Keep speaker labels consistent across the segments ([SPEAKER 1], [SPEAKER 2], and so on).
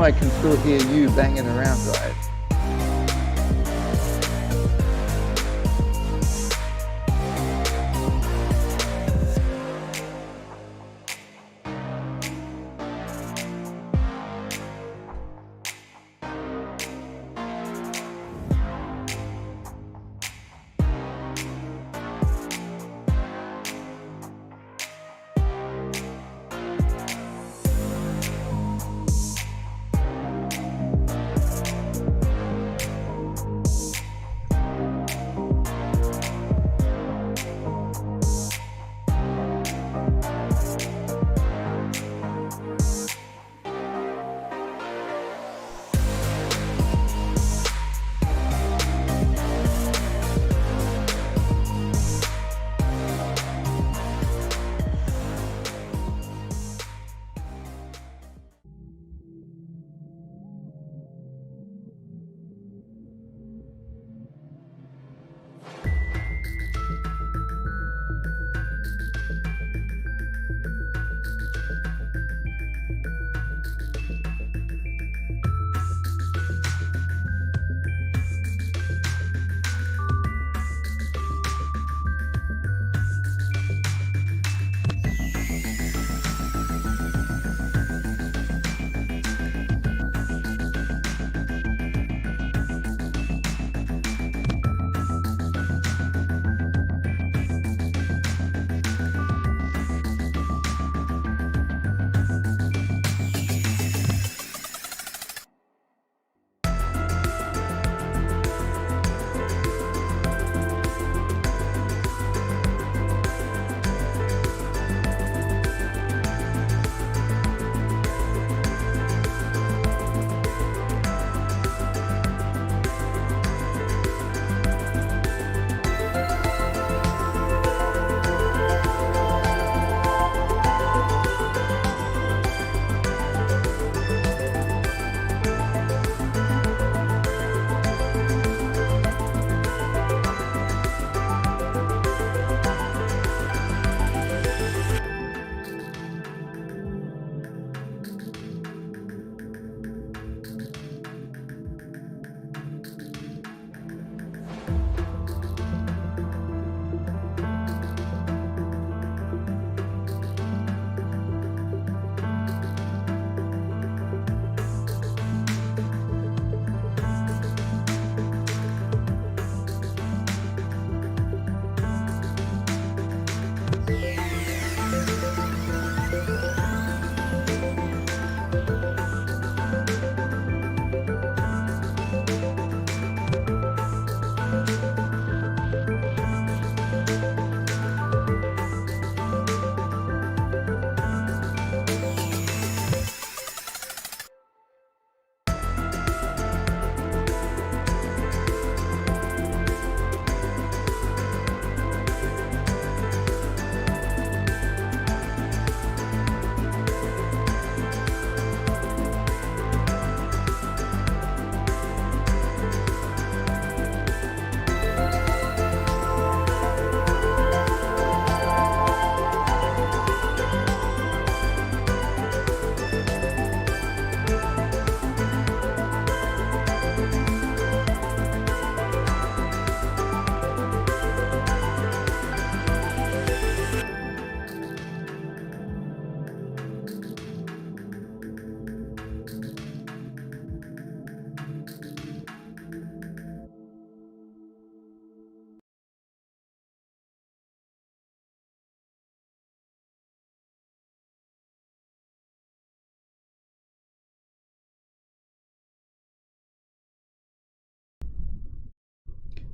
[SPEAKER 1] I can still hear you banging around, right?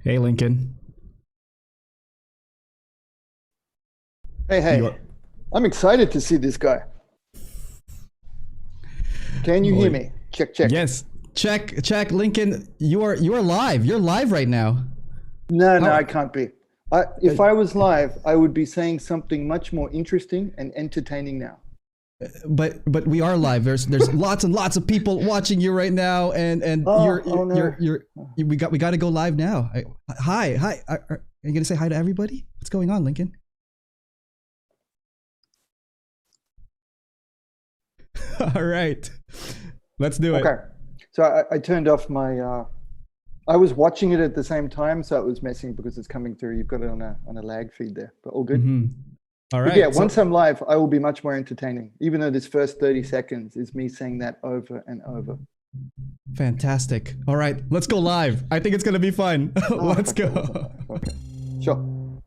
[SPEAKER 2] Hey, Lincoln.
[SPEAKER 1] Hey,
[SPEAKER 2] You are-
[SPEAKER 1] I'm excited to see this guy. Can you hear
[SPEAKER 2] Boy.
[SPEAKER 1] me? Check, check.
[SPEAKER 2] Yes. Check, Lincoln. You are live. You're live right now.
[SPEAKER 1] No,
[SPEAKER 2] How-
[SPEAKER 1] I can't be. If I was live, I would be saying something much more interesting and entertaining now.
[SPEAKER 2] But we are live. There's lots and lots of people watching you right now, and
[SPEAKER 1] Oh, no.
[SPEAKER 2] we got to go live now. Hi. Are you gonna say hi to everybody? What's going on, Lincoln? All right. Let's do it.
[SPEAKER 1] Okay. So I turned off my. I was watching it at the same time, so it was messing because it's coming through. You've got it on a lag feed there, but all good.
[SPEAKER 2] All
[SPEAKER 1] But
[SPEAKER 2] right.
[SPEAKER 1] yeah, once I'm live, I will be much more entertaining. Even though this first 30 seconds is me saying that over and over.
[SPEAKER 2] Fantastic. All right, let's go live. I think it's gonna be fun. Let's go.
[SPEAKER 1] Okay. Sure.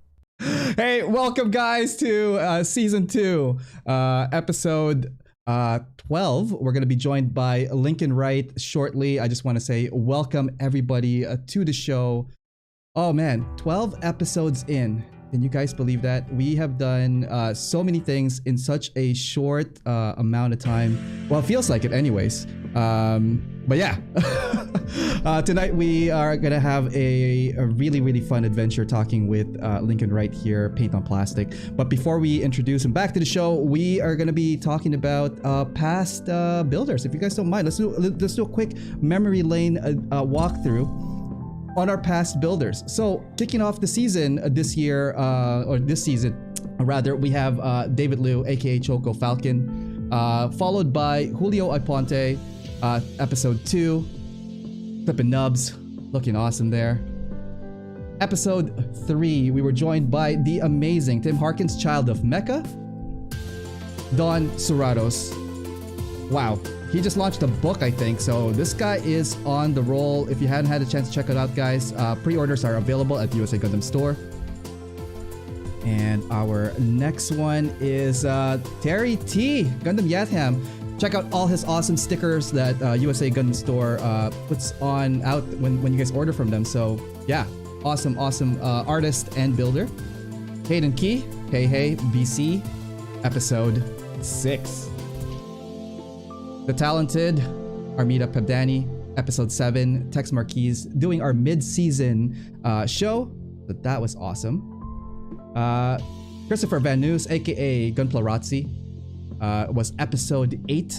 [SPEAKER 2] Hey, welcome guys to season 2, episode 12. We're going to be joined by Lincoln Wright shortly. I just want to say welcome everybody to the show. Oh man, 12 episodes in. Can you guys believe that? We have done so many things in such a short amount of time. Well, it feels like it anyways. But yeah, tonight we are going to have a really, really fun adventure talking with Lincoln Wright here, Paint on Plastic. But before we introduce him back to the show, we are going to be talking about past builders. If you guys don't mind, let's do a quick memory lane walkthrough on our past builders. So kicking off the season this year, or this season rather, we have David Liu, aka Choco Falcon, followed by Julio Aponte, episode 2, Flippin' Nubs, looking awesome there. Episode 3, we were joined by the amazing Tim Harkins, Child of Mecha, Don Serratos. Wow, he just launched a book, I think, so this guy is on the roll. If you hadn't had a chance to check it out, guys, pre-orders are available at USA Gundam Store. And our next one is Terry T, Gundam Yatham. Check out all his awesome stickers that USA Gundam Store puts out when you guys order from them. So yeah, awesome artist and builder. Hayden Key, Hey BC, episode 6. The talented Armida Pabdani, episode 7. Tex Marquise doing our mid-season show. But that was awesome. Christopher Van Noos, aka Gunpla was episode 8.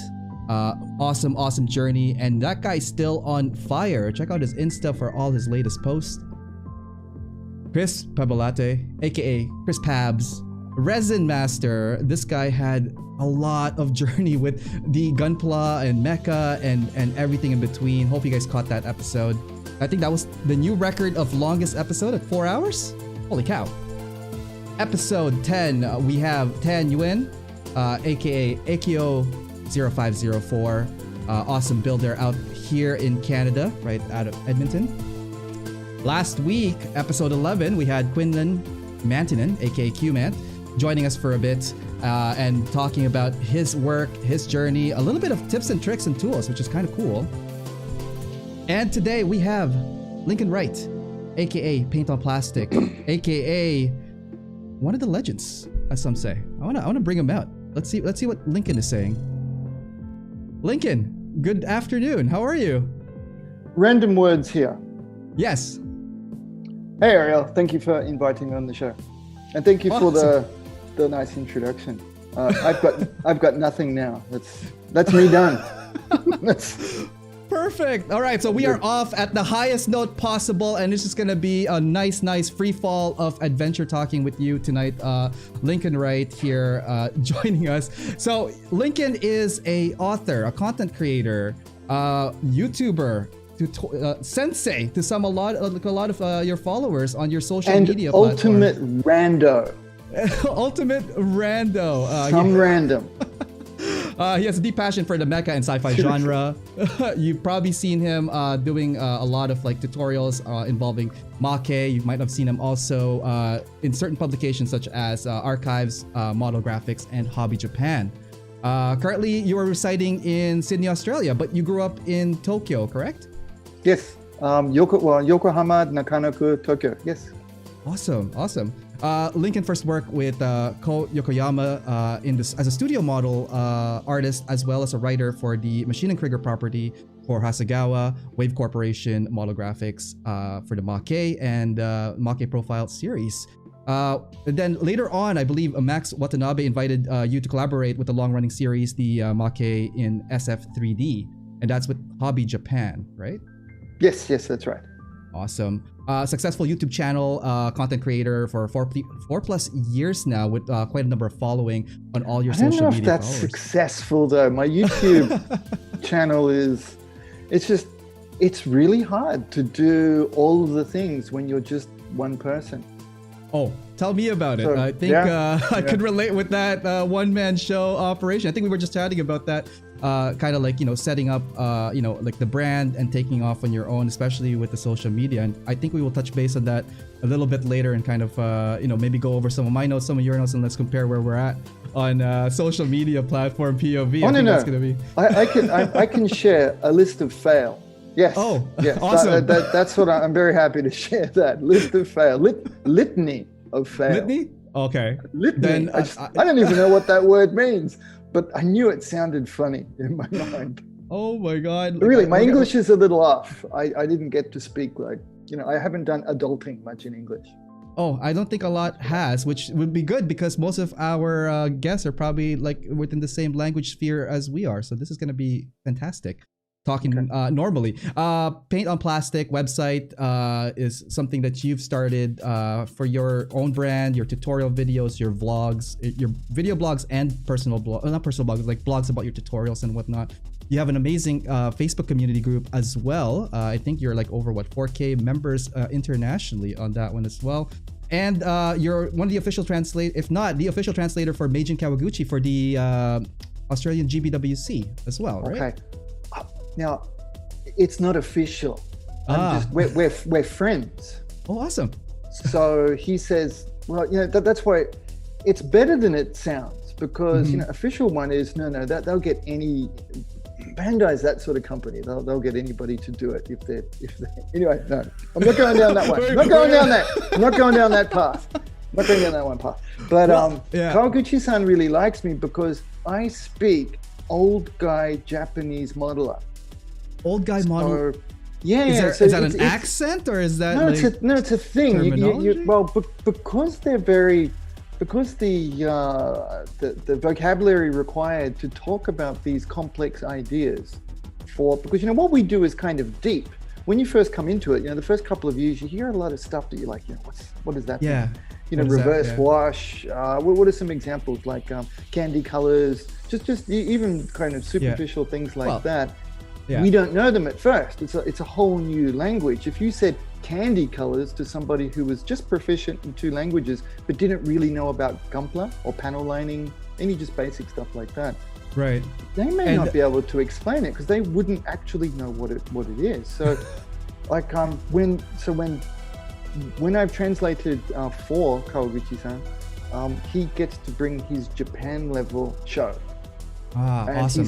[SPEAKER 2] Awesome journey, and that guy's still on fire. Check out his Insta for all his latest posts. Chris Pabalate, aka Chris Pabs, Resin Master. This guy had a lot of journey with the Gunpla and Mecha and everything in between. Hope you guys caught that episode. I think that was the new record of longest episode at 4 hours. Holy cow. Episode 10, we have Tan Yuen, aka Akio 0504, awesome builder out here in Canada, right out of Edmonton. Last week, episode 11, we had Quinlan Mantinen, aka Qmant, joining us for a bit and talking about his work, his journey, a little bit of tips and tricks and tools, which is kind of cool. And today we have Lincoln Wright, aka Paint on Plastic, aka one of the legends, as some say. I wanna bring him out. Let's see what Lincoln is saying. Lincoln, good afternoon. How are you?
[SPEAKER 1] Random words here.
[SPEAKER 2] Yes.
[SPEAKER 1] Hey Ariel, thank you for inviting me on the show, and thank you for the nice introduction. I've got nothing now. That's me done. That's
[SPEAKER 2] perfect. All right, so we are off at the highest note possible, and this is gonna be a nice free fall of adventure talking with you tonight. Lincoln Wright here joining us. So Lincoln is a author, a content creator, YouTuber, sensei to a lot of your followers on your social media platform.
[SPEAKER 1] Ultimate rando.
[SPEAKER 2] Ultimate rando.
[SPEAKER 1] Some random.
[SPEAKER 2] He has a deep passion for the mecha and sci-fi genre. You've probably seen him doing a lot of like tutorials involving Mecha. You might have seen him also in certain publications such as Archives, Model Graphics, and Hobby Japan. Currently, you are residing in Sydney, Australia, but you grew up in Tokyo, correct?
[SPEAKER 1] Yes. Yokohama, Nakanoku, Tokyo. Yes.
[SPEAKER 2] Awesome. Lincoln first worked with Ko Yokoyama as a studio model artist, as well as a writer for the Machine and Krieger property for Hasegawa, Wave Corporation, Model Graphics for the Make and Make Profile series. And then later on, I believe Max Watanabe invited you to collaborate with the long-running series, the Make in SF3D, and that's with Hobby Japan, right?
[SPEAKER 1] Yes, that's right.
[SPEAKER 2] Awesome. Successful YouTube channel, content creator for 4+ years now with quite a number of following on all your social media.
[SPEAKER 1] I don't know if that's
[SPEAKER 2] followers.
[SPEAKER 1] successful though. My YouTube channel it's really hard to do all of the things when you're just one person.
[SPEAKER 2] Oh, tell me about it.
[SPEAKER 1] So,
[SPEAKER 2] I think I could relate with that one-man show operation. I think we were just chatting about that, kind of like, setting up, like the brand and taking off on your own, especially with the social media. And I think we will touch base on that a little bit later and kind of, maybe go over some of my notes, some of your notes, and let's compare where we're at on social media platform POV.
[SPEAKER 1] Oh,
[SPEAKER 2] That's gonna be...
[SPEAKER 1] I can share a list of fail. Yes.
[SPEAKER 2] Oh,
[SPEAKER 1] yes.
[SPEAKER 2] awesome.
[SPEAKER 1] That's what I'm very happy to share. That list of fail, litany of fail.
[SPEAKER 2] Litany? Okay.
[SPEAKER 1] Litany.
[SPEAKER 2] Then
[SPEAKER 1] I don't even know what that word means, but I knew it sounded funny in my mind.
[SPEAKER 2] Oh my God.
[SPEAKER 1] Really, my English is a little off. I didn't get to speak I haven't done adulting much in English.
[SPEAKER 2] Oh, I don't think a lot has, which would be good because most of our guests are probably like within the same language sphere as we are. So this is going to be fantastic. Talking normally. Paint on Plastic website is something that you've started for your own brand, your tutorial videos, your vlogs, your video blogs, and personal blog, not personal blogs, like blogs about your tutorials and whatnot. You have an amazing Facebook community group as well. I think you're like over 4K members internationally on that one as well. And you're one of the official if not the official translator for Meijin Kawaguchi for the Australian GBWC as well, right?
[SPEAKER 1] Okay. Now, it's not official. We're friends.
[SPEAKER 2] Oh, awesome.
[SPEAKER 1] So he says, well, that's why it's better than it sounds, because official one is that they'll get any Bandai's that sort of company. They'll get anybody to do it if they anyway. No, I'm not going down that one. I'm not going down that path. I'm not going down that one path. But Kawaguchi-san really likes me because I speak old guy Japanese modeler.
[SPEAKER 2] Old guy model.
[SPEAKER 1] Yeah.
[SPEAKER 2] Is that an accent or is that?
[SPEAKER 1] No, it's a thing. Because they're very, because the vocabulary required to talk about these complex ideas, because what we do is kind of deep. When you first come into it, the first couple of years, you hear a lot of stuff that you're like, what is that?
[SPEAKER 2] Yeah.
[SPEAKER 1] Reverse wash. What are some examples like candy colors? Just even kind of superficial things like that.
[SPEAKER 2] Yeah.
[SPEAKER 1] We don't know them at first. It's a whole new language. If you said candy colors to somebody who was just proficient in 2 languages but didn't really know about Gunpla or panel lining, any just basic stuff like that,
[SPEAKER 2] right?
[SPEAKER 1] They may not be able to explain it because they wouldn't actually know what it is. So, like when I've translated for Kawaguchi-san, he gets to bring his Japan level show. And
[SPEAKER 2] awesome.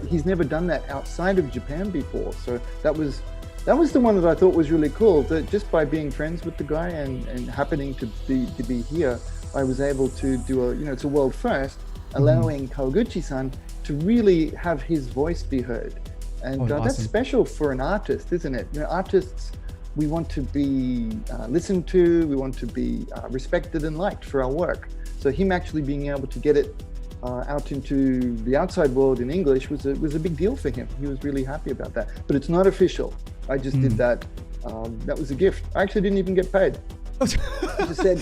[SPEAKER 1] He's never done that outside of Japan before. So that was the one that I thought was really cool. That just by being friends with the guy and happening to be here, I was able to do it's a world first, allowing Kawaguchi-san to really have his voice be heard. And
[SPEAKER 2] awesome.
[SPEAKER 1] That's special for an artist, isn't it? Artists, we want to be listened to, we want to be respected and liked for our work. So him actually being able to get it out into the outside world in English was a big deal for him. He was really happy about that. But it's not official. I just did that. That was a gift. I actually didn't even get paid. I just said,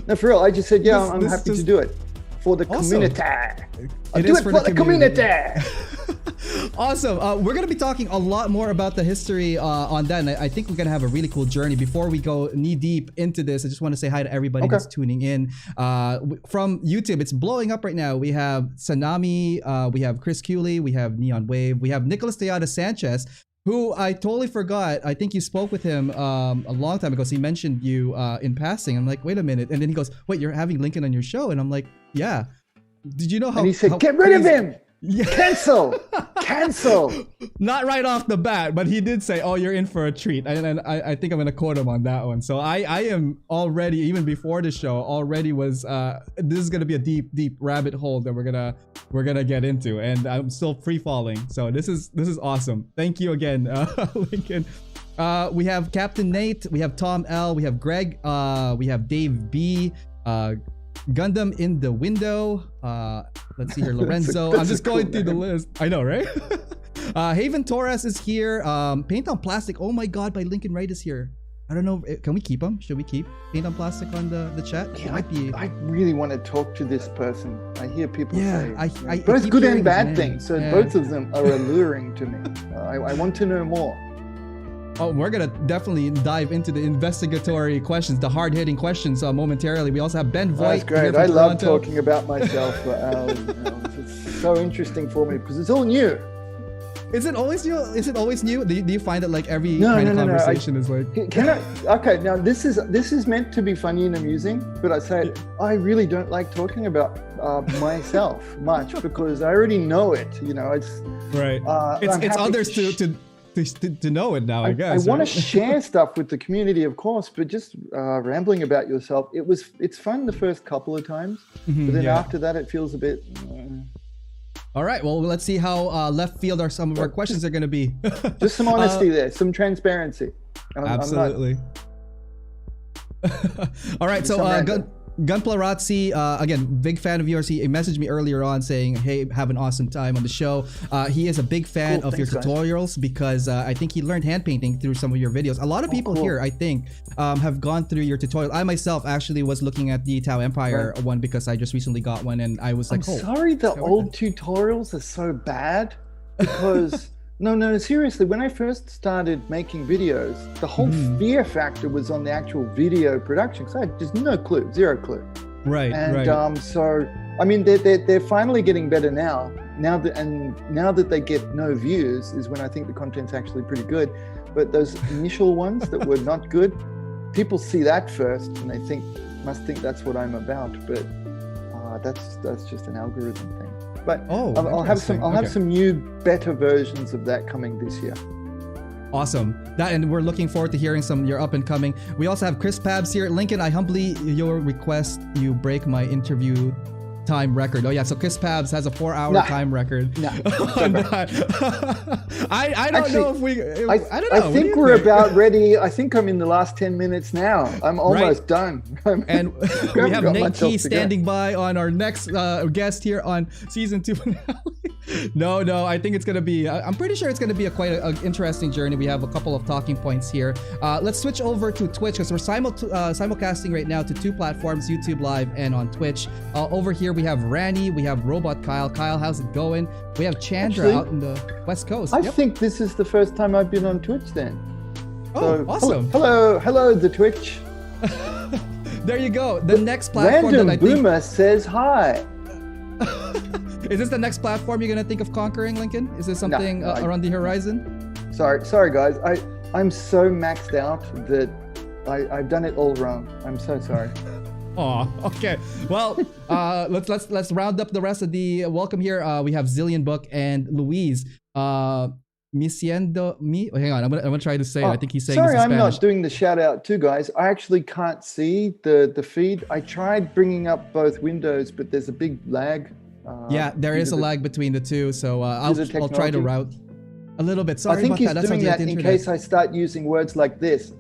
[SPEAKER 1] no, for real. I just said, I'm happy to do it for the community. I'll do it for the community.
[SPEAKER 2] Awesome. We're going to be talking a lot more about the history on that. And I think we're going to have a really cool journey. Before we go knee deep into this, I just want to say hi to everybody that's tuning in. From YouTube, it's blowing up right now. We have Sanami, we have Chris Cooley, we have Neon Wave, we have Nicholas Tejada Sanchez, who I totally forgot. I think you spoke with him a long time ago. So he mentioned you in passing. I'm like, wait a minute. And then he goes, wait, you're having Lincoln on your show? And I'm like, yeah. Did you know how?
[SPEAKER 1] And he said, get rid of him. Yeah. Cancel.
[SPEAKER 2] Not right off the bat, but he did say, oh, you're in for a treat. And I think I'm going to quote him on that one. So I am already, even before the show, was this is going to be a deep rabbit hole that we're going to get into. And I'm still free falling. So this is awesome. Thank you again, Lincoln. We have Captain Nate, we have Tom L, we have Greg, we have Dave B, Gundam in the window. Let's see here, Lorenzo. I'm just going through the list. I know, right? Haven Torres is here. Paint on Plastic. Oh my God, by Lincoln Wright is here. I don't know. Can we keep them? Should we keep Paint on Plastic on the chat?
[SPEAKER 1] Yeah, I really want to talk to this person. I hear people say
[SPEAKER 2] I
[SPEAKER 1] both
[SPEAKER 2] keep
[SPEAKER 1] good
[SPEAKER 2] hearing
[SPEAKER 1] and bad
[SPEAKER 2] his name.
[SPEAKER 1] things. So both of them are alluring to me. I want to know more.
[SPEAKER 2] Oh, we're gonna definitely dive into the investigatory questions, the hard-hitting questions momentarily. We also have Ben Voigt.
[SPEAKER 1] That's great. I love talking about myself for hours and hours. It's so interesting for me because it's all new.
[SPEAKER 2] Is it always new? Is it always new? Do you find that like every kind of conversation is like?
[SPEAKER 1] Okay, now this is meant to be funny and amusing, but I say I really don't like talking about myself much because I already know it. You know, it's
[SPEAKER 2] right. It's others to know it now. I guess
[SPEAKER 1] I want to share stuff with the community, of course, but just rambling about yourself. It's fun the first couple of times, but then after that, it feels a bit.
[SPEAKER 2] All right, well, let's see how left field some of our questions are going to be.
[SPEAKER 1] Just some honesty there, some transparency.
[SPEAKER 2] Absolutely. All right, so Gunplarazzi, again, big fan of yours. He messaged me earlier on saying, hey, have an awesome time on the show. He is a big fan of your tutorials because I think he learned hand painting through some of your videos. A lot of people here, I think, have gone through your tutorial. I myself actually was looking at the Tau Empire one because I just recently got one and I was like,
[SPEAKER 1] I'm sorry the old tutorials are so bad because... No, seriously, when I first started making videos, the whole fear factor was on the actual video production because I had just no clue, zero clue.
[SPEAKER 2] Right,
[SPEAKER 1] and so, I mean, they're finally getting better now. Now that they get no views is when I think the content's actually pretty good. But those initial ones that were not good, people see that first and they must think that's what I'm about. But that's just an algorithm thing. But I'll have some new better versions of that coming this year.
[SPEAKER 2] Awesome. And we're looking forward to hearing some of your up and coming. We also have Chris Pabs here. Lincoln, I humbly your request you break my interview time record. Oh yeah, so Chris Pabs has a 4-hour time record.
[SPEAKER 1] No.
[SPEAKER 2] I don't know if we I don't know.
[SPEAKER 1] I think we're about ready. I think I'm in the last 10 minutes now. I'm almost done.
[SPEAKER 2] And we have Nate Key standing by on our next guest here on season 2 finale. No, I think it's gonna be I'm pretty sure it's gonna be quite an interesting journey. We have a couple of talking points here. Let's switch over to Twitch because we're simulcasting right now to 2 platforms, YouTube Live and on Twitch. Over here we have Randy, we have Robot Kyle. Kyle, how's it going? We have Chandra out in the West Coast.
[SPEAKER 1] I think this is the first time I've been on Twitch then.
[SPEAKER 2] Oh, awesome.
[SPEAKER 1] Hello, the Twitch.
[SPEAKER 2] There you go. The next platform
[SPEAKER 1] Random Boomer says hi.
[SPEAKER 2] Is this the next platform you're going to think of conquering, Lincoln? Is this something around the horizon?
[SPEAKER 1] Sorry guys. I'm so maxed out that I've done it all wrong. I'm so sorry.
[SPEAKER 2] Oh, okay. Well, let's round up the rest of the welcome here. We have Zillion Book and Louise. Hang on, I'm gonna try to say it. I think he's saying this in Spanish.
[SPEAKER 1] I'm not doing the shout out too, guys. I actually can't see the feed. I tried bringing up both windows, but there's a big lag.
[SPEAKER 2] Yeah, there is a lag between the two, so I'll try to route a little bit. Sorry about that.
[SPEAKER 1] I think he's doing that in case I start using words like this.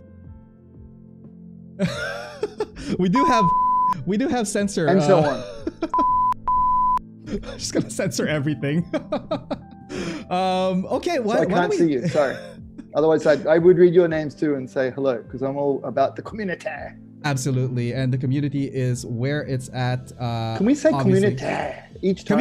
[SPEAKER 2] We do have censor
[SPEAKER 1] and so on.
[SPEAKER 2] I'm just gonna censor everything. Okay,
[SPEAKER 1] so I can't see you. Sorry. Otherwise, I would read your names too and say hello because I'm all about the community.
[SPEAKER 2] Absolutely, and the community is where it's at.
[SPEAKER 1] Can we say community each time?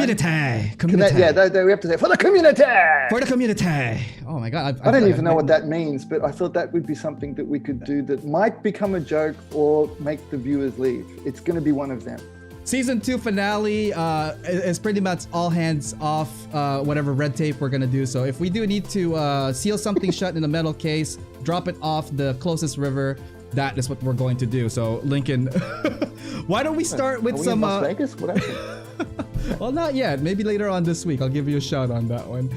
[SPEAKER 2] Community.
[SPEAKER 1] We have to say for the community.
[SPEAKER 2] For the community. Oh my God.
[SPEAKER 1] I don't even know what that means, but I thought that would be something that we could do that might become a joke or make the viewers leave. It's going to be one of them.
[SPEAKER 2] Season 2 finale is pretty much all hands off whatever red tape we're going to do. So if we do need to seal something shut in a metal case, drop it off the closest river, that is what we're going to do. So Lincoln, why don't we start with some...
[SPEAKER 1] in Las Vegas? What happened?
[SPEAKER 2] Well, not yet. Maybe later on this week. I'll give you a shout on that one.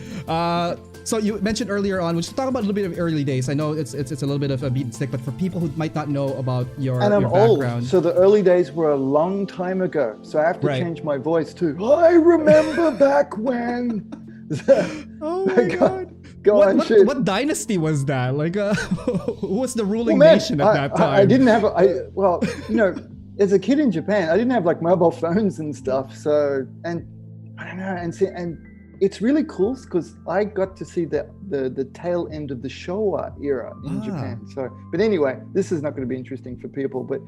[SPEAKER 2] So you mentioned earlier on, we should talk about a little bit of early days. I know it's a little bit of a beat and stick, but for people who might not know about your background.
[SPEAKER 1] Old, so the early days were a long time ago. So I have to change my voice too. I remember back when.
[SPEAKER 2] Oh my God. What dynasty was that? Like, who was the ruling nation at that time?
[SPEAKER 1] I didn't have as a kid in Japan, I didn't have like mobile phones and stuff. So, and I don't know, and it's really cool because I got to see the tail end of the Showa era in Japan. So, but anyway, this is not going to be interesting for people. But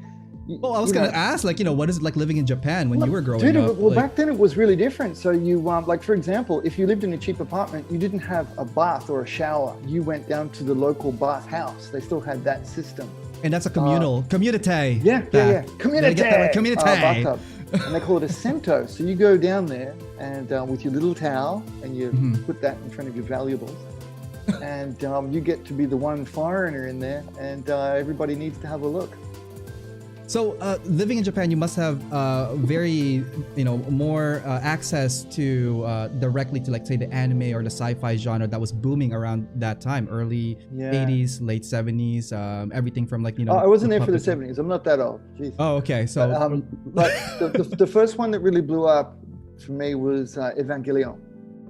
[SPEAKER 2] well, I was going to ask, like, what is it like living in Japan when you were growing up?
[SPEAKER 1] Well, back then it was really different. So you, like, for example, if you lived in a cheap apartment, you didn't have a bath or a shower. You went down to the local bath house. They still had that system.
[SPEAKER 2] And that's a community.
[SPEAKER 1] Yeah. Community.
[SPEAKER 2] Bathtub.
[SPEAKER 1] And they call it a sento. So you go down there and with your little towel and you put that in front of your valuables. And you get to be the one foreigner in there, and everybody needs to have a look.
[SPEAKER 2] So living in Japan, you must have very, more access to directly to, like, say, the anime or the sci-fi genre that was booming around that time, early 80s, late 70s, everything from, like,
[SPEAKER 1] I wasn't there for the 70s. I'm not that old. Jeez.
[SPEAKER 2] Oh, okay. So,
[SPEAKER 1] but the first one that really blew up for me was Evangelion.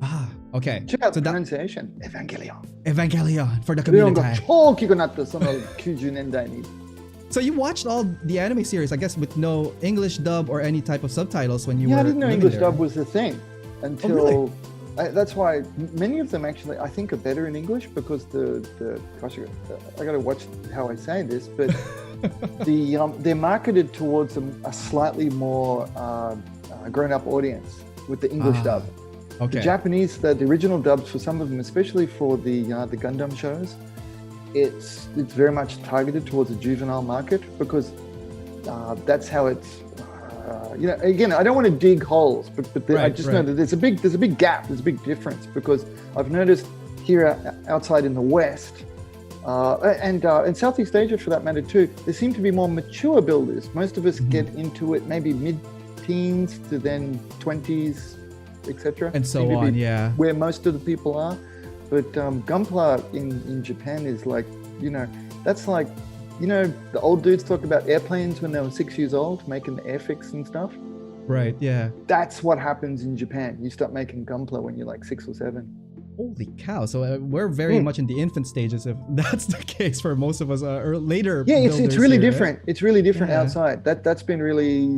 [SPEAKER 2] Ah, okay.
[SPEAKER 1] Check out the pronunciation.
[SPEAKER 2] Evangelion for the community. So you watched all the anime series, I guess, with no English dub or any type of subtitles when you were.
[SPEAKER 1] Yeah, I didn't know English
[SPEAKER 2] there.
[SPEAKER 1] dub was the thing until. That's why many of them actually I think are better in English because gosh, I got to watch how I say this, but they're marketed towards a slightly more grown-up audience with the English dub.
[SPEAKER 2] Okay.
[SPEAKER 1] The Japanese, the original dubs for some of them, especially for the Gundam shows. It's very much targeted towards a juvenile market because that's how it's. Again, I don't want to dig holes, but I just know that there's a big gap, there's a big difference because I've noticed here outside in the West and in Southeast Asia for that matter too, there seem to be more mature builders. Most of us get into it maybe mid-teens to then 20s, etc.
[SPEAKER 2] And so on, yeah.
[SPEAKER 1] Where most of the people are. But Gunpla in Japan is like, that's like, the old dudes talk about airplanes when they were 6 years old, making the airfix and stuff.
[SPEAKER 2] Right, yeah.
[SPEAKER 1] That's what happens in Japan. You start making Gunpla when you're like 6 or 7.
[SPEAKER 2] Holy cow. So we're very much in the infant stages if that's the case for most of us or later.
[SPEAKER 1] Yeah, it's really
[SPEAKER 2] here,
[SPEAKER 1] different. Right? It's really different outside. That's been really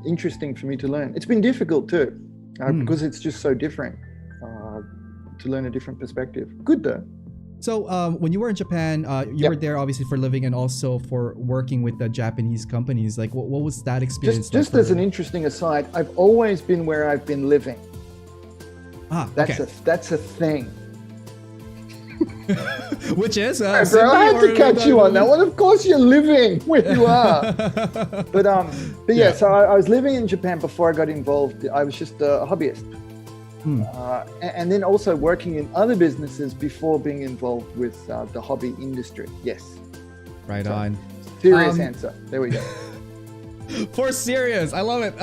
[SPEAKER 1] interesting for me to learn. It's been difficult too because it's just so different. To learn a different perspective. Good though.
[SPEAKER 2] So when you were in Japan, you were there obviously for living and also for working with the Japanese companies. Like what was that experience?
[SPEAKER 1] Just as an interesting aside, I've always been where I've been living. That's a thing.
[SPEAKER 2] Which is
[SPEAKER 1] bro, I had to catch you on that one. Of course you're living where you are. but yeah, so I was living in Japan before I got involved. I was just a hobbyist. And then also working in other businesses before being involved with the hobby industry. Yes.
[SPEAKER 2] Right on.
[SPEAKER 1] Serious answer. There we go.
[SPEAKER 2] For serious, I love it.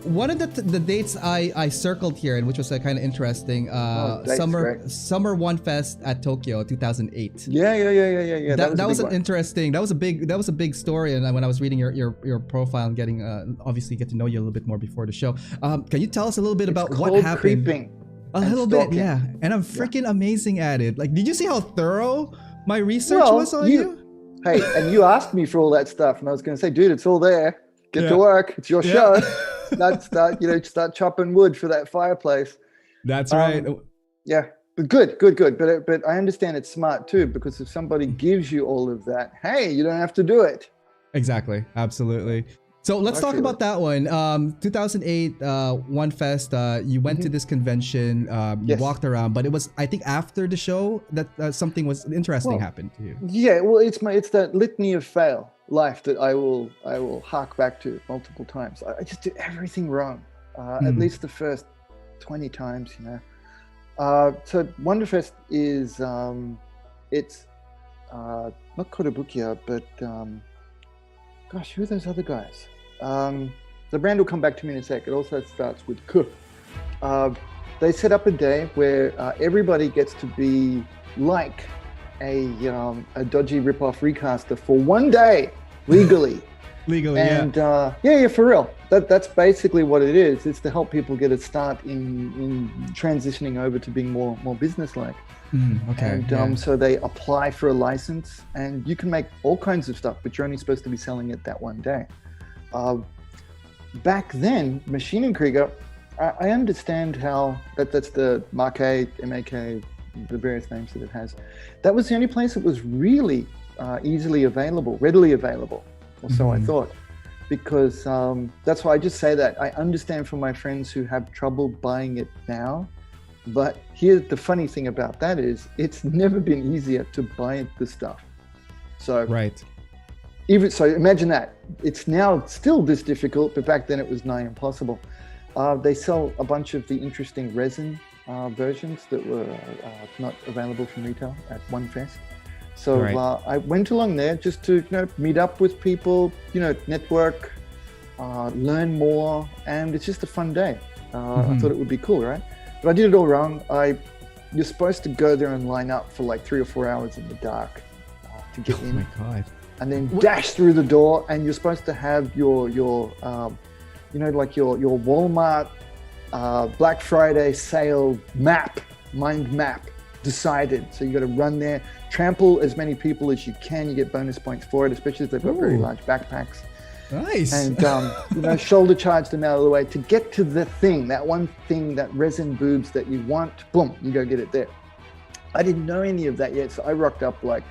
[SPEAKER 2] One of the dates I circled here, and which was kind of interesting. Summer One Fest at Tokyo, 2008.
[SPEAKER 1] Yeah.
[SPEAKER 2] That was an interesting. That was a big story. And when I was reading your profile and getting obviously get to know you a little bit more before the show, can you tell us a little bit about what happened?
[SPEAKER 1] Creeping.
[SPEAKER 2] A little bit, yeah. And I'm freaking amazing at it. Like, did you see how thorough my research was on you?
[SPEAKER 1] Hey, and you asked me for all that stuff, and I was going to say, dude, it's all there. Get to work. It's your show. Start chopping wood for that fireplace.
[SPEAKER 2] That's right.
[SPEAKER 1] Yeah, but good. But I understand it's smart too, because if somebody gives you all of that, hey, you don't have to do it.
[SPEAKER 2] Exactly. Absolutely. So let's talk about that one. 2008 One Fest. You went to this convention. You walked around, but it was, I think, after the show that something was interesting happened to you.
[SPEAKER 1] Yeah, well, it's that litany of fail life that I will hark back to multiple times. I just do everything wrong, at least the first 20 times, So Wonderfest is it's not Kotobukiya, but gosh, who are those other guys? The brand will come back to me in a sec. It also starts with K. They set up a day where everybody gets to be like a dodgy rip-off recaster for one day, legally. And for real. That's basically what it is. It's to help people get a start in transitioning over to being more business-like. So they apply for a license, and you can make all kinds of stuff, but you're only supposed to be selling it that one day. Back then, Maschinenkrieger I understand how that's the Marque, MAK, the various names that it has. That was the only place that was really easily available, readily available, or so I thought. Because that's why I just say that. I understand from my friends who have trouble buying it now. But here's the funny thing about that is it's never been easier to buy the stuff. So
[SPEAKER 2] right.
[SPEAKER 1] Even so, imagine that. It's now still this difficult, but back then it was nigh impossible. They sell a bunch of the interesting resin versions that were not available from retail at One Fest. So
[SPEAKER 2] right.
[SPEAKER 1] I went along there just to meet up with people, network, learn more, and it's just a fun day. I thought it would be cool, right? But I did it all wrong. You're supposed to go there and line up for like 3 or 4 hours in the dark to get in.
[SPEAKER 2] Oh my God.
[SPEAKER 1] And then dash through the door, and you're supposed to have your like your Walmart Black Friday sale mind map decided. So you got to run there, trample as many people as you can. You get bonus points for it, especially if they've got very large backpacks.
[SPEAKER 2] Nice.
[SPEAKER 1] And shoulder charge them out of the way to get to the thing, that one thing, that resin boobs that you want. Boom, you go get it there. I didn't know any of that yet, so I rocked up like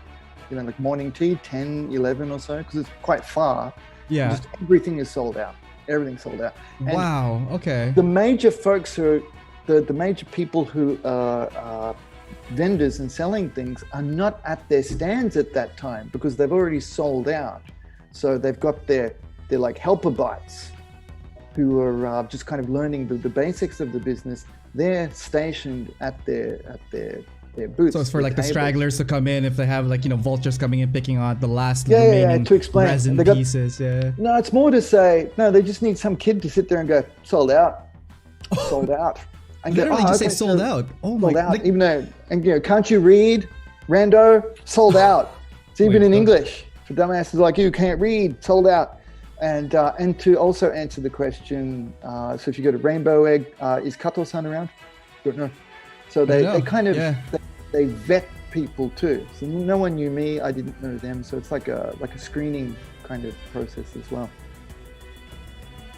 [SPEAKER 1] morning tea, 10, 11 or so, because it's quite far.
[SPEAKER 2] Yeah.
[SPEAKER 1] Just everything is sold out. Everything's sold out. And
[SPEAKER 2] wow. Okay.
[SPEAKER 1] the major folks who, the major people who are vendors and selling things are not at their stands at that time because they've already sold out. So they've got their like helper bites who are just kind of learning the basics of the business. They're stationed at their booths.
[SPEAKER 2] So it's for like the
[SPEAKER 1] tables.
[SPEAKER 2] stragglers to come in if they have like vultures coming in picking out the last remaining
[SPEAKER 1] to explain
[SPEAKER 2] resin pieces. Yeah.
[SPEAKER 1] No, it's more to say no. They just need some kid to sit there and go sold out, sold out. And
[SPEAKER 2] literally
[SPEAKER 1] go,
[SPEAKER 2] just say sold out. Oh my!
[SPEAKER 1] Sold out. Even though can't you read, Rando? Sold out. It's even in English for dumbasses like you can't read. Sold out. And to also answer the question, so if you go to Rainbow Egg, is Kato-san around? Don't know. So they kind of they vet people too. So no one knew me, I didn't know them. So it's like a screening kind of process as well.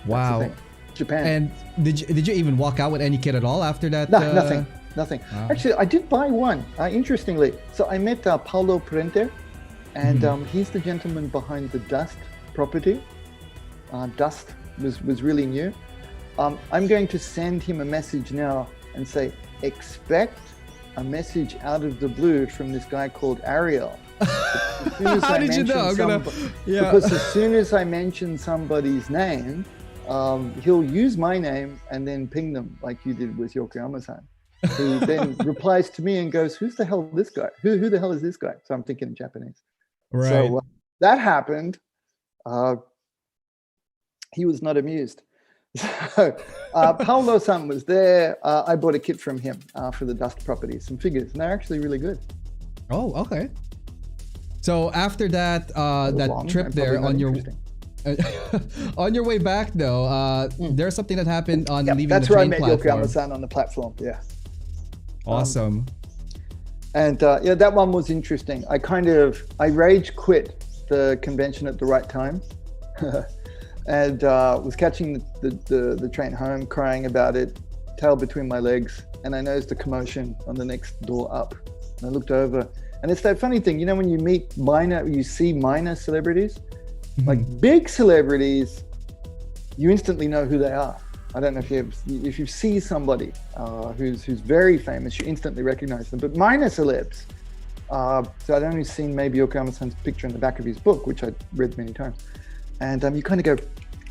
[SPEAKER 2] Wow.
[SPEAKER 1] Japan.
[SPEAKER 2] And did you even walk out with any kid at all after that?
[SPEAKER 1] No, nothing. Wow. Actually, I did buy one. Interestingly, so I met Paulo Parente, and he's the gentleman behind the Dust property. Dust was really new. I'm going to send him a message now and say, expect a message out of the blue from this guy called Ariel.
[SPEAKER 2] How did you know?
[SPEAKER 1] Because as soon as I mention somebody's name, he'll use my name and then ping them like you did with Yokoyama-san. Who then replies to me and goes, "Who's the hell this guy? Who the hell is this guy?" So I'm thinking in Japanese.
[SPEAKER 2] Right.
[SPEAKER 1] So that happened. He was not amused. So Paulo-san was there. I bought a kit from him for the Dust property, some figures, and they're actually really good.
[SPEAKER 2] Oh, okay. So after that, that trip there on your on your way back though, there's something that happened on leaving the train platform. That's where I met
[SPEAKER 1] Yokoyama-san on the platform. Yeah.
[SPEAKER 2] Awesome.
[SPEAKER 1] And that one was interesting. I rage quit the convention at the right time. And was catching the train home, crying about it, tail between my legs, and I noticed a commotion on the next door up. And I looked over, and it's that funny thing, when you see minor celebrities, like big celebrities, you instantly know who they are. I don't know if you see somebody who's very famous, you instantly recognize them. But minor celebs, so I'd only seen maybe Yokoyama-san's picture in the back of his book, which I'd read many times. And you kind of go,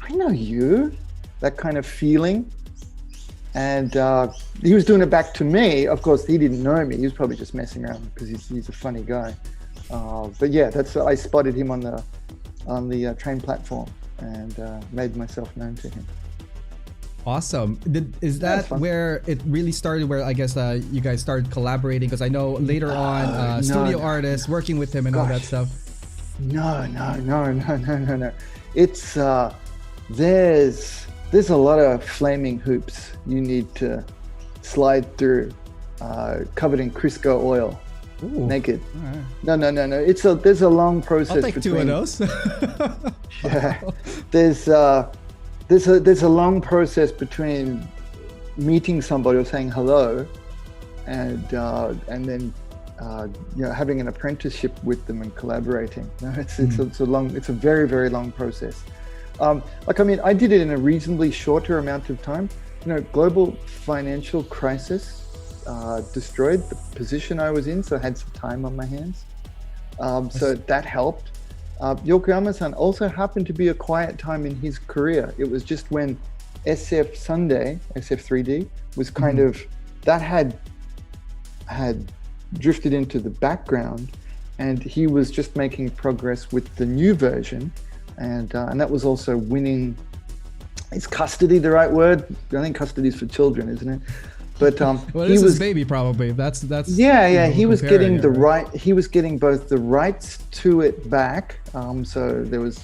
[SPEAKER 1] I know you, that kind of feeling. And he was doing it back to me. Of course, he didn't know me. He was probably just messing around because he's a funny guy. But yeah, I spotted him on the train platform and made myself known to him.
[SPEAKER 2] Awesome. Is that where it really started, where I guess you guys started collaborating? Because I know later on, studio artists, working with him and all that stuff.
[SPEAKER 1] No. It's there's a lot of flaming hoops you need to slide through, covered in Crisco oil. Ooh. Naked. Right. No. There's a long process.
[SPEAKER 2] I'll take 2 of those.
[SPEAKER 1] Yeah, there's a long process between meeting somebody or saying hello, and then having an apprenticeship with them and collaborating. It's a very, very long process. I did it in a reasonably shorter amount of time. Global financial crisis destroyed the position I was in, so I had some time on my hands. So that helped. Yokoyama-san also happened to be a quiet time in his career. It was just when SF Sunday, SF3D, was kind of, that had drifted into the background, and he was just making progress with the new version, and that was also winning. Is custody the right word? I think custody is for children, isn't it? But
[SPEAKER 2] well,
[SPEAKER 1] he
[SPEAKER 2] was
[SPEAKER 1] was
[SPEAKER 2] his baby probably. That's
[SPEAKER 1] he was getting
[SPEAKER 2] it,
[SPEAKER 1] the
[SPEAKER 2] right?
[SPEAKER 1] He was getting both the rights to it back. So there was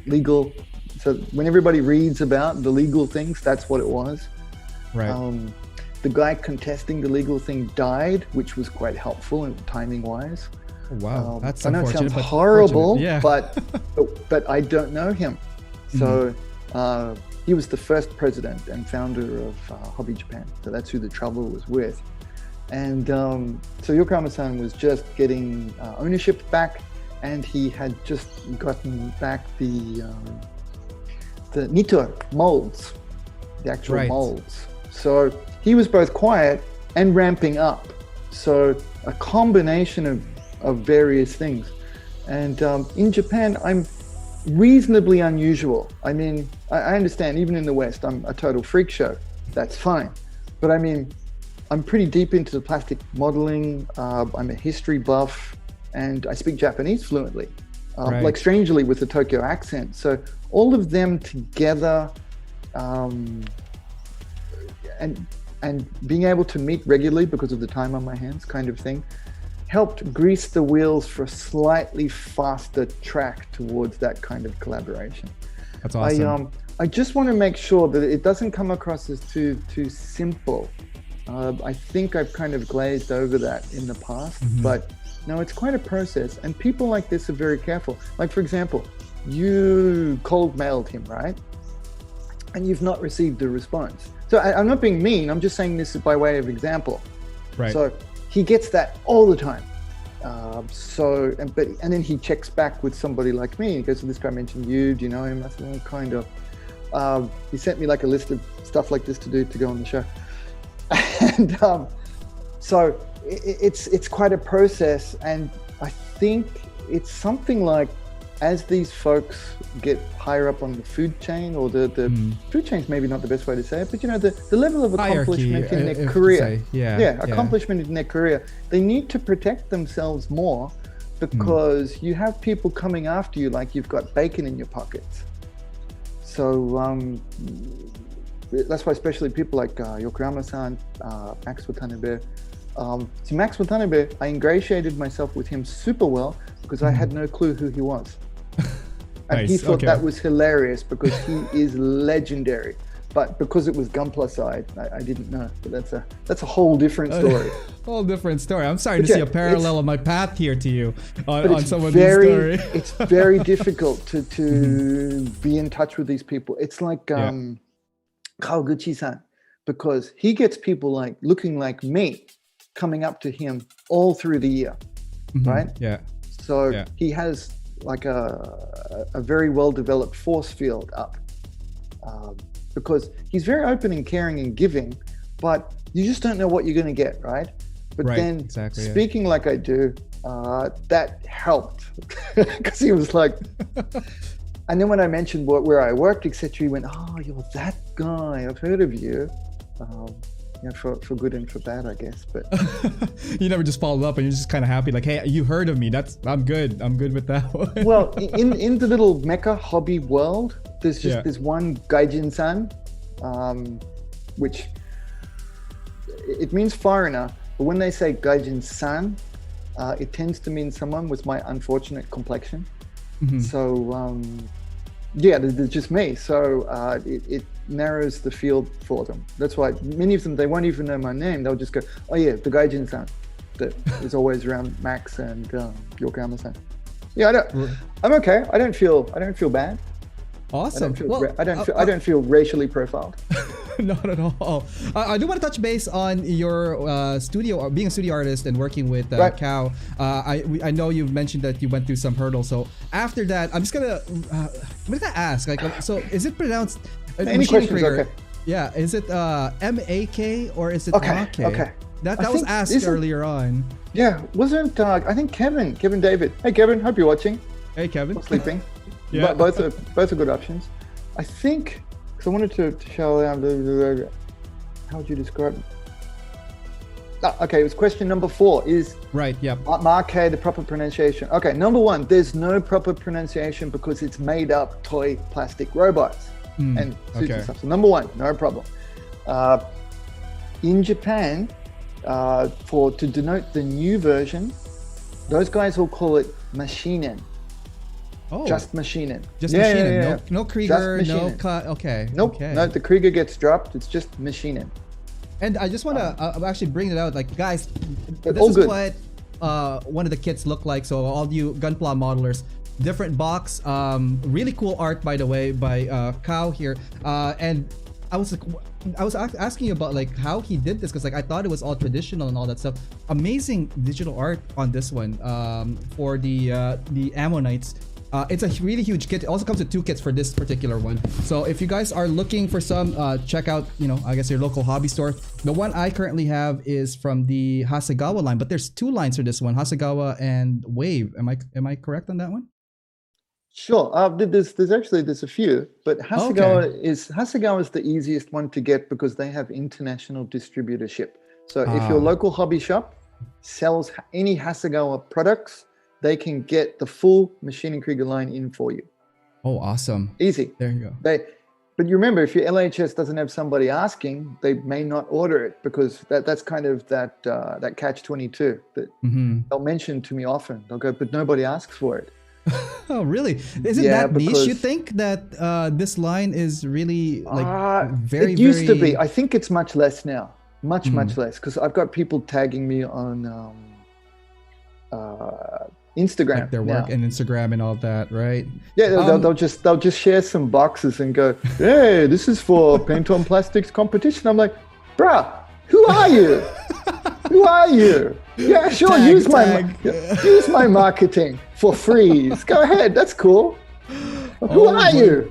[SPEAKER 1] legal. So when everybody reads about the legal things, that's what it was.
[SPEAKER 2] Right.
[SPEAKER 1] The guy contesting the legal thing died, which was quite helpful and timing wise.
[SPEAKER 2] Oh, wow, that's
[SPEAKER 1] I know it
[SPEAKER 2] unfortunate.
[SPEAKER 1] sounds horrible,
[SPEAKER 2] yeah.
[SPEAKER 1] but I don't know him. So he was the first president and founder of Hobby Japan. So that's who the trouble was with. And so Yokoyama-san was just getting ownership back, and he had just gotten back the Nito molds, the actual molds. So he was both quiet and ramping up. So a combination of various things. And in Japan, I'm reasonably unusual. I mean, I understand even in the West, I'm a total freak show. That's fine. But I mean, I'm pretty deep into the plastic modeling. I'm a history buff, and I speak Japanese fluently, like strangely with the Tokyo accent. So all of them together, and being able to meet regularly because of the time on my hands kind of thing, helped grease the wheels for a slightly faster track towards that kind of collaboration.
[SPEAKER 2] That's awesome.
[SPEAKER 1] I just want to make sure that it doesn't come across as too simple. I think I've kind of glazed over that in the past, but no, it's quite a process, and people like this are very careful. Like, for example, you cold mailed him, right? And you've not received a response. So I'm not being mean, I'm just saying this by way of example.
[SPEAKER 2] Right.
[SPEAKER 1] So he gets that all the time. And then he checks back with somebody like me. He goes, so this guy mentioned you, do you know him? I said, well, kind of. He sent me like a list of stuff like this to do to go on the show. And so it's quite a process. And I think it's something like, as these folks get higher up on the food chain, or the food chain's maybe not the best way to say it, but the level of accomplishment in their career, accomplishment in their career, they need to protect themselves more, because you have people coming after you like you've got bacon in your pockets. So that's why especially people like Yokoyama-san, Max Watanabe. So Max Watanabe, I ingratiated myself with him super well because I had no clue who he was. And he thought that was hilarious because he is legendary. But because it was Gunpla side, I didn't know. But that's a whole different story.
[SPEAKER 2] Whole different story. I'm starting to see a parallel on my path here to you on some of these stories.
[SPEAKER 1] It's very difficult to be in touch with these people. It's like Kawaguchi-san, because he gets people like looking like me coming up to him all through the year, right?
[SPEAKER 2] Yeah.
[SPEAKER 1] So he has like a very well-developed force field up, because he's very open and caring and giving, but you just don't know what you're going to get, right? But then speaking like I do, that helped, because he was like, and then when I mentioned where I worked, etc., he went, oh, you're that guy, I've heard of you. For good and for bad, I guess. But
[SPEAKER 2] you never just followed up, and you're just kind of happy, like, hey, you heard of me. I'm good with that one.
[SPEAKER 1] Well, in the little Mecha hobby world, there's just this one Gaijin-san, which it means foreigner, but when they say Gaijin-san, it tends to mean someone with my unfortunate complexion. So there's just me. So it narrows the field for them. That's why many of them, they won't even know my name. They'll just go, oh yeah, the Gaijin-san that is always around Max and Yokoyama-san. Yeah, I'm okay. I don't feel bad.
[SPEAKER 2] Awesome.
[SPEAKER 1] I don't feel racially profiled.
[SPEAKER 2] Not at all. I do want to touch base on your studio, or being a studio artist and working with
[SPEAKER 1] Right.
[SPEAKER 2] Cow. I know you've mentioned that you went through some hurdles. So after that, I'm gonna ask. Like, so is it pronounced?
[SPEAKER 1] Any
[SPEAKER 2] Machine
[SPEAKER 1] questions?
[SPEAKER 2] Trigger,
[SPEAKER 1] Okay.
[SPEAKER 2] Yeah, is it MAK or is it
[SPEAKER 1] Okay,
[SPEAKER 2] MAK?
[SPEAKER 1] okay.
[SPEAKER 2] That
[SPEAKER 1] I
[SPEAKER 2] was
[SPEAKER 1] think
[SPEAKER 2] asked
[SPEAKER 1] isn't-
[SPEAKER 2] earlier on.
[SPEAKER 1] Yeah, wasn't I think Kevin David. Hey Kevin, hope you're watching.
[SPEAKER 2] Hey, Kevin.
[SPEAKER 1] Or sleeping.
[SPEAKER 2] Yeah.
[SPEAKER 1] Both are good options. I think because I wanted to show how would you describe it? Okay, it was question number 4. Is
[SPEAKER 2] Right. Yep.
[SPEAKER 1] Marquet the proper pronunciation? Okay, number 1, there's no proper pronunciation because it's made up toy plastic robots and suits and stuff. So number 1, no problem. In Japan, to denote the new version, those guys will call it machinen.
[SPEAKER 2] Oh,
[SPEAKER 1] Just machinen.
[SPEAKER 2] just
[SPEAKER 1] Yeah,
[SPEAKER 2] Machinen.
[SPEAKER 1] yeah, yeah.
[SPEAKER 2] No Krieger.
[SPEAKER 1] Just
[SPEAKER 2] No
[SPEAKER 1] Machinen.
[SPEAKER 2] cut. Okay.
[SPEAKER 1] Nope.
[SPEAKER 2] Okay.
[SPEAKER 1] No, the Krieger gets dropped. It's just machinen.
[SPEAKER 2] And I just want to actually bring it out, like, guys,
[SPEAKER 1] But
[SPEAKER 2] this
[SPEAKER 1] all
[SPEAKER 2] is
[SPEAKER 1] good.
[SPEAKER 2] what one of the kits look like. So all you Gunpla modelers, different box, really cool art, by the way, by Cow here. And I was asking you about like how he did this, because like I thought it was all traditional and all that stuff. Amazing digital art on this one for the Ammonites. It's a really huge kit. It also comes with 2 kits for this particular one. So if you guys are looking for some, check out, I guess your local hobby store. The one I currently have is from the Hasegawa line, but there's 2 lines for this one, Hasegawa and Wave. Am I correct on that one?
[SPEAKER 1] Sure. There's a few, but Hasegawa is the easiest one to get because they have international distributorship. So if your local hobby shop sells any Hasegawa products, they can get the full Machine & Krieger line in for you.
[SPEAKER 2] Oh, awesome.
[SPEAKER 1] Easy.
[SPEAKER 2] There you go.
[SPEAKER 1] But you remember, if your LHS doesn't have somebody asking, they may not order it because that's kind of that catch-22 that they'll mention to me often. They'll go, but nobody asks for it.
[SPEAKER 2] Oh, really? Is it that niche? You think that this line is really like very?
[SPEAKER 1] It used to be. I think it's much less now. Much less, because I've got people tagging me on Instagram.
[SPEAKER 2] Like their
[SPEAKER 1] now.
[SPEAKER 2] work and Instagram and all that, right?
[SPEAKER 1] Yeah, they'll just share some boxes and go, "Hey, this is for Paint on Plastics competition." I'm like, "Bruh, who are you? Who are you? Yeah, sure, use my marketing for free. Go ahead, that's cool. Who are you?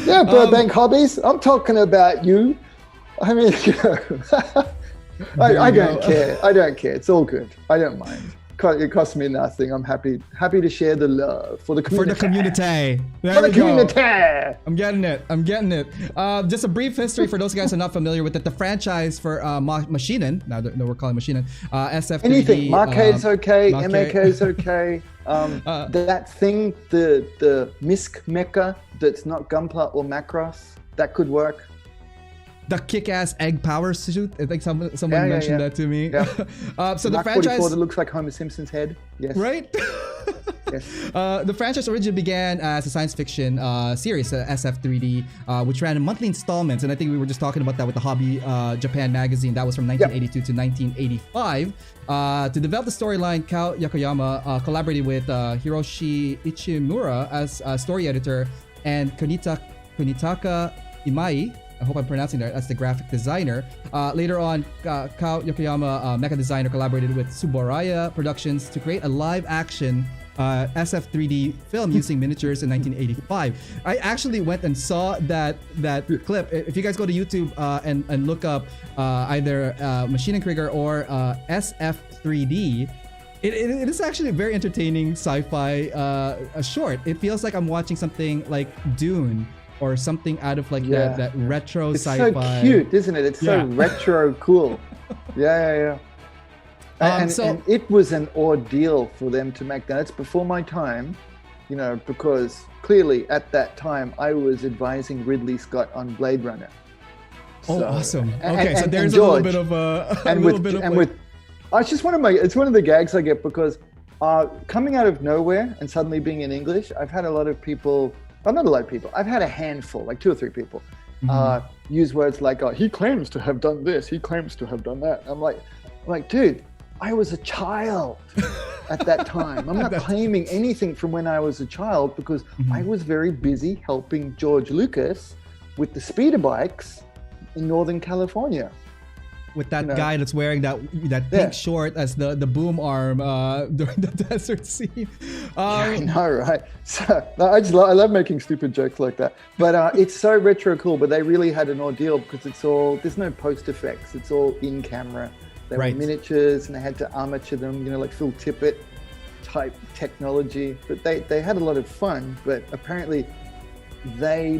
[SPEAKER 1] Yeah, Burbank Hobbies. I'm talking about you. I mean, I don't care. I don't care. It's all good. I don't mind. It costs me nothing. I'm happy to share the love for the community.
[SPEAKER 2] For the community.
[SPEAKER 1] For the community.
[SPEAKER 2] I'm getting it. Just a brief history for those guys who are not familiar with it. The franchise for Machinen, now that we're calling Machinen, SF3D.
[SPEAKER 1] Anything. Marquet's okay. MAK's okay. That thing, the MISC Mecha that's not Gunpla or Macross, that could work.
[SPEAKER 2] The kick-ass egg power suit. I think someone mentioned that to me.
[SPEAKER 1] Yeah.
[SPEAKER 2] So the
[SPEAKER 1] Mark
[SPEAKER 2] franchise
[SPEAKER 1] 44 that looks like Homer Simpson's head. Yes.
[SPEAKER 2] Right?
[SPEAKER 1] Yes.
[SPEAKER 2] The franchise originally began as a science fiction series, SF3D, which ran in monthly installments. And I think we were just talking about that with the Hobby Japan magazine. That was from 1982 to 1985. To develop the storyline, Kao Yokoyama collaborated with Hiroshi Ichimura as story editor and Kunitaka Imai, I hope I'm pronouncing that, as the graphic designer. Later on, Kao Yokoyama, mecha designer, collaborated with Tsuburaya Productions to create a live-action SF3D film using miniatures in 1985. I actually went and saw that clip. If you guys go to YouTube and look up either Machine & Krieger or SF3D, it is actually a very entertaining sci-fi short. It feels like I'm watching something like Dune, or something out of like that retro sci-fi. It's
[SPEAKER 1] so cute, isn't it? It's so retro cool. Yeah. And it was an ordeal for them to make that. It's before my time, because clearly at that time I was advising Ridley Scott on Blade Runner.
[SPEAKER 2] Oh,
[SPEAKER 1] so,
[SPEAKER 2] awesome. Okay, so there's
[SPEAKER 1] George,
[SPEAKER 2] a little bit of
[SPEAKER 1] it's just it's one of the gags I get because coming out of nowhere and suddenly being in English, I've had a lot of people. Well, not a lot of people. I've had a handful, like 2 or 3 people, use words like, "Oh, he claims to have done this. He claims to have done that." I'm like, dude, I was a child at that time. I'm not claiming anything from when I was a child because I was very busy helping George Lucas with the speeder bikes in Northern California.
[SPEAKER 2] With that guy that's wearing that pink short as the boom arm during the desert scene.
[SPEAKER 1] I know, right? So I love making stupid jokes like that. But it's so retro cool. But they really had an ordeal because there's no post effects. It's all in camera. They were miniatures and they had to armature them, like Phil Tippett type technology. But they had a lot of fun. But apparently they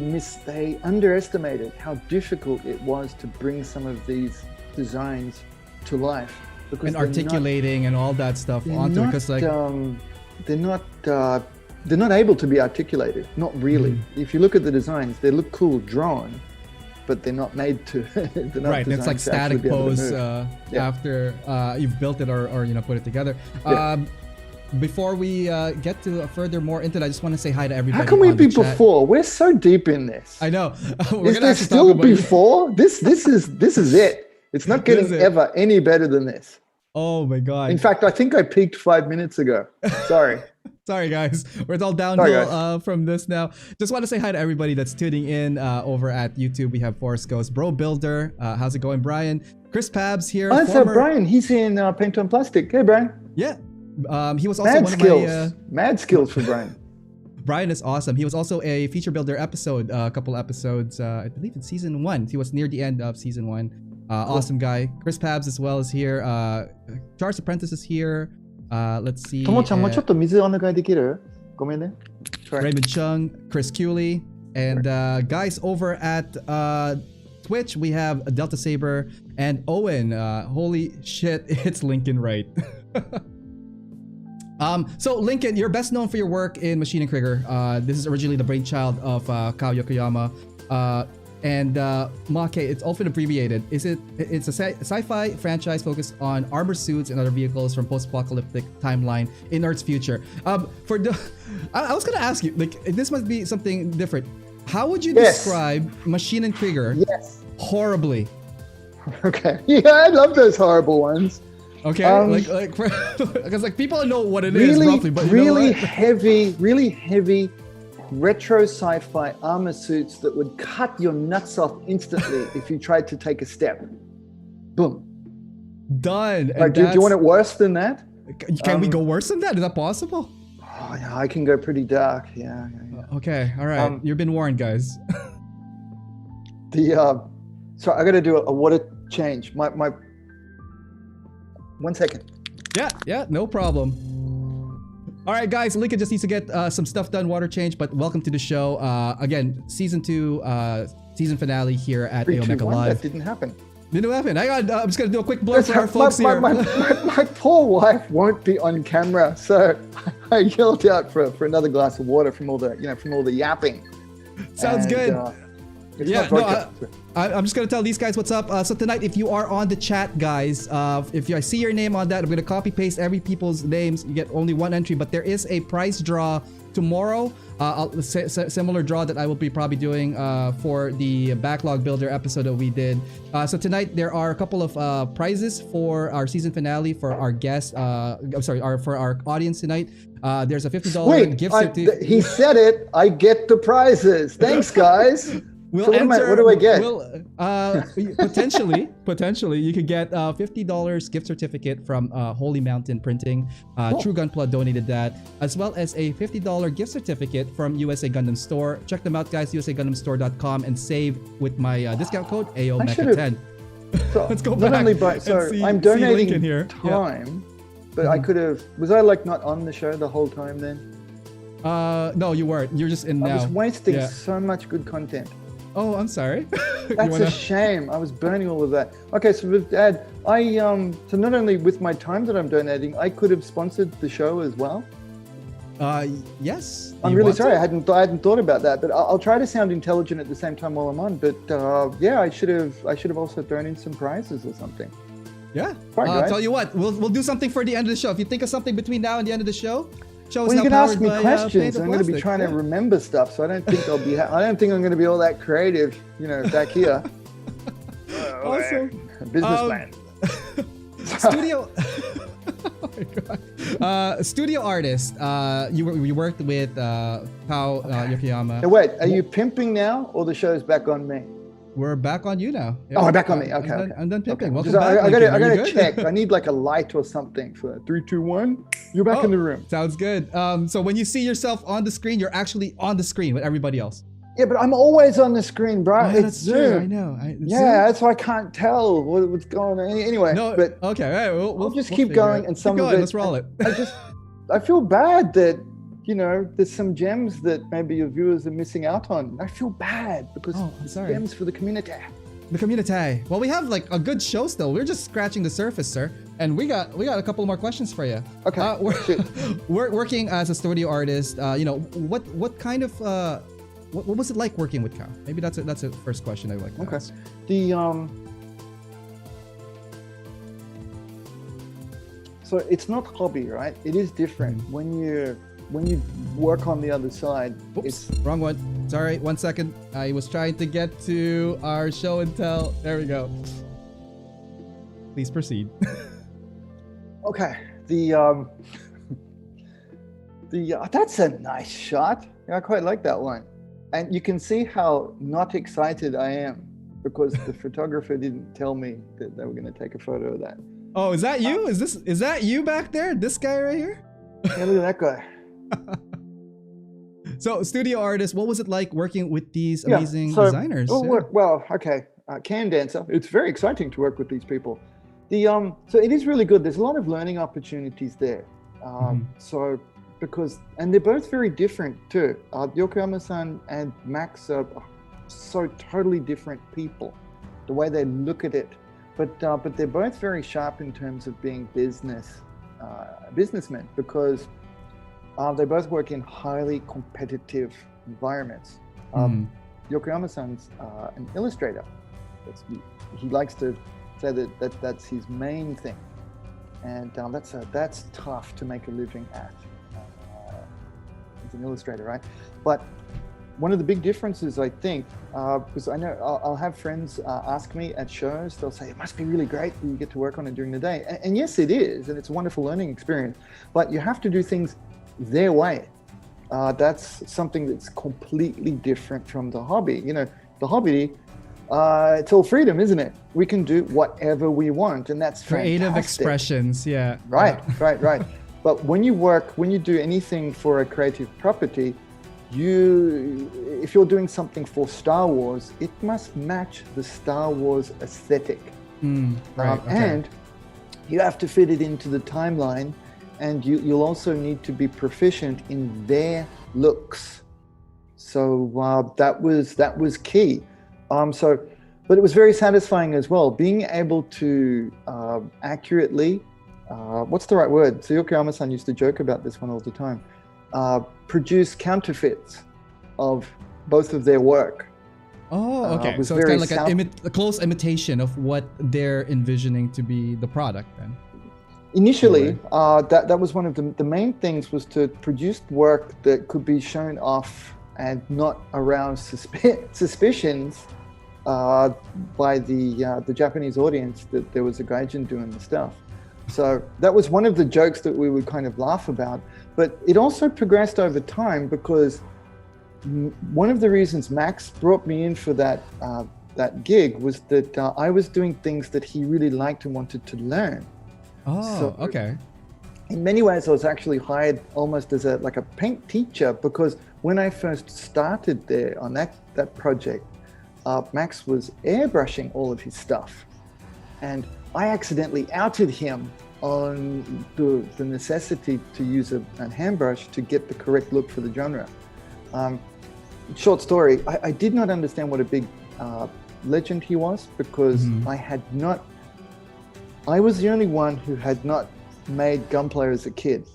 [SPEAKER 1] underestimated how difficult it was to bring some of these designs to life, because
[SPEAKER 2] and articulating and all that stuff onto it, because
[SPEAKER 1] they're not able to be articulated, not really. If you look at the designs, they look cool drawn, but they're not made to. They're not
[SPEAKER 2] right, it's like static pose after you've built it or put it together. Before we get to further more into that, I just want to say hi to everybody.
[SPEAKER 1] How can we be before? We're so deep in this.
[SPEAKER 2] I know.
[SPEAKER 1] Is there still before? This is it. It's not getting ever any better than this.
[SPEAKER 2] Oh my God.
[SPEAKER 1] In fact, I think I peaked 5 minutes ago. Sorry.
[SPEAKER 2] Sorry, guys. We're all downhill from this now. Just want to say hi to everybody that's tuning in over at YouTube. We have Forrest Ghost, Bro Builder. How's it going, Brian? Chris Pabs here.
[SPEAKER 1] Oh, that's Brian. He's in Paint on Plastic. Hey, Brian.
[SPEAKER 2] Yeah. He was also
[SPEAKER 1] Mad skills for Brian.
[SPEAKER 2] Brian is awesome. He was also a feature builder episode, a couple episodes, I believe in season 1. He was near the end of season 1. Awesome guy. Chris Pabs as well is here. Charles Apprentice is here. Let's see.
[SPEAKER 1] ともちゃんもちょっと水お願いできる？ごめんね。
[SPEAKER 2] Raymond Chung, Chris Cooley, and guys over at Twitch, we have Delta Saber and Owen. Holy shit, it's Lincoln Wright. So Lincoln, you're best known for your work in Machine and Trigger. This is originally the brainchild of Kao Yokoyama. And Mecha, it's often abbreviated. It's a sci-fi franchise focused on armor suits and other vehicles from post-apocalyptic timeline in Earth's future. I was gonna ask you, like, this must be something different. How would you describe Machine and Trigger? Horribly. Okay. Yeah, I love those horrible ones. Okay, because people know what it is roughly, but really heavy retro sci-fi armor suits that would cut your nuts off instantly if you tried to take a step. Boom. Done. Do you want it worse than that? Can we go worse than that? Is that possible? Oh, yeah, I can go pretty dark. Yeah. Okay, all right. You've been warned, guys.
[SPEAKER 1] So I got to do a water change. My 1 second.
[SPEAKER 2] Yeah, no problem. All right, guys, Lincoln just needs to get some stuff done, water change, but welcome to the show. Again, season 2, season finale here at AO Mecha Live.
[SPEAKER 1] That didn't happen.
[SPEAKER 2] Didn't happen. Hang on, I'm just going to do a quick blur for our folks here.
[SPEAKER 1] My poor wife won't be on camera, so I yelled out for another glass of water from all the yapping.
[SPEAKER 2] Sounds good. I'm just gonna tell these guys what's up. So tonight, if you are on the chat, guys, if I see your name on that, I'm gonna copy paste every people's names. You get only 1 entry, but there is a prize draw tomorrow. Similar draw that I will be probably doing for the backlog builder episode that we did. So tonight there are a couple of prizes for our season finale for our guests. For our audience tonight. There's a $50 gift certificate.
[SPEAKER 1] He said it. I get the prizes. Thanks, guys. What do I get?
[SPEAKER 2] Potentially, you could get $50 gift certificate from Holy Mountain Printing. True Gunpla donated that, as well as a $50 gift certificate from USA Gundam Store. Check them out, guys. USAGundamStore.com and save with my discount code AOMecha10. Let's go back.
[SPEAKER 1] I'm donating here. Time, but I could have. Was I not on the show the whole time then?
[SPEAKER 2] No, you weren't. You're just in now.
[SPEAKER 1] I was wasting so much good content.
[SPEAKER 2] Oh, I'm sorry.
[SPEAKER 1] That's a shame. I was burning all of that. Okay, so with Dad, so not only with my time that I'm donating, I could have sponsored the show as well.
[SPEAKER 2] Yes.
[SPEAKER 1] I'm really sorry. I hadn't thought about that, but I'll try to sound intelligent at the same time while I'm on. But I should have also thrown in some prizes or something.
[SPEAKER 2] Yeah. I'll tell you what. We'll do something for the end of the show. If you think of something between now and the end of the show.
[SPEAKER 1] Well, you can ask me questions. I'm going to be trying to remember stuff, so I don't think I don't think I'm going to be all that creative, back here.
[SPEAKER 2] Awesome.
[SPEAKER 1] Business plan.
[SPEAKER 2] Studio. Oh my God. Studio artist. You worked with Kao Yokoyama.
[SPEAKER 1] Now wait, are you pimping now, or the show's back on me?
[SPEAKER 2] we're back on you now. Yeah.
[SPEAKER 1] Oh, back on me. Okay.
[SPEAKER 2] I'm done pimping.
[SPEAKER 1] Okay.
[SPEAKER 2] Welcome
[SPEAKER 1] Just,
[SPEAKER 2] back.
[SPEAKER 1] I
[SPEAKER 2] Lincoln. Are you
[SPEAKER 1] gotta
[SPEAKER 2] good?
[SPEAKER 1] check. I need like a light or something for 3, 2, 1. You're back in the room.
[SPEAKER 2] Sounds good. So when you see yourself on the screen, you're actually on the screen with everybody else.
[SPEAKER 1] Yeah, but I'm always on the screen, bro.
[SPEAKER 2] Oh,
[SPEAKER 1] It's
[SPEAKER 2] that's
[SPEAKER 1] Zoom.
[SPEAKER 2] true. I know.
[SPEAKER 1] Yeah, that's why I can't tell what's going on. Anyway,
[SPEAKER 2] No.
[SPEAKER 1] but
[SPEAKER 2] Okay. All right, we'll
[SPEAKER 1] just
[SPEAKER 2] we'll
[SPEAKER 1] keep
[SPEAKER 2] figure
[SPEAKER 1] going,
[SPEAKER 2] it.
[SPEAKER 1] and some
[SPEAKER 2] keep
[SPEAKER 1] of
[SPEAKER 2] going.
[SPEAKER 1] it.
[SPEAKER 2] Let's roll it.
[SPEAKER 1] I feel bad that there's some gems that maybe your viewers are missing out on. I feel bad because
[SPEAKER 2] I'm sorry.
[SPEAKER 1] gems for the community.
[SPEAKER 2] The community. Well, we have like a good show still. We're just scratching the surface, sir. And we got a couple more questions for you.
[SPEAKER 1] Okay.
[SPEAKER 2] We're working as a studio artist. What kind of what was it like working with Cal? Maybe that's a first question I would like to ask.
[SPEAKER 1] So it's not hobby, right? It is different when you work on the other side.
[SPEAKER 2] Oops, wrong one. Sorry, 1 second. I was trying to get to our show and tell. There we go. Please proceed.
[SPEAKER 1] Okay. That's a nice shot. I quite like that one. And you can see how not excited I am because the photographer didn't tell me that they were going to take a photo of that.
[SPEAKER 2] Oh, is that you? Is that you back there? This guy right here?
[SPEAKER 1] Yeah, look at that guy.
[SPEAKER 2] So, studio artist, what was it like working with these amazing designers?
[SPEAKER 1] Well, okay. Can dancer. It's very exciting to work with these people. So it is really good. There's a lot of learning opportunities there. So they're both very different too. Yokoyama-san and Max are so totally different people. The way they look at it. But they're both very sharp in terms of being businessmen because they both work in highly competitive environments. Yokoyama-san's an illustrator. He likes to say that's his main thing, and that's tough to make a living at. As an illustrator, right? But one of the big differences, I think, because I know I'll have friends ask me at shows, they'll say, it must be really great that you get to work on it during the day. And yes, it is. And it's a wonderful learning experience. But you have to do things their way. That's something that's completely different from the hobby. The hobby, it's all freedom, isn't it? We can do whatever we want. And that's
[SPEAKER 2] creative
[SPEAKER 1] fantastic.
[SPEAKER 2] Expressions, yeah.
[SPEAKER 1] Right. But when you do anything for a creative property, if you're doing something for Star Wars, it must match the Star Wars aesthetic. And you have to fit it into the timeline, and you'll also need to be proficient in their looks. So that was key. But it was very satisfying as well, being able to accurately, what's the right word? So Yokoyama-san used to joke about this one all the time. Produce counterfeits of both of their work.
[SPEAKER 2] Oh, okay. So it's kind of like a close imitation of what they're envisioning to be the product then.
[SPEAKER 1] Initially, that was one of the main things, was to produce work that could be shown off and not arouse suspicions by the Japanese audience that there was a gaijin doing the stuff. So that was one of the jokes that we would kind of laugh about. But it also progressed over time because one of the reasons Max brought me in for that gig was that I was doing things that he really liked and wanted to learn.
[SPEAKER 2] Oh, okay.
[SPEAKER 1] In many ways, I was actually hired almost as a paint teacher, because when I first started there on that project, Max was airbrushing all of his stuff. And I accidentally outed him on the necessity to use a hand brush to get the correct look for the genre. Short story, I did not understand what a big legend he was, because I was the only one who had not made Gunpla as a kid.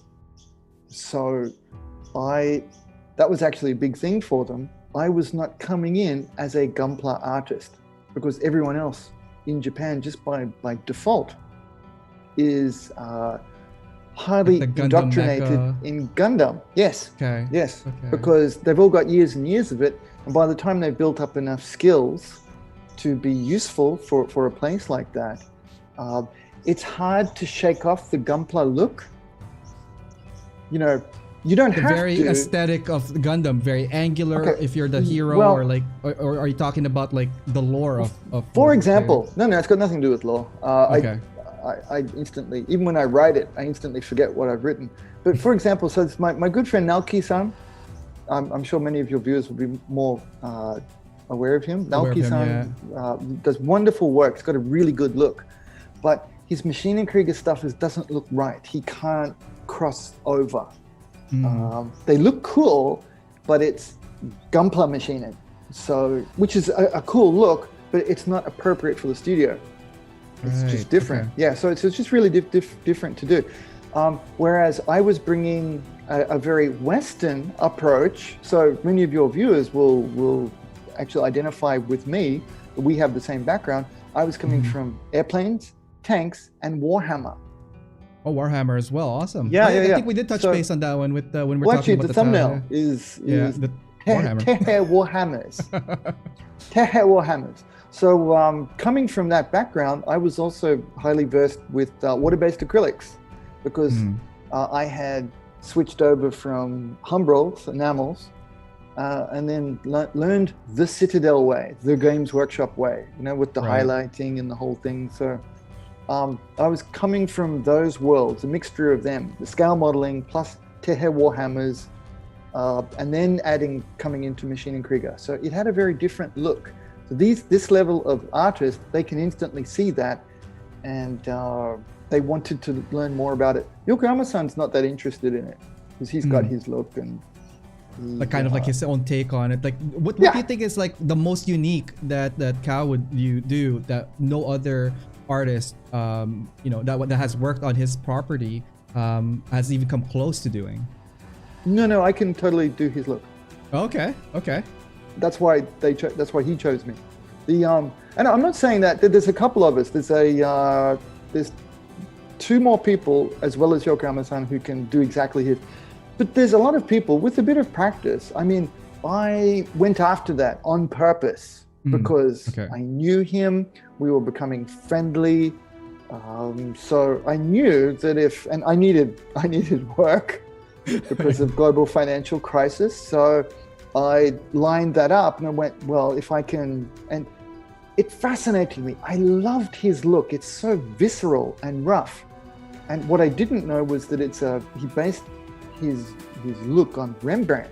[SPEAKER 1] So that was actually a big thing for them. I was not coming in as a Gunpla artist, because everyone else in Japan, just by default, is highly indoctrinated
[SPEAKER 2] Mecha.
[SPEAKER 1] in Gundam. Yes.
[SPEAKER 2] Okay.
[SPEAKER 1] Yes.
[SPEAKER 2] Okay.
[SPEAKER 1] Because they've all got years and years of it, and by the time they've built up enough skills to be useful for a place like that, it's hard to shake off the Gunpla look. You don't
[SPEAKER 2] the
[SPEAKER 1] have
[SPEAKER 2] very
[SPEAKER 1] to.
[SPEAKER 2] aesthetic of Gundam, very angular.
[SPEAKER 1] Okay.
[SPEAKER 2] If you're the hero,
[SPEAKER 1] Well-
[SPEAKER 2] or like, or are you talking about like the lore of
[SPEAKER 1] For example, no, it's got nothing to do with lore.
[SPEAKER 2] Okay.
[SPEAKER 1] I instantly, even when I write it, I instantly forget what I've written. But for example, so it's my good friend Naoki-san. I'm sure many of your viewers will be more aware of him.
[SPEAKER 2] Aware of him,
[SPEAKER 1] Naoki-san does wonderful work. He's got a really good look, but his Machine and Krieger stuff doesn't look right. He can't cross over. They look cool, but it's Gunpla machining, so which is a cool look, but it's not appropriate for the studio. It's just different.
[SPEAKER 2] Okay.
[SPEAKER 1] Yeah, so it's just really different to do. Whereas I was bringing a very Western approach, so many of your viewers will actually identify with me. We have the same background. I was coming from airplanes, tanks, and Warhammer.
[SPEAKER 2] Oh, Warhammer as well. Awesome.
[SPEAKER 1] Yeah,
[SPEAKER 2] I
[SPEAKER 1] yeah.
[SPEAKER 2] think we did touch
[SPEAKER 1] So-
[SPEAKER 2] base on that one with when we're
[SPEAKER 1] Well,
[SPEAKER 2] talking
[SPEAKER 1] actually,
[SPEAKER 2] about
[SPEAKER 1] the
[SPEAKER 2] the
[SPEAKER 1] thumbnail is
[SPEAKER 2] the Warhammer.
[SPEAKER 1] Tehe Warhammers. Tehe Warhammers. So coming from that background, I was also highly versed with water-based acrylics because I had switched over from Humbrol, enamels, and then learned the Citadel way, the Games Workshop way, with the highlighting and the whole thing. So I was coming from those worlds, a mixture of them, the scale modeling plus Tehe Warhammers, and then coming into Machine and Krieger. So it had a very different look. So this level of artist, they can instantly see that, and they wanted to learn more about it. Yokoyama-san's not that interested in it because he's got his look and
[SPEAKER 2] like kind of like his own take on it. Like what do you think is like the most unique that Kao would do that no other artist that has worked on his property has even come close to doing?
[SPEAKER 1] No, I can totally do his look.
[SPEAKER 2] Okay.
[SPEAKER 1] That's why that's why he chose me. And I'm not saying that there's a couple of us. There's two more people as well as Yokoyama-san who can do exactly his. But there's a lot of people with a bit of practice. I mean, I went after that on purpose because I knew him. We were becoming friendly. So I knew that and I needed work because of global financial crisis. So I lined that up and I went, well, if I can, and it fascinated me. I loved his look. It's so visceral and rough. And what I didn't know was that he based his look on Rembrandt.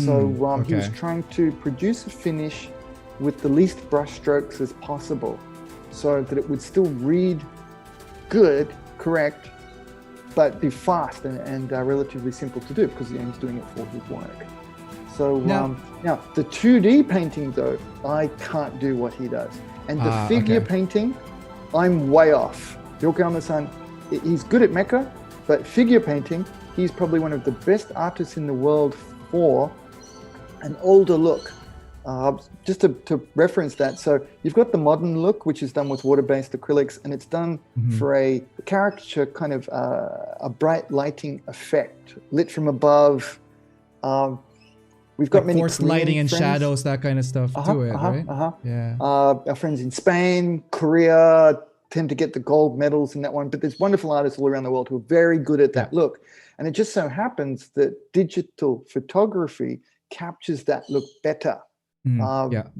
[SPEAKER 1] So he was trying to produce a finish with the least brushstrokes as possible so that it would still read good, correct, but be fast and relatively simple to do because he's doing it for his work. So now the 2D painting though, I can't do what he does. And the figure painting, I'm way off. Yokoyama-san, he's good at Mecha, but figure painting, he's probably one of the best artists in the world for an older look. Just to reference that, so you've got the modern look, which is done with water-based acrylics, and it's done for a caricature kind of a bright lighting effect, lit from above. We've got many
[SPEAKER 2] forced lighting and shadows, that kind of stuff to it, right? Yeah.
[SPEAKER 1] Our friends in Spain, Korea tend to get the gold medals in that one, but there's wonderful artists all around the world who are very good at that look. And it just so happens that digital photography captures that look better.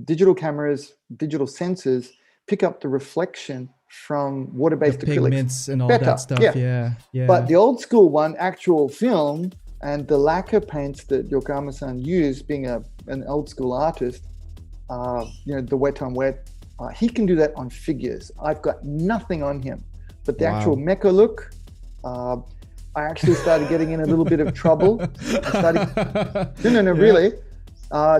[SPEAKER 1] Digital cameras, digital sensors pick up the reflection from water-based acrylics.
[SPEAKER 2] Pigments and all
[SPEAKER 1] better.
[SPEAKER 2] that stuff. Yeah.
[SPEAKER 1] But the old school one, actual film, and the lacquer paints that Yokoyama-san used, being an old school artist, the wet on wet, he can do that on figures. I've got nothing on him. But the actual Mecha look, I actually started getting in a little bit of trouble. Really.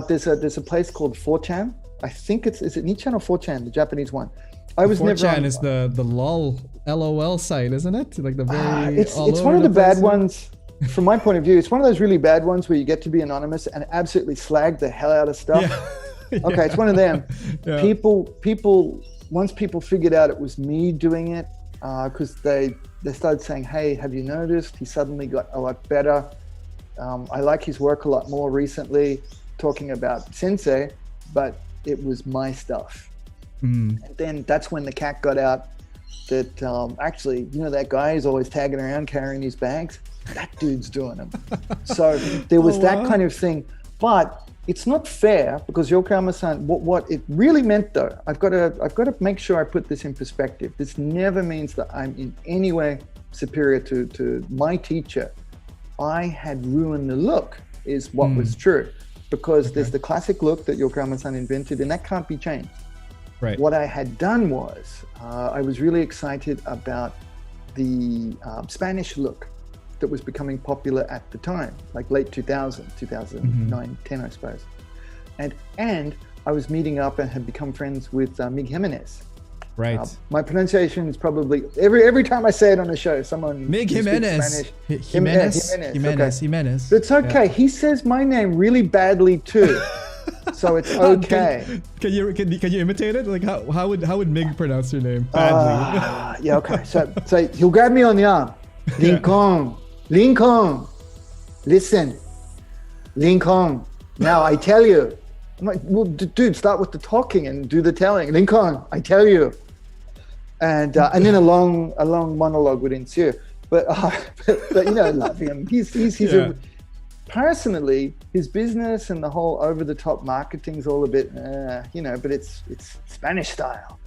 [SPEAKER 1] There's a place called 4chan. I think is it Nichan or 4chan, the Japanese one. I was
[SPEAKER 2] 4chan
[SPEAKER 1] never on,
[SPEAKER 2] is the LOL site, isn't it? Like the very
[SPEAKER 1] it's one of the bad ones. From my point of view, it's one of those really bad ones where you get to be anonymous and absolutely slag the hell out of stuff. Okay, it's one of them. People, once people figured out it was me doing it, because they started saying, hey, have you noticed? He suddenly got a lot better. I like his work a lot more recently, talking about Sensei, but it was my stuff. And then that's when the cat got out that actually, that guy is always tagging around carrying his bags. that dude's doing them. So there was that kind of thing. But it's not fair because Yokoyama-san, what it really meant though, I've got to make sure I put this in perspective. This never means that I'm in any way superior to my teacher. I had ruined the look is what was true, because there's the classic look that Yokoyama-san invented, and that can't be changed.
[SPEAKER 2] Right.
[SPEAKER 1] What I had done was I was really excited about the Spanish look that was becoming popular at the time, like late 2009, 10, I suppose. And I was meeting up and had become friends with Mig Jimenez.
[SPEAKER 2] Right.
[SPEAKER 1] My pronunciation is probably every time I say it on the show, someone
[SPEAKER 2] Mig Jimenez.
[SPEAKER 1] Jimenez.
[SPEAKER 2] Jimenez.
[SPEAKER 1] It's okay. He says my name really badly too, so it's okay.
[SPEAKER 2] Can you imitate it? Like how would Mig pronounce your name badly?
[SPEAKER 1] Yeah. Okay. So he'll grab me on the arm. Lincoln. Listen, Lincoln. Now I tell you. I'm like, well, dude, start with the talking and do the telling. Lincoln, I tell you. And then a long monologue would ensue. But you know, love him. He's personally, his business and the whole over-the-top marketing's all a bit, you know, but it's Spanish style.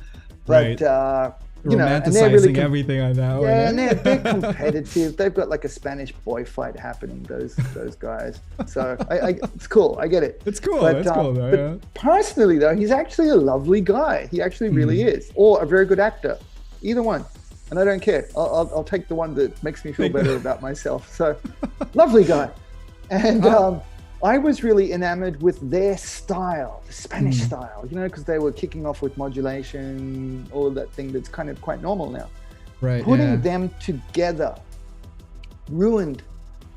[SPEAKER 1] But
[SPEAKER 2] right.
[SPEAKER 1] You know,
[SPEAKER 2] romanticizing
[SPEAKER 1] and they're really
[SPEAKER 2] everything on that one.
[SPEAKER 1] Yeah, and they're competitive. They've got like a Spanish boy fight happening. Those guys. So it's cool. I get it.
[SPEAKER 2] It's cool.
[SPEAKER 1] But,
[SPEAKER 2] That's cool though. Yeah.
[SPEAKER 1] Personally, though, he's actually a lovely guy. He actually really is, or a very good actor. Either one, and I don't care. I'll take the one that makes me feel better about myself. So, lovely guy, and I was really enamored with their style, the Spanish style, you know, because they were kicking off with modulation, all of that thing that's kind of quite normal now.
[SPEAKER 2] Right.
[SPEAKER 1] Putting them together ruined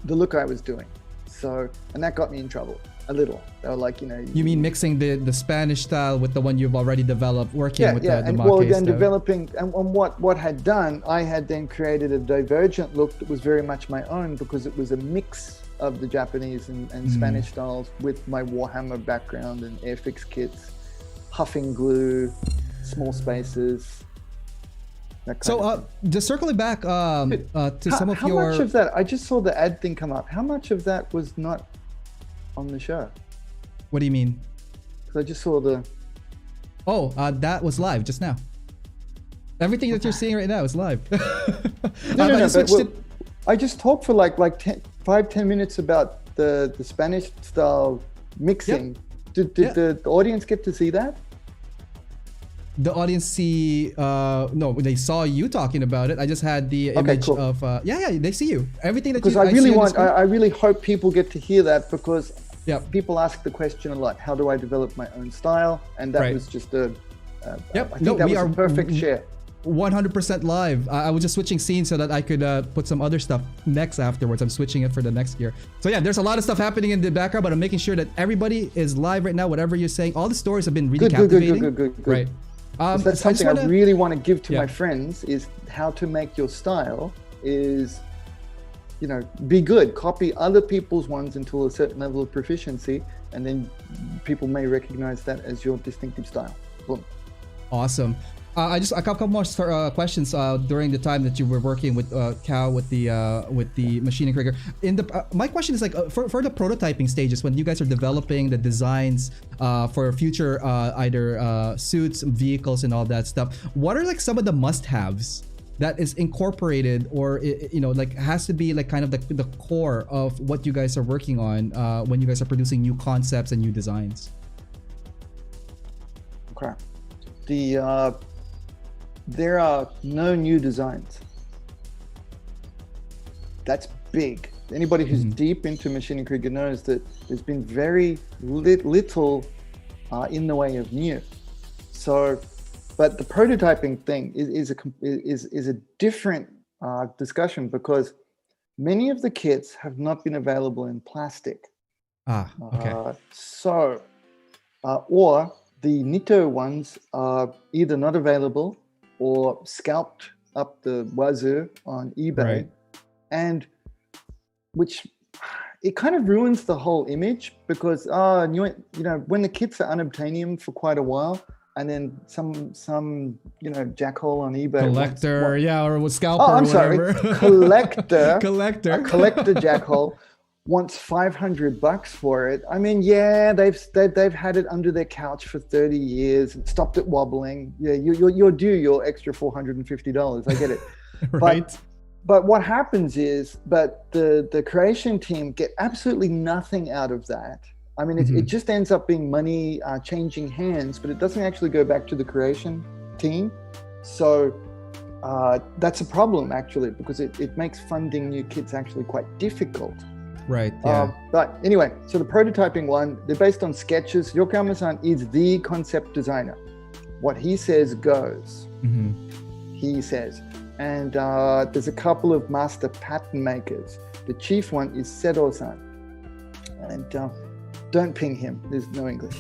[SPEAKER 1] the look I was doing. So, and that got me in trouble a little. They were like, you know.
[SPEAKER 2] You mean mixing the Spanish style with the one you've already developed, working with the
[SPEAKER 1] and
[SPEAKER 2] Mecha
[SPEAKER 1] well, then
[SPEAKER 2] style.
[SPEAKER 1] developing, and what had done, I had then created a divergent look that was very much my own, because it was a mix of the Japanese and Spanish styles with my Warhammer background and Airfix kits, huffing glue, small spaces.
[SPEAKER 2] So just circling back to some of
[SPEAKER 1] how
[SPEAKER 2] your...
[SPEAKER 1] How much of that, I just saw the ad thing come up, how much of that was not on the show?
[SPEAKER 2] What do you mean?
[SPEAKER 1] Because I just saw the...
[SPEAKER 2] Oh, that was live just now. Everything that you're seeing right now is live.
[SPEAKER 1] I just talked for like 5-10 minutes about the Spanish style mixing. Yep. Did the audience get to see that?
[SPEAKER 2] The audience see no, they saw you talking about it. I just had the image of they see you. Everything that you...
[SPEAKER 1] Because I really hope people get to hear that, because people ask the question a lot, how do I develop my own style? And that was just I think that was a perfect share.
[SPEAKER 2] 100% live. I was just switching scenes so that I could put some other stuff next afterwards. I'm switching it for the next year. So yeah, there's a lot of stuff happening in the background, but I'm making sure that everybody is live right now. Whatever you're saying, all the stories have been really captivating.
[SPEAKER 1] Good.
[SPEAKER 2] Right.
[SPEAKER 1] That's something I really want to give to my friends, is how to make your style is, you know, be good. Copy other people's ones until a certain level of proficiency, and then people may recognize that as your distinctive style. Boom.
[SPEAKER 2] Awesome. I just a couple more questions during the time that you were working with Cal with the machining rigger. My question is like for the prototyping stages, when you guys are developing the designs for future either suits, vehicles, and all that stuff, what are like some of the must-haves that is incorporated, or you know, like has to be like kind of the core of what you guys are working on when you guys are producing new concepts and new designs?
[SPEAKER 1] Okay. There are no new designs. That's big. Anybody who's deep into machining Krieger knows that there's been very little in the way of new. So, but the prototyping thing is a different discussion, because many of the kits have not been available in plastic.
[SPEAKER 2] Okay.
[SPEAKER 1] Or the Nitto ones are either not available or scalped up the wazoo on eBay, and which it kind of ruins the whole image, because you know, when the kits are unobtainium for quite a while, and then some jackhole on eBay
[SPEAKER 2] Collector, or a scalper.
[SPEAKER 1] Oh, I'm sorry, collector.
[SPEAKER 2] Collector.
[SPEAKER 1] A collector jackhole wants $500 for it. I mean, they've had it under their couch for 30 years and stopped it wobbling. Yeah, you're due your extra $450. I get it.
[SPEAKER 2] Right.
[SPEAKER 1] But what happens is, the creation team get absolutely nothing out of that. I mean, it just ends up being money changing hands, but it doesn't actually go back to the creation team. So that's a problem, actually, because it makes funding new kits actually quite difficult.
[SPEAKER 2] Right. Yeah.
[SPEAKER 1] But anyway, so the prototyping one, they're based on sketches. Yokoyama-san is the concept designer. What he says goes. He says. And there's a couple of master pattern makers. The chief one is Seto-san. And don't ping him. There's no English.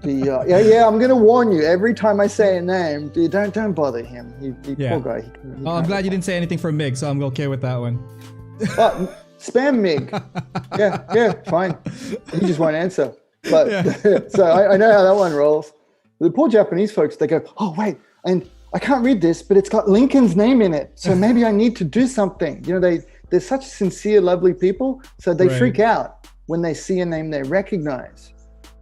[SPEAKER 1] I'm going to warn you. Every time I say a name, don't bother him. Poor guy.
[SPEAKER 2] I'm glad you didn't say anything for Mig, so I'm okay with that one.
[SPEAKER 1] Spam Mig. Yeah, fine. He just won't answer. But so I know how that one rolls. The poor Japanese folks, they go, oh, wait, and I can't read this, but it's got Lincoln's name in it. So maybe I need to do something. They're such sincere, lovely people. So they freak out when they see a name they recognize.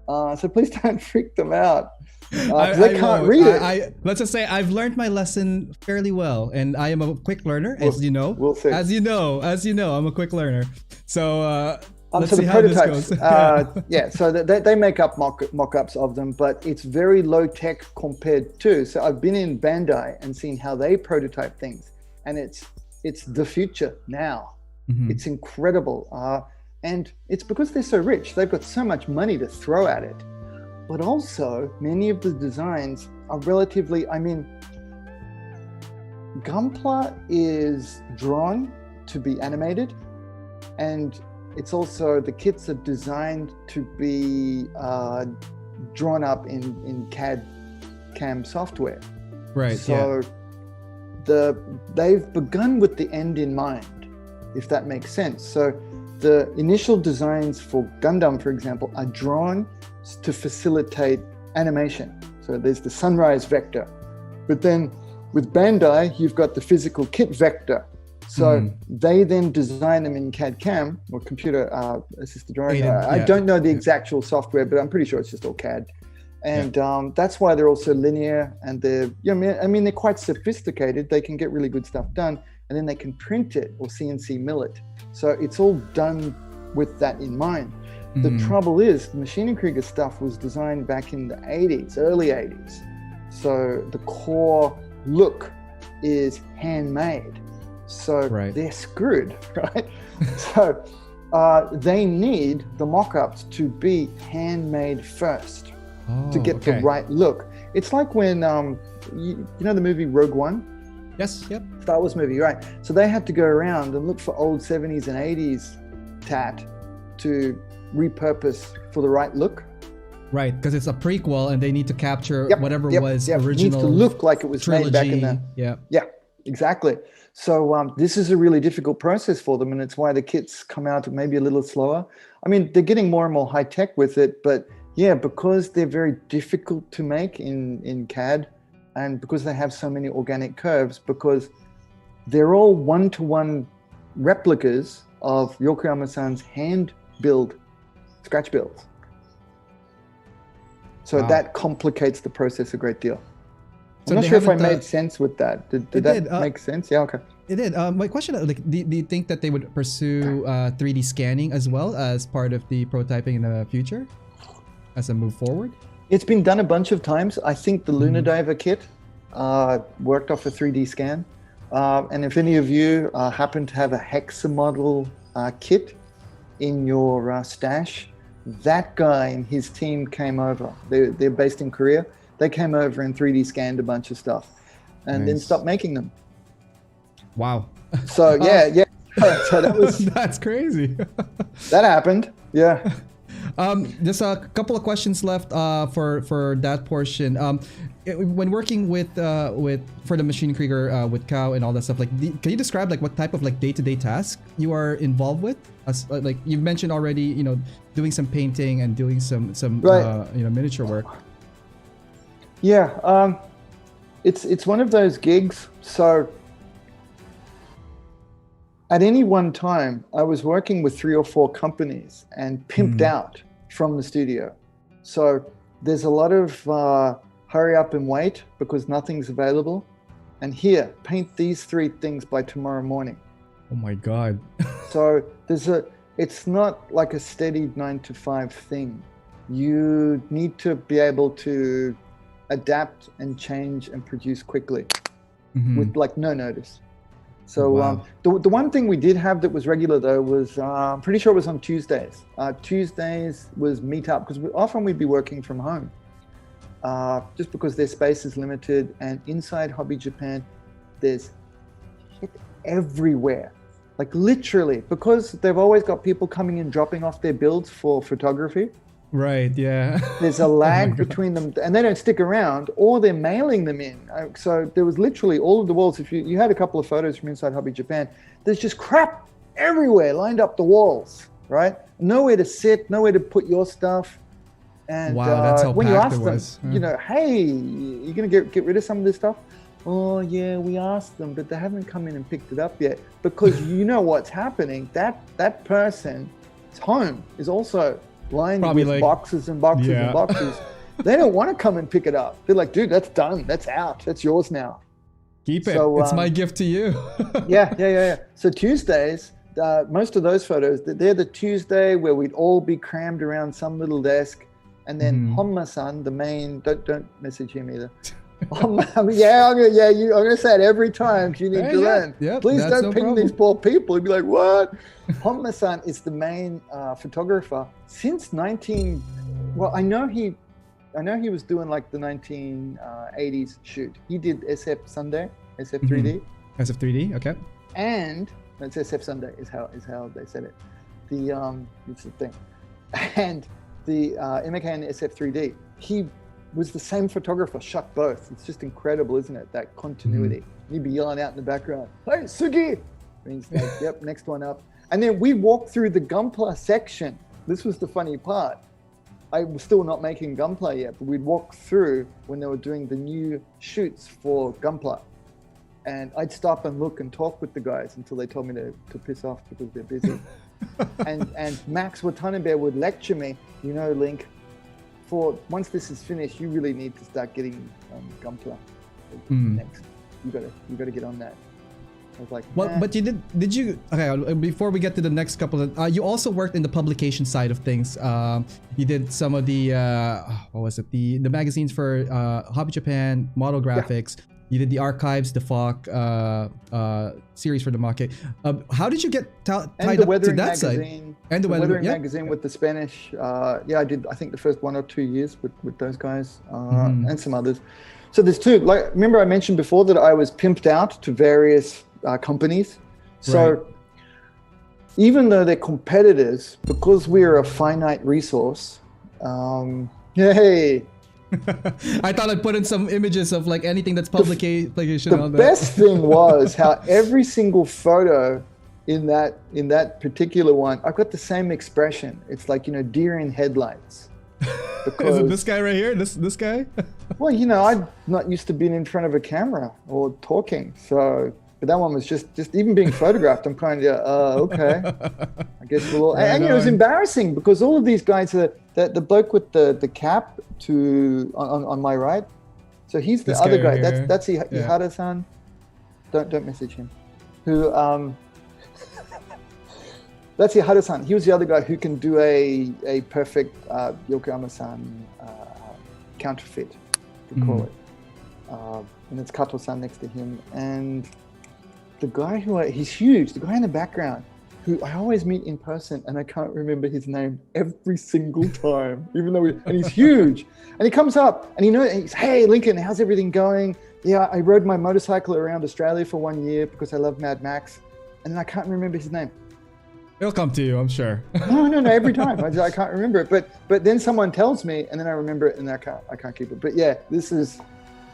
[SPEAKER 1] So please don't freak them out. They can't read it.
[SPEAKER 2] Let's just say I've learned my lesson fairly well, and I am a quick learner, as you know.
[SPEAKER 1] We'll see.
[SPEAKER 2] As you know, I'm a quick learner. So let's
[SPEAKER 1] so
[SPEAKER 2] see
[SPEAKER 1] the
[SPEAKER 2] how
[SPEAKER 1] prototypes,
[SPEAKER 2] this goes.
[SPEAKER 1] so they make up mock-ups of them, but it's very low-tech compared to. So I've been in Bandai and seen how they prototype things, and it's the future now. It's incredible. And it's because they're so rich. They've got so much money to throw at it. But also, many of the designs are relatively, Gunpla is drawn to be animated, and it's also, the kits are designed to be drawn up in CAD/CAM software.
[SPEAKER 2] Right,
[SPEAKER 1] so they've begun with the end in mind, if that makes sense. So the initial designs for Gundam, for example, are drawn to facilitate animation. So there's the sunrise vector. But then with Bandai, you've got the physical kit vector. So they then design them in CAD/CAM or computer assisted drawing. I don't know the exact software, but I'm pretty sure it's just all CAD. And that's why they're also linear, and they're they're quite sophisticated. They can get really good stuff done, and then they can print it or CNC mill it. So it's all done with that in mind. The trouble is, the Maschinenkrieger stuff was designed back in the 80s, early 80s. So the core look is handmade. So they're screwed, right? So they need the mock-ups to be handmade first to get the right look. It's like when, you know the movie Rogue One?
[SPEAKER 2] Yes, yep.
[SPEAKER 1] Star Wars movie, right. So they had to go around and look for old 70s and 80s tat to repurpose for the right look.
[SPEAKER 2] Right, because it's a prequel and they need to capture whatever was original. It needs
[SPEAKER 1] to look like it was
[SPEAKER 2] trilogy.
[SPEAKER 1] Made back in the... Yeah, exactly. So this is a really difficult process for them, and it's why the kits come out maybe a little slower. I mean, they're getting more and more high tech with it, but because they're very difficult to make in CAD, and because they have so many organic curves, because they're all one-to-one replicas of Yokoyama-san's hand-build scratch builds. So that complicates the process a great deal. I'm not sure if I made sense with that. Did that make sense? Yeah, okay.
[SPEAKER 2] It did. My question, do you think that they would pursue 3D scanning as well as part of the prototyping in the future as a move forward?
[SPEAKER 1] It's been done a bunch of times. I think the Lunar Diver kit worked off a 3D scan. And if any of you happen to have a Hexamodel kit in your stash, that guy and his team came over. They're based in Korea. They came over and 3D scanned a bunch of stuff and then stopped making them.
[SPEAKER 2] Wow.
[SPEAKER 1] So yeah. So that was...
[SPEAKER 2] That's crazy.
[SPEAKER 1] That happened. Yeah.
[SPEAKER 2] There's a couple of questions left for that portion. When working with for the Maschinenkrieger with Cow and all that stuff, can you describe what type of day-to-day task you are involved with? As you mentioned already, doing some painting and doing some miniature work.
[SPEAKER 1] Yeah, it's one of those gigs. So at any one time, I was working with 3 or 4 companies and pimped out from the studio. So there's a lot of hurry up and wait because nothing's available. And here, paint these 3 things by tomorrow morning.
[SPEAKER 2] Oh my God.
[SPEAKER 1] So it's not like a steady 9 to 5 thing. You need to be able to adapt and change and produce quickly with like no notice. So
[SPEAKER 2] wow.
[SPEAKER 1] The one thing we did have that was regular though was I'm pretty sure it was on Tuesdays. Tuesdays was meetup because often we'd be working from home just because their space is limited, and inside Hobby Japan there's shit everywhere. Like literally, because they've always got people coming in dropping off their builds for photography.
[SPEAKER 2] Right, yeah.
[SPEAKER 1] There's a lag between them, and they don't stick around, or they're mailing them in. So there was literally all of the walls. If you had a couple of photos from inside Hobby Japan, there's just crap everywhere lined up the walls, right? Nowhere to sit, nowhere to put your stuff. And
[SPEAKER 2] wow, that's how
[SPEAKER 1] when you
[SPEAKER 2] packed
[SPEAKER 1] ask
[SPEAKER 2] it
[SPEAKER 1] them,
[SPEAKER 2] was.
[SPEAKER 1] you know, hey, you're gonna get rid of some of this stuff? Oh yeah, we asked them, but they haven't come in and picked it up yet. Because you know what's happening. That person's home is also lined
[SPEAKER 2] probably
[SPEAKER 1] with
[SPEAKER 2] like,
[SPEAKER 1] boxes and boxes and boxes. They don't want to come and pick it up. They're like, dude, that's done. That's out. That's yours now.
[SPEAKER 2] Keep it.
[SPEAKER 1] So,
[SPEAKER 2] it's my gift to you.
[SPEAKER 1] Yeah. So Tuesdays, most of those photos, they're the Tuesday where we'd all be crammed around some little desk. And then Honma-san, the main, don't message him either. I'm gonna say it every time because you need to learn. Please don't ping these poor people. You'd be like, what? Honma-san is the main photographer since I know he was doing like the 1980s shoot. He did SF Sunday, SF3D.
[SPEAKER 2] SF3D, okay.
[SPEAKER 1] And that's SF Sunday is how they said it. It's the thing. And the Mecha and SF3D. He was the same photographer, shot both. It's just incredible, isn't it? That continuity. He'd be yelling out in the background, hey, Sugi! And he's like, yep, next one up. And then we walked through the Gunpla section. This was the funny part. I was still not making Gunpla yet, but we'd walk through when they were doing the new shoots for Gunpla. And I'd stop and look and talk with the guys until they told me to piss off because they're busy. and Max Watanabe would lecture me, you know, Link, for once this is finished, you really need to start getting Gunpla next. You gotta get on that. I was like,
[SPEAKER 2] well, but did you? Okay, before we get to the next couple of, you also worked in the publication side of things. You did some of the what was it? The magazines for Hobby Japan, Model Graphics. Yeah. You did the archives, the FOC series for the market. How did you get tied up to that side?
[SPEAKER 1] And the Weathering magazine with the Spanish. I did. I think the first 1 or 2 years with those guys and some others. So there's 2. Like, remember I mentioned before that I was pimped out to various companies. So even though they're competitors, because we're a finite resource,
[SPEAKER 2] I thought I'd put in some images of like anything that's publication.
[SPEAKER 1] The best thing was how every single photo in that particular one, I've got the same expression. It's like, you know, deer in headlights. Because,
[SPEAKER 2] is it this guy right here? This guy?
[SPEAKER 1] Well, you know, I'm not used to being in front of a camera or talking, so. But that one was just even being photographed. I'm kind of okay. I guess we'll all. And it was embarrassing because all of these guys are the bloke with the cap on my right. So he's the other guy. That's Ihara-san. Don't message him. Who that's Ihara-san. He was the other guy who can do a perfect Yokoyama-san counterfeit, we call it. And it's Kato-san next to him. And the guy he's huge, the guy in the background, who I always meet in person and I can't remember his name every single time, even though and he's huge. And he comes up and he's, hey, Lincoln, how's everything going? Yeah, I rode my motorcycle around Australia for 1 year because I love Mad Max. And then I can't remember his name.
[SPEAKER 2] It'll come to you, I'm sure.
[SPEAKER 1] No, every time. I can't remember it. But then someone tells me and then I remember it and I can't keep it. But yeah,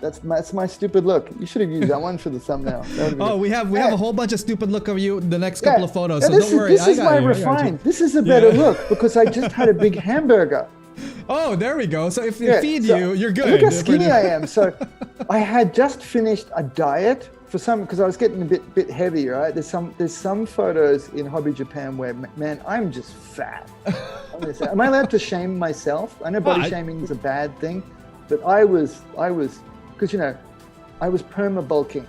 [SPEAKER 1] that's my stupid look. You should have used that one for the thumbnail.
[SPEAKER 2] Oh, we have a whole bunch of stupid look of you the next couple of photos. So don't worry.
[SPEAKER 1] This is my refined. This is a better look because I just had a big hamburger.
[SPEAKER 2] Oh, there we go. So if they feed
[SPEAKER 1] so
[SPEAKER 2] you, you're good.
[SPEAKER 1] Look how skinny I am. So I had just finished a diet because I was getting a bit heavy, right? There's some photos in Hobby Japan where, man, I'm just fat. Am I allowed to shame myself? I know body shaming is a bad thing, but I was because I was perma bulking.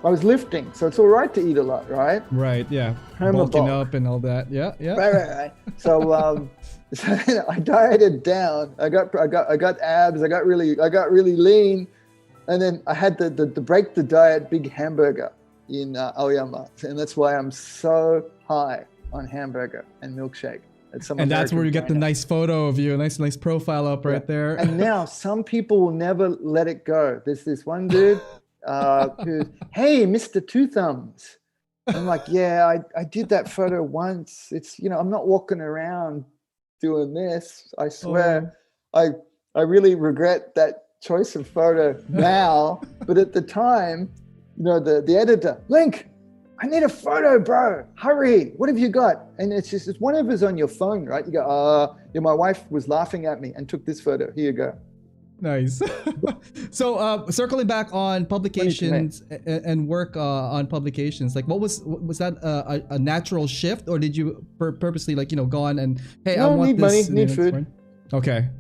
[SPEAKER 1] I was lifting, so it's all right to eat a lot, right?
[SPEAKER 2] Right, yeah. Bulking up and all that. Yeah.
[SPEAKER 1] Right. So, so I dieted down. I got abs. I got really lean, and then I had the break the diet big hamburger in Aoyama, and that's why I'm so high on hamburger and milkshake.
[SPEAKER 2] And that's where you get the nice photo of you, a nice profile up right there.
[SPEAKER 1] And now some people will never let it go. There's this one dude. Who's, hey, Mr. Two Thumbs. I'm like, yeah, I did that photo once. It's, I'm not walking around doing this. I swear. I really regret that choice of photo now. But at the time, the editor, Link, I need a photo, bro. Hurry. What have you got? And it's whatever's on your phone, right? You go, my wife was laughing at me and took this photo. Here you go.
[SPEAKER 2] Nice. So circling back on publications and work on publications, like was that a natural shift, or did you purposely go on and, hey, I want this?
[SPEAKER 1] Money, need food.
[SPEAKER 2] Okay.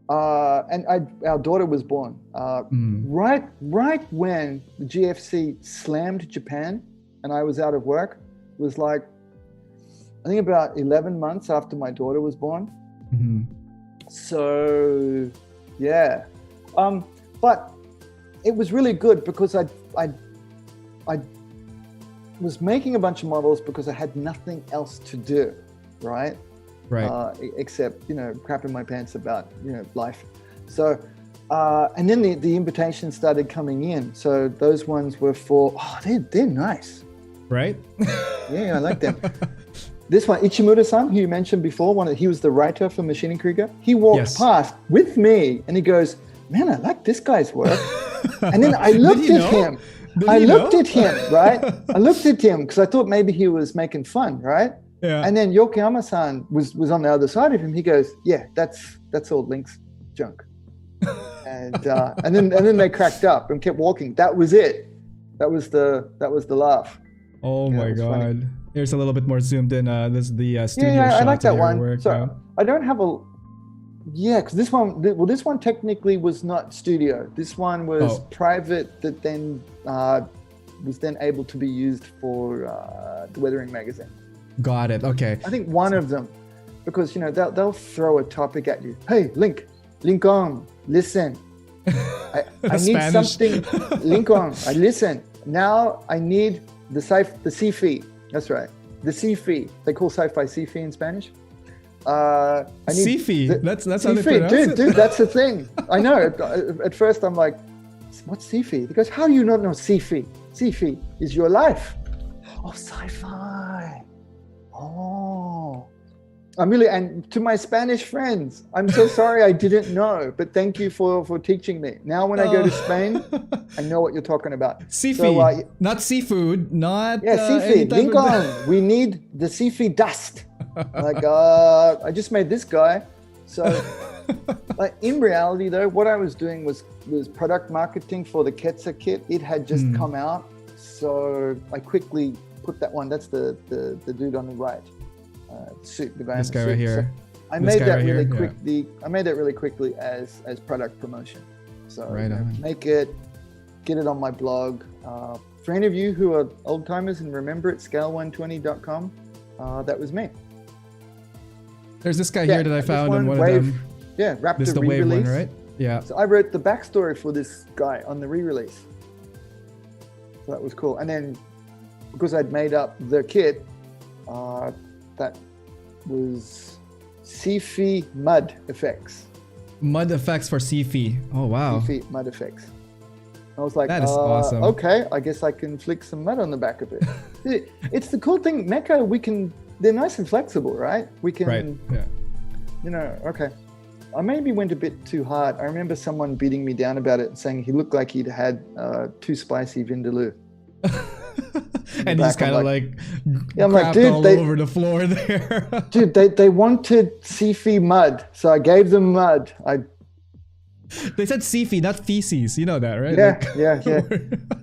[SPEAKER 1] And our daughter was born right when the GFC slammed Japan and I was out of work. It was like, I think about 11 months after my daughter was born.
[SPEAKER 2] Mm-hmm.
[SPEAKER 1] So yeah, but it was really good because I was making a bunch of models because I had nothing else to do, right?
[SPEAKER 2] Right.
[SPEAKER 1] Except crapping my pants about life. So and then the invitations started coming in. So those ones were for they're nice,
[SPEAKER 2] right?
[SPEAKER 1] Yeah, I like them. This one, Ichimura-san, who you mentioned before, he was the writer for Machining Krieger. He walked past with me and he goes, man, I like this guy's work. And then I looked at him. I looked at him, right? I looked at him because I thought maybe he was making fun, right?
[SPEAKER 2] Yeah.
[SPEAKER 1] And then Yokoyama-san was on the other side of him. He goes, yeah, that's all Link's junk. And then they cracked up and kept walking. That was it. That was the laugh.
[SPEAKER 2] Oh my God. Funny. Here's a little bit more zoomed in. This is the studio
[SPEAKER 1] shot.
[SPEAKER 2] I
[SPEAKER 1] like that one.
[SPEAKER 2] Work,
[SPEAKER 1] so I don't have because this one technically was not studio. This one was private that then was then able to be used for the Weathering magazine.
[SPEAKER 2] Got it. Okay.
[SPEAKER 1] I think one of them, because they'll throw a topic at you. Hey, Lincoln, listen. I need something. Lincoln, I listen. Now I need the sci-fi. That's right. The sci-fi. They call sci-fi sci-fi in Spanish. I need
[SPEAKER 2] sci-fi. That's how
[SPEAKER 1] sci-fi.
[SPEAKER 2] they pronounce it.
[SPEAKER 1] Dude, that's the thing. I know. At first, I'm like, what's sci-fi? Because how do you not know sci-fi? Sci-fi is your life. Oh, sci-fi. Oh. And to my Spanish friends, I'm so sorry I didn't know, but thank you for teaching me. Now when I go to Spain, I know what you're talking about.
[SPEAKER 2] Seafood, so, not seafood, not
[SPEAKER 1] seafood. Lincoln, we need the seafood dust. Like I just made this guy. So like in reality though, what I was doing was product marketing for the Ketsa kit. It had just come out, so I quickly put that one. That's the dude on the right. Suit, the guy
[SPEAKER 2] this guy right here.
[SPEAKER 1] So I made that really quickly. Yeah. I made that really quickly as product promotion. So make it, get it on my blog. For any of you who are old timers and remember it, scale120.com. That was me.
[SPEAKER 2] There's this guy here that I found in one of them.
[SPEAKER 1] Yeah, Raptor
[SPEAKER 2] this is the
[SPEAKER 1] re-release.
[SPEAKER 2] Wave one, right? Yeah.
[SPEAKER 1] So I wrote the backstory for this guy on the re-release. So that was cool. And then because I'd made up the kit, that was Sifi mud effects.
[SPEAKER 2] Mud effects for Sifi. Oh wow.
[SPEAKER 1] Sifi mud effects. I was like,
[SPEAKER 2] that is awesome.
[SPEAKER 1] Okay, I guess I can flick some mud on the back of it. It's the cool thing, Mecha, they're nice and flexible, right? We can,
[SPEAKER 2] right. Yeah.
[SPEAKER 1] Okay. I maybe went a bit too hard. I remember someone beating me down about it and saying he looked like he'd had too spicy Vindaloo.
[SPEAKER 2] And he's kind of like
[SPEAKER 1] yeah, I'm like,
[SPEAKER 2] crapped
[SPEAKER 1] dude,
[SPEAKER 2] all over the floor there.
[SPEAKER 1] dude, they wanted Sifi mud, so I gave them mud.
[SPEAKER 2] They said Sifi, not feces. You know that, right?
[SPEAKER 1] Yeah,
[SPEAKER 2] Like,
[SPEAKER 1] yeah.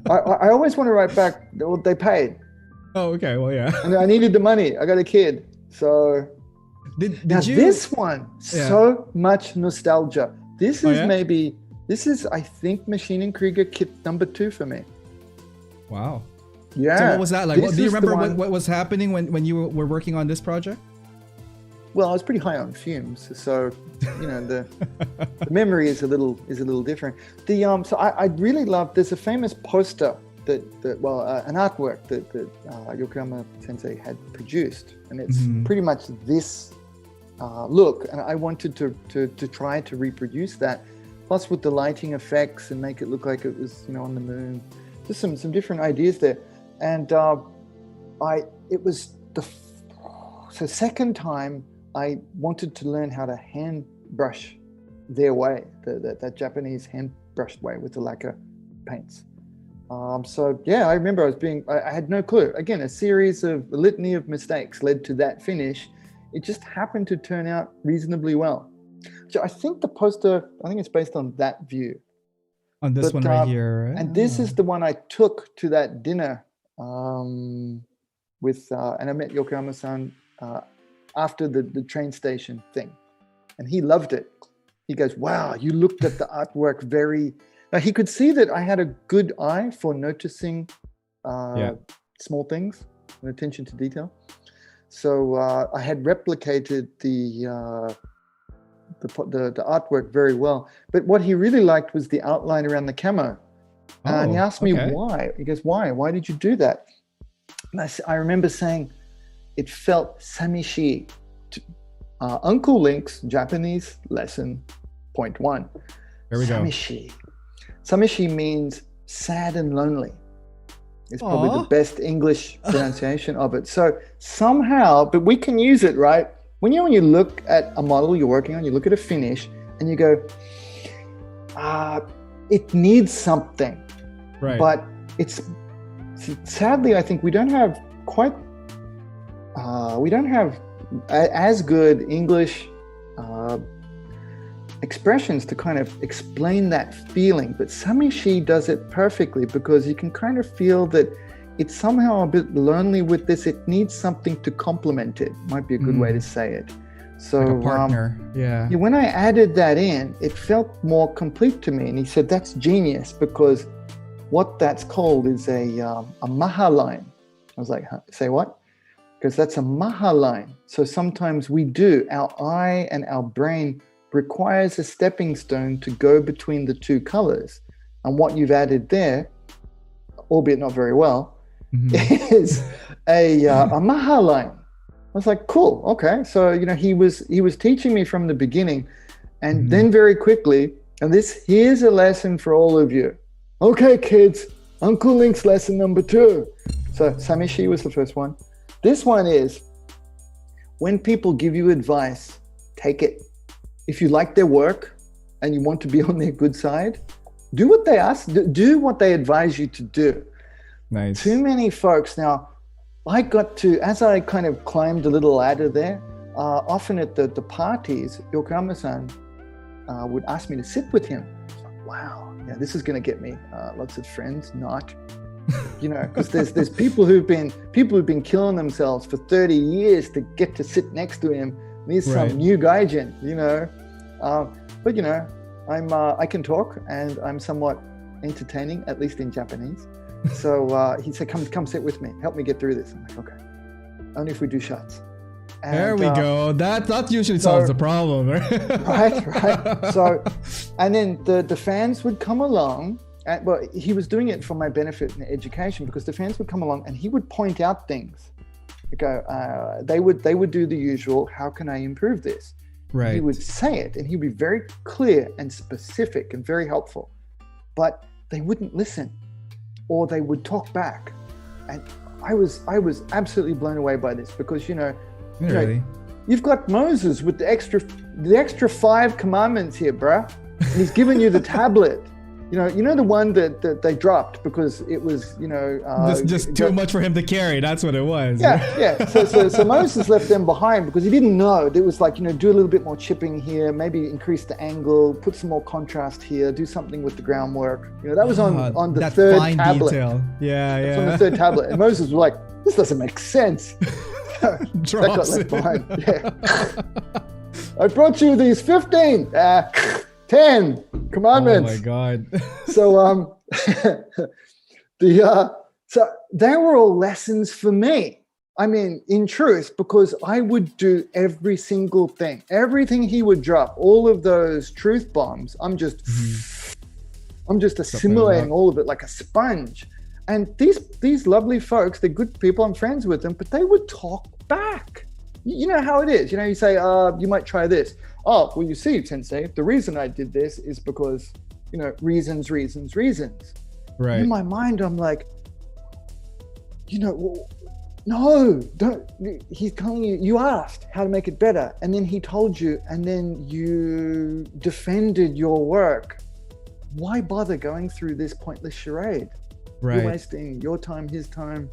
[SPEAKER 1] I always want to write back what they paid.
[SPEAKER 2] Oh, okay. Well, yeah.
[SPEAKER 1] And I needed the money. I got a kid. So
[SPEAKER 2] Did
[SPEAKER 1] now
[SPEAKER 2] you?
[SPEAKER 1] this one, so much nostalgia. This is I think Machine and Krieger kit number 2 for me.
[SPEAKER 2] Wow.
[SPEAKER 1] Yeah.
[SPEAKER 2] So what was that like?
[SPEAKER 1] This
[SPEAKER 2] Do you
[SPEAKER 1] is the
[SPEAKER 2] remember
[SPEAKER 1] one-
[SPEAKER 2] what was happening when you were working on this project?
[SPEAKER 1] Well, I was pretty high on fumes, so you know the memory is a little different. So I really love. There's a famous poster that an artwork that Yokoyama Sensei had produced, and it's pretty much this look. And I wanted to try to reproduce that, plus with the lighting effects and make it look like it was on the moon. Just some different ideas there, and it was the second time I wanted to learn how to hand brush their way, that Japanese hand brushed way with the lacquer paints. So yeah, I remember I had no clue. Again, a litany of mistakes led to that finish. It just happened to turn out reasonably well. So I think the poster, it's based on that view.
[SPEAKER 2] On this one right here, right?
[SPEAKER 1] And this is the one I took to that dinner with, and I met Yokoyama-san after the train station thing, and he loved it. He goes, "Wow, you looked at the artwork very." Now he could see that I had a good eye for noticing small things and attention to detail. So I had replicated the artwork very well. But what he really liked was the outline around the camo. And he asked me why. He goes, "Why? Why did you do that?" And I remember saying, it felt samishi. Uncle Link's Japanese lesson, point 1.
[SPEAKER 2] There we
[SPEAKER 1] samishi. Samishi means sad and lonely. It's probably the best English pronunciation of it. So somehow, but we can use it, right? When you look at a model you're working on, you look at a finish and you go, it needs something.
[SPEAKER 2] Right.
[SPEAKER 1] But sadly, I think we don't have as good English expressions to kind of explain that feeling. But Samishi does it perfectly, because you can kind of feel that it's somehow a bit lonely with this. It needs something to complement it. Might be a good way to say it. So
[SPEAKER 2] like a partner.
[SPEAKER 1] When I added that in, it felt more complete to me. And he said, "That's genius, because what that's called is a maha line." I was like, huh? Say what? Because that's a maha line. So sometimes our eye and our brain requires a stepping stone to go between the two colors. And what you've added there, albeit not very well, is a maha line. I was like, cool, okay. So, he was teaching me from the beginning, and then very quickly, and here's a lesson for all of you. Okay, kids, Uncle Link's lesson number 2. So Samishi was the first one. This one is, when people give you advice, take it. If you like their work and you want to be on their good side, do what they ask, do what they advise you to do.
[SPEAKER 2] Nice.
[SPEAKER 1] Too many folks. Now, as I kind of climbed a little ladder there, often at the parties, Yokoyama-san would ask me to sit with him. Like, wow, this is going to get me lots of friends. Not. Because there's people who've been killing themselves for 30 years to get to sit next to him. And he's some new gaijin, but I can talk, and I'm somewhat entertaining, at least in Japanese. So he said, "Come sit with me. Help me get through this." I'm like, "Okay, only if we do shots." And,
[SPEAKER 2] there we go. That usually solves the problem, right?
[SPEAKER 1] right. So, and then the fans would come along. Well, he was doing it for my benefit and education, because the fans would come along and he would point out things. They would do the usual, "How can I improve this?"
[SPEAKER 2] Right.
[SPEAKER 1] He would say it, and he'd be very clear and specific and very helpful. But they wouldn't listen, or they would talk back. And I was absolutely blown away by this, because
[SPEAKER 2] Really?
[SPEAKER 1] You've got Moses with the extra 5 commandments here, bruh. And he's given you the tablet. you know the one that they dropped because it was,
[SPEAKER 2] just too much for him to carry. That's what it was.
[SPEAKER 1] Yeah. So Moses left them behind because he didn't know. It was like, do a little bit more chipping here, maybe increase the angle, put some more contrast here, do something with the groundwork. That was on the third
[SPEAKER 2] fine
[SPEAKER 1] tablet.
[SPEAKER 2] Detail. Yeah.
[SPEAKER 1] That's on the third tablet, and Moses was like, "This doesn't make sense." That got left behind. Yeah. I brought you these 15. 10 commandments.
[SPEAKER 2] Oh my God.
[SPEAKER 1] So so they were all lessons for me. I mean, in truth, because I would do every single thing, everything he would drop, all of those truth bombs. I'm just assimilating all of it like a sponge. And these lovely folks, they're good people. I'm friends with them, but they would talk back. You know how it is. You say, you might try this. Oh, well, you see, Sensei, the reason I did this is because, reasons.
[SPEAKER 2] Right.
[SPEAKER 1] In my mind, I'm like, no, don't. He's telling you, you asked how to make it better. And then he told you, and then you defended your work. Why bother going through this pointless charade?
[SPEAKER 2] Right.
[SPEAKER 1] You're wasting your time, his time.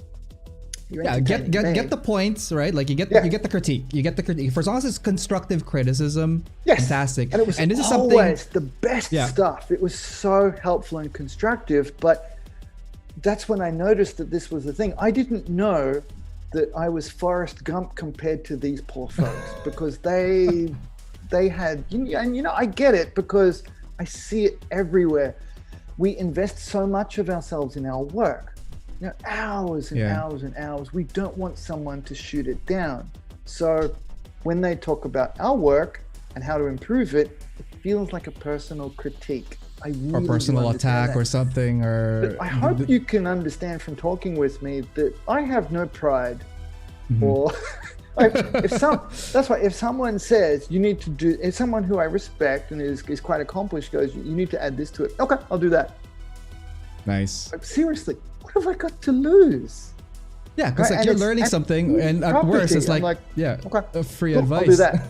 [SPEAKER 2] Yeah, get the points, right? Like you get the critique. You get the critique. For as long as it's constructive criticism,
[SPEAKER 1] yes.
[SPEAKER 2] Fantastic.
[SPEAKER 1] And it was
[SPEAKER 2] this is
[SPEAKER 1] always the best stuff. It was so helpful and constructive, but that's when I noticed that this was the thing. I didn't know that I was Forrest Gump compared to these poor folks because they had, and I get it because I see it everywhere. We invest so much of ourselves in our work. Hours and hours and hours. We don't want someone to shoot it down. So when they talk about our work and how to improve it, it feels like a personal critique. I really
[SPEAKER 2] or personal attack or something.
[SPEAKER 1] But I hope you can understand from talking with me that I have no pride. Or if someone says you need to do, if someone who I respect and is quite accomplished goes, you need to add this to it. Okay, I'll do that.
[SPEAKER 2] Nice.
[SPEAKER 1] Like, seriously. What have I got to lose?
[SPEAKER 2] Yeah, because you're learning something, and at worst, it's like okay, free advice.
[SPEAKER 1] I'll do that.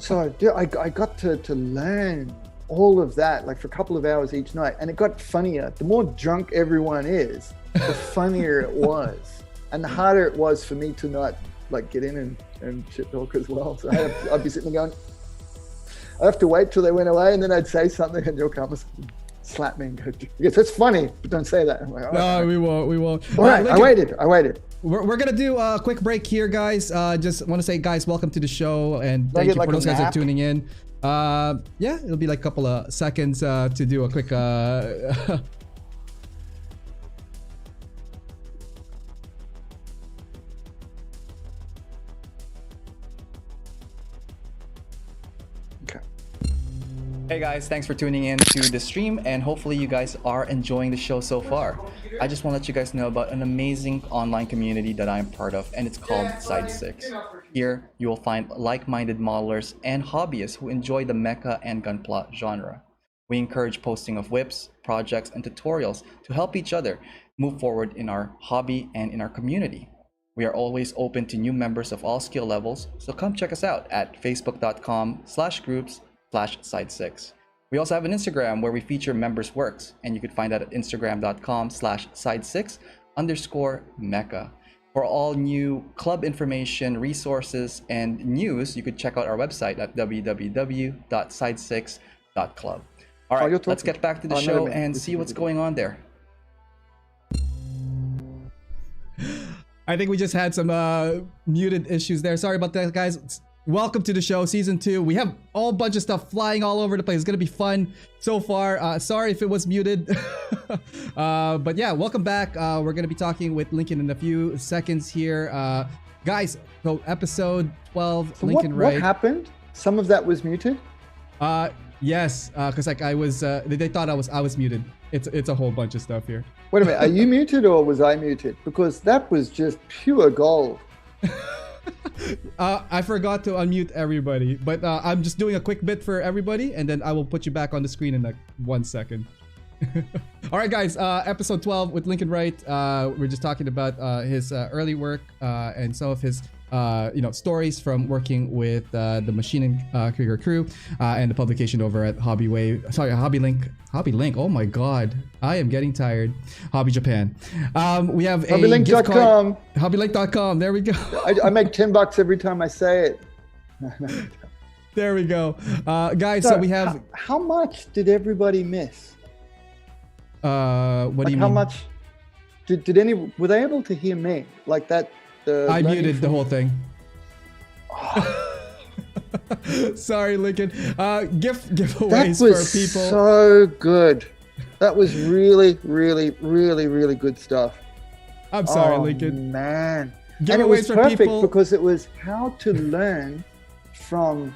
[SPEAKER 1] So I got to learn all of that, like for a couple of hours each night, and it got funnier. The more drunk everyone is, the funnier it was, and the harder it was for me to not get in and shit talk as well. So I'd be sitting there going, I have to wait till they went away, and then I'd say something, and you'll come and slap me and go, yes, that's funny, but don't say that. I'm like,
[SPEAKER 2] no, we won't.
[SPEAKER 1] All right, I waited.
[SPEAKER 2] We're gonna do a quick break here, guys. Just want to say, guys, welcome to the show, and thank you for those guys that are tuning in. It'll be like a couple of seconds to do a quick Hey guys, thanks for tuning in to the stream, and hopefully you guys are enjoying the show so far. I just want to let you guys know about an amazing online community that I'm part of, and it's called Side 6. Here, you will find like-minded modelers and hobbyists who enjoy the mecha and gunpla genre. We encourage posting of whips, projects, and tutorials to help each other move forward in our hobby and in our community. We are always open to new members of all skill levels, so come check us out at facebook.com/groups/side6. We also have an Instagram where we feature members' works, and you can find that at instagram.com/side6_mecha. For all new club information, resources, and news, you could check out our website at www.side6.club. All right, let's get back to the show and see what's going on there. I think we just had some muted issues there. Sorry about that, guys. Welcome to the show, season 2. We have a whole bunch of stuff flying all over the place. It's gonna be fun so far. Sorry if it was muted. But yeah, welcome back. We're gonna be talking with Lincoln in a few seconds here. Guys, so episode 12,
[SPEAKER 1] so
[SPEAKER 2] Lincoln Wright.
[SPEAKER 1] What happened? Some of that was muted?
[SPEAKER 2] Yes, because I was, they thought I was muted. It's a whole bunch of stuff here.
[SPEAKER 1] Wait a minute, are you muted or was I muted? Because that was just pure gold.
[SPEAKER 2] I forgot to unmute everybody, but I'm just doing a quick bit for everybody, and then I will put you back on the screen in like 1 second. All right, guys, episode 12 with Lincoln Wright. We're just talking about his early work and some of his stories from working with the Machine and Krieger crew and the publication over at Hobbylink. Oh my God, I am getting tired. Hobby Japan. We have a gift card. Hobbylink.com. There we go.
[SPEAKER 1] I make $10 every time I say it.
[SPEAKER 2] There we go, guys. So we have.
[SPEAKER 1] How much did everybody miss?
[SPEAKER 2] What do you mean?
[SPEAKER 1] How much? Were they able to hear me like that?
[SPEAKER 2] I muted the whole thing. Sorry, Lincoln. Giveaways for people.
[SPEAKER 1] So good. That was really, really, really, really good stuff.
[SPEAKER 2] I'm sorry, Lincoln.
[SPEAKER 1] Man.
[SPEAKER 2] Giveaways
[SPEAKER 1] and it was
[SPEAKER 2] for
[SPEAKER 1] perfect
[SPEAKER 2] people
[SPEAKER 1] because it was how to learn from,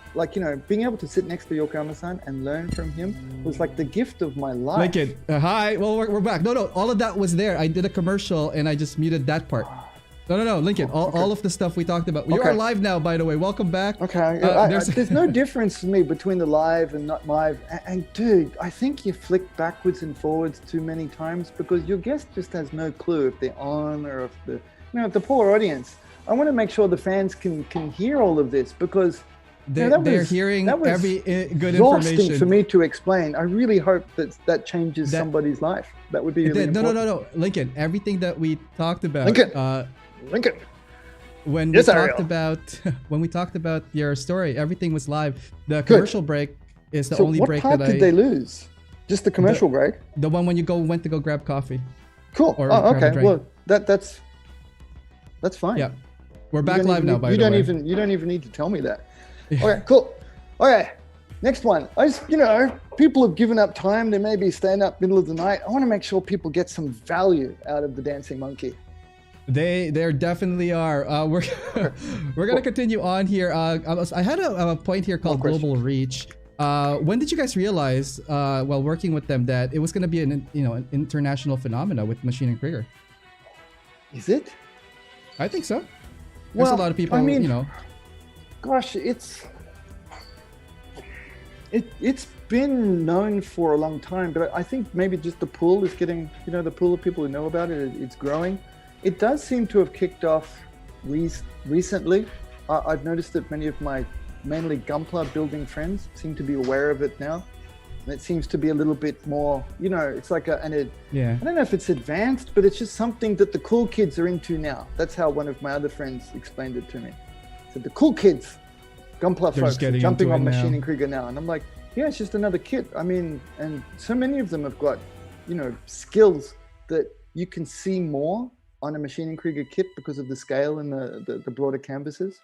[SPEAKER 1] being able to sit next to Yokoyama-san and learn from him was like the gift of my life.
[SPEAKER 2] Lincoln, hi. Well, we're back. No, all of that was there. I did a commercial and I just muted that part. No, Lincoln. All of the stuff we talked about. You are live now, by the way. Welcome back.
[SPEAKER 1] Okay. There's no difference for me between the live and not live. And dude, I think you flick backwards and forwards too many times because your guest just has no clue if they're on or if the poor audience. I want to make sure the fans can hear all of this because
[SPEAKER 2] they're hearing every good
[SPEAKER 1] exhausting
[SPEAKER 2] information
[SPEAKER 1] for me to explain. I really hope that changes somebody's life. That would be really important.
[SPEAKER 2] No, Lincoln. Everything that we talked about.
[SPEAKER 1] Lincoln.
[SPEAKER 2] When we talked about your story, everything was live. The commercial break is the only break that
[SPEAKER 1] what part did they lose? Just the commercial break?
[SPEAKER 2] The one when you went to go grab coffee.
[SPEAKER 1] Cool. Okay. Well, that's fine.
[SPEAKER 2] Yeah. We're back live now, by the way.
[SPEAKER 1] You don't even need to tell me that. Okay, cool. Okay. Next one. People have given up time. They may be staying up middle of the night. I want to make sure people get some value out of the Dancing Monkey.
[SPEAKER 2] There definitely are. We're gonna continue on here. I had a point here called global reach. When did you guys realize, while working with them, that it was gonna be an international phenomena with Machine and Krieger?
[SPEAKER 1] Is it?
[SPEAKER 2] I think so. There's a lot of people.
[SPEAKER 1] Gosh, it's been known for a long time, but I think maybe just the pool is getting, the pool of people who know about it, it's growing. It does seem to have kicked off recently. I've noticed that many of my mainly Gunpla building friends seem to be aware of it now. And it seems to be a little bit more, it's like I don't know if it's advanced, but it's just something that the cool kids are into now. That's how one of my other friends explained it to me. So the cool kids, Gunpla folks, are jumping on Machine and Krieger now. And I'm like, yeah, it's just another kit. And so many of them have got, skills that you can see more on a Machine and Krieger kit because of the scale and the broader canvases.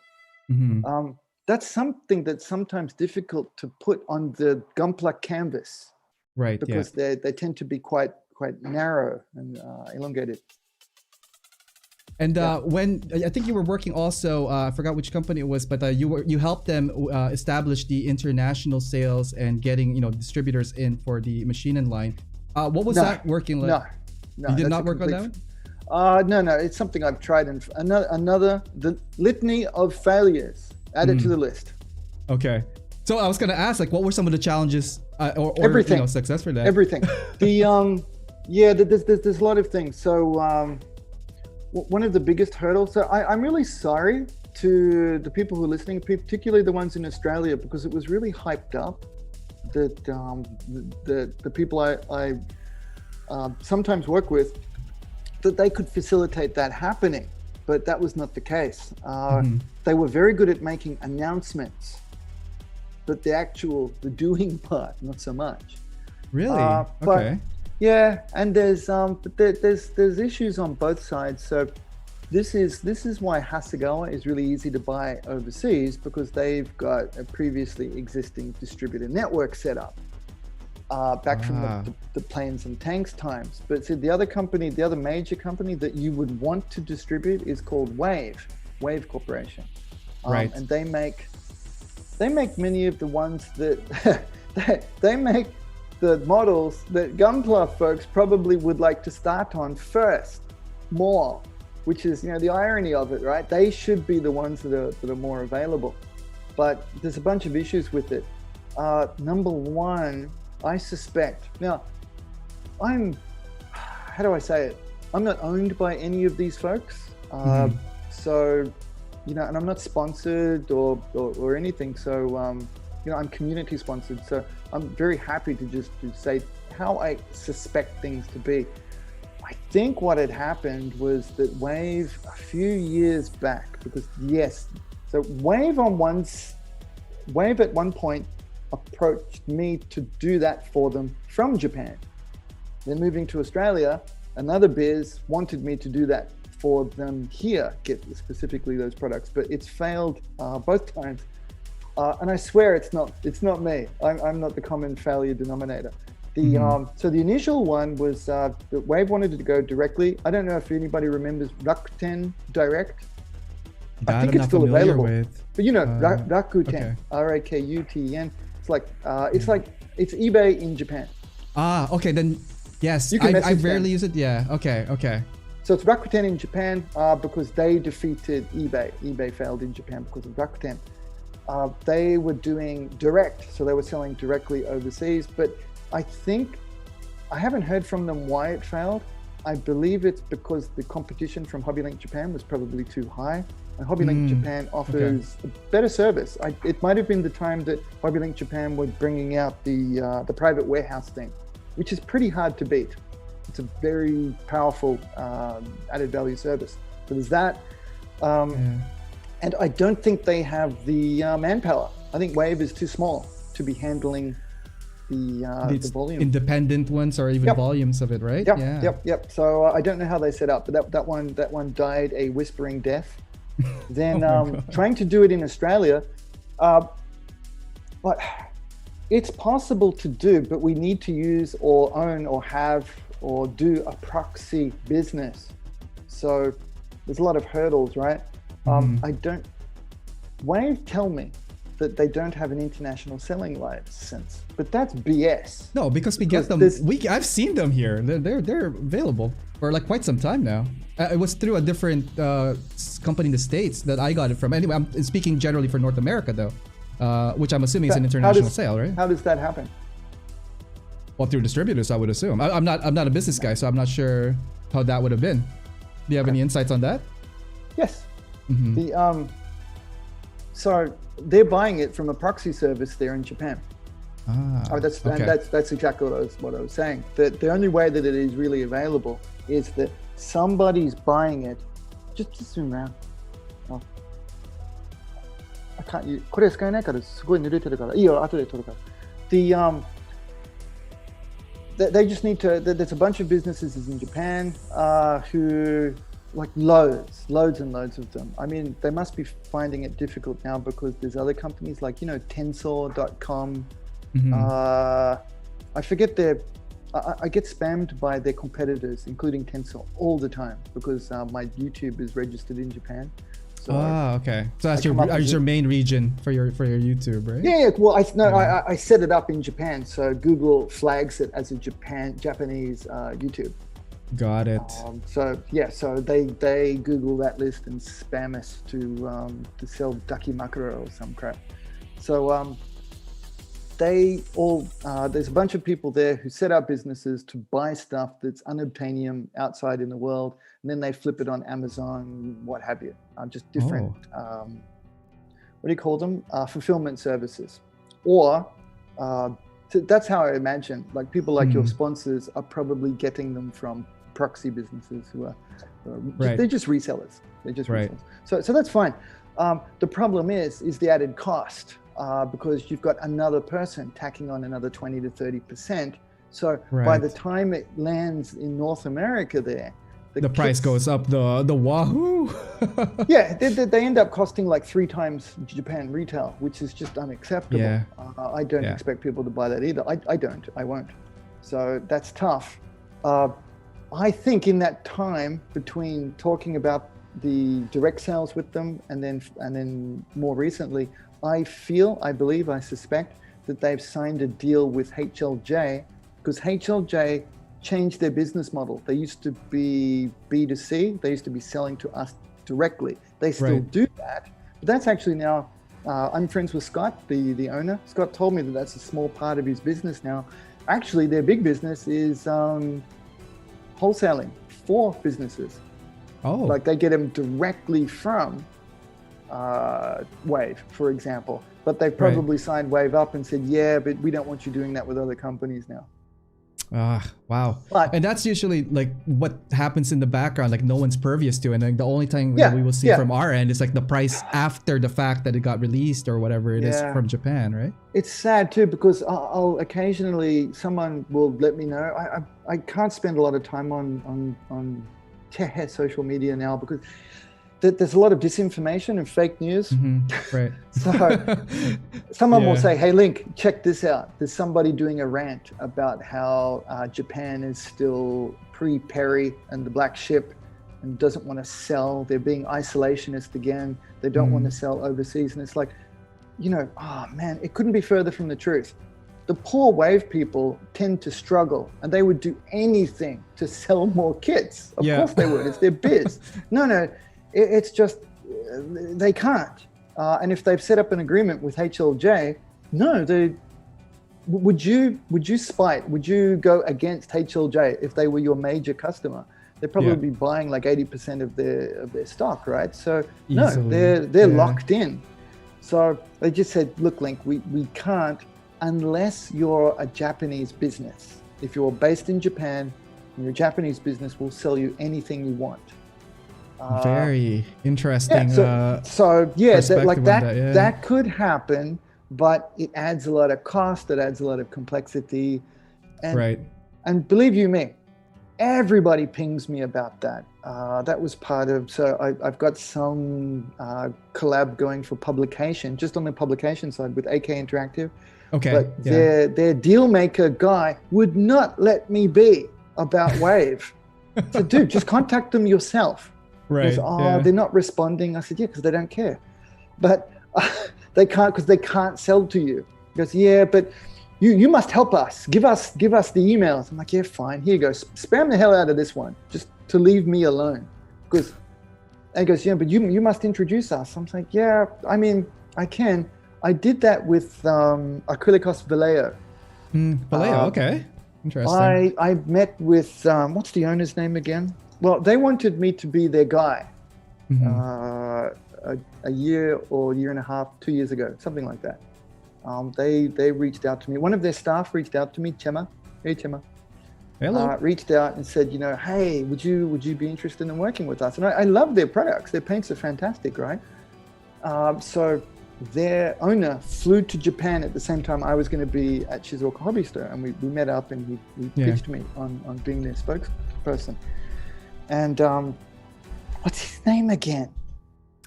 [SPEAKER 1] Mm-hmm. That's something that's sometimes difficult to put on the Gunpla canvas,
[SPEAKER 2] right?
[SPEAKER 1] Because they tend to be quite narrow and elongated.
[SPEAKER 2] And when I think you were working also, I forgot which company it was, but you helped them establish the international sales and getting distributors in for the Machine and line. What was that working like?
[SPEAKER 1] No,
[SPEAKER 2] you did not work on that one?
[SPEAKER 1] No, it's something I've tried, and the litany of failures. Add it to the list. Okay.
[SPEAKER 2] So I was going to ask, what were some of the challenges or
[SPEAKER 1] everything.
[SPEAKER 2] Success for that?
[SPEAKER 1] Everything. There's a lot of things. So one of the biggest hurdles. So I'm really sorry to the people who are listening, particularly the ones in Australia, because it was really hyped up that the people I sometimes work with, that they could facilitate that happening. But that was not the case. They were very good at making announcements, but the doing part, not so much.
[SPEAKER 2] Really?
[SPEAKER 1] Okay. Yeah, and there's issues on both sides. So this is why Hasegawa is really easy to buy overseas, because they've got a previously existing distributor network set up. Back from the planes and tanks times. But see, the other major company that you would want to distribute is called Wave Corporation.
[SPEAKER 2] Right.
[SPEAKER 1] And they make many of the ones that they make the models that Gunpla folks probably would like to start on first, more, which is the irony of it, right? They should be the ones that are more available. But there's a bunch of issues with it. Number one, I suspect. Now, how do I say it? I'm not owned by any of these folks. So and I'm not sponsored or anything. So, I'm community sponsored. So I'm very happy to say how I suspect things to be. I think what had happened was that Wave a few years back, because so Wave at one point approached me to do that for them from Japan. Then moving to Australia, another biz wanted me to do that for them here, get specifically those products, but it's failed both times. And I swear it's not me. I'm not the common failure denominator. So the initial one was that Wave wanted to go directly. I don't know if anybody remembers Rakuten Direct. I think it's still available. But Rakuten, Rakuten. It's eBay in Japan.
[SPEAKER 2] Okay, then yes, I rarely use it. Yeah, okay.
[SPEAKER 1] So it's Rakuten in Japan because they defeated eBay. eBay failed in Japan because of Rakuten. They were doing direct, so they were selling directly overseas. But I haven't heard from them why it failed. I believe it's because the competition from HobbyLink Japan was probably too high. And HobbyLink Japan offers a better service. It might have been the time that HobbyLink Japan was bringing out the private warehouse thing, which is pretty hard to beat. It's a very powerful added value service. So there's that. And I don't think they have the manpower. I think Wave is too small to be handling the volume.
[SPEAKER 2] Independent ones or even volumes of it, right?
[SPEAKER 1] Yep. So I don't know how they set up, but that one died a whispering death. Then trying to do it in Australia, but it's possible to do, but we need to use or own or have or do a proxy business. So there's a lot of hurdles, right? Wave tell me that they don't have an international selling license, but that's BS.
[SPEAKER 2] No, because we get them. I've seen them here. They're available for like quite some time now. It was through a different company in the States that I got it from. Anyway, I'm speaking generally for North America though, which I'm assuming is an international sale, right?
[SPEAKER 1] How does that happen?
[SPEAKER 2] Well, through distributors, I would assume. I'm not a business guy, so I'm not sure how that would have been. Do you have any insights on that?
[SPEAKER 1] Yes. So they're buying it from a proxy service there in Japan. That's exactly what I was saying. The only way that it is really available is that somebody's buying it. Just zoom around. I can't use. これ使えないからすごい濡れてるから。いいよ、後で撮るから。They just need to. There's a bunch of businesses in Japan who. Like loads and loads of them. I mean, they must be finding it difficult now because there's other companies like, Tensor.com. I forget I get spammed by their competitors, including Tensor, all the time because my YouTube is registered in Japan. So
[SPEAKER 2] okay. So that's your main region for your YouTube, right?
[SPEAKER 1] Yeah. Well, I set it up in Japan, so Google flags it as a Japanese YouTube.
[SPEAKER 2] Got it.
[SPEAKER 1] So they Google that list and spam us to sell Dakimakura or some crap. So there's a bunch of people there who set up businesses to buy stuff that's unobtainium outside in the world, and then they flip it on Amazon, what have you. Just different, what do you call them? Fulfillment services. Or that's how I imagine, like people like your sponsors are probably getting them from proxy businesses who are they're just resellers. Resellers. So that's fine. The problem is the added cost because you've got another person tacking on another 20 to 30%. So by the time it lands in North America there, the
[SPEAKER 2] price goes up the wahoo.
[SPEAKER 1] Yeah, they end up costing like 3 times Japan retail, which is just unacceptable.
[SPEAKER 2] Yeah.
[SPEAKER 1] I don't expect people to buy that either. I won't. So that's tough. I think in that time between talking about the direct sales with them and then more recently, I believe, I suspect that they've signed a deal with HLJ because HLJ changed their business model. They used to be B2C. They used to be selling to us directly. They still do that, but that's actually now, I'm friends with Scott, the owner. Scott told me that that's a small part of his business now. Actually, their big business is wholesaling for businesses. Like they get them directly from Wave, for example. But they've probably signed Wave up and said, yeah, but we don't want you doing that with other companies now.
[SPEAKER 2] Wow.
[SPEAKER 1] But,
[SPEAKER 2] and that's usually like what happens in the background, like no one's pervious to. And like the only thing that we will see from our end is like the price after the fact that it got released or whatever it is from Japan, right?
[SPEAKER 1] It's sad too, because I'll occasionally, someone will let me know. I can't spend a lot of time on social media now because there's a lot of disinformation and fake news.
[SPEAKER 2] Right.
[SPEAKER 1] So someone will say, hey, Link, check this out. There's somebody doing a rant about how Japan is still pre-Perry and the Black Ship and doesn't want to sell. They're being isolationist again. They don't want to sell overseas. And it's like, oh man, it couldn't be further from the truth. The poor Wave people tend to struggle and they would do anything to sell more kits. Of course they would. It's their biz. No. It's just, they can't. And if they've set up an agreement with HLJ, would you spite, would you go against HLJ if they were your major customer? They'd probably be buying like 80% of their stock, right? So they're locked in. So they just said, look, Link, we can't unless you're a Japanese business. If you're based in Japan, and you're a Japanese business, we'll sell you anything you want.
[SPEAKER 2] Very interesting.
[SPEAKER 1] That could happen, but it adds a lot of cost. It adds a lot of complexity. And believe you me, everybody pings me about that. That was part of. So I've got some collab going for publication, just on the publication side with AK Interactive.
[SPEAKER 2] Okay.
[SPEAKER 1] But their deal maker guy would not let me be about Wave. So, dude, just contact them yourself.
[SPEAKER 2] Right.
[SPEAKER 1] They're not responding. I said, because they don't care. But they can't, because they can't sell to you. He goes, but you must help us. Give us the emails. I'm like, fine. Here you go. Spam the hell out of this one, just to leave me alone. And he goes, but you must introduce us. I'm like, I mean, I can. I did that with Acrylicos Vallejo.
[SPEAKER 2] Vallejo, okay. Interesting.
[SPEAKER 1] I met with, what's the owner's name again? Well, they wanted me to be their guy a year or year and a half, 2 years ago, something like that. They reached out to me. One of their staff reached out to me, Chema. Hey, Chema.
[SPEAKER 2] Hello.
[SPEAKER 1] Reached out and said, hey, would you be interested in working with us? And I love their products. Their paints are fantastic, right? So their owner flew to Japan at the same time I was going to be at Shizuoka Hobby Store, and we met up and he pitched me on being their spokesperson. And what's his name again?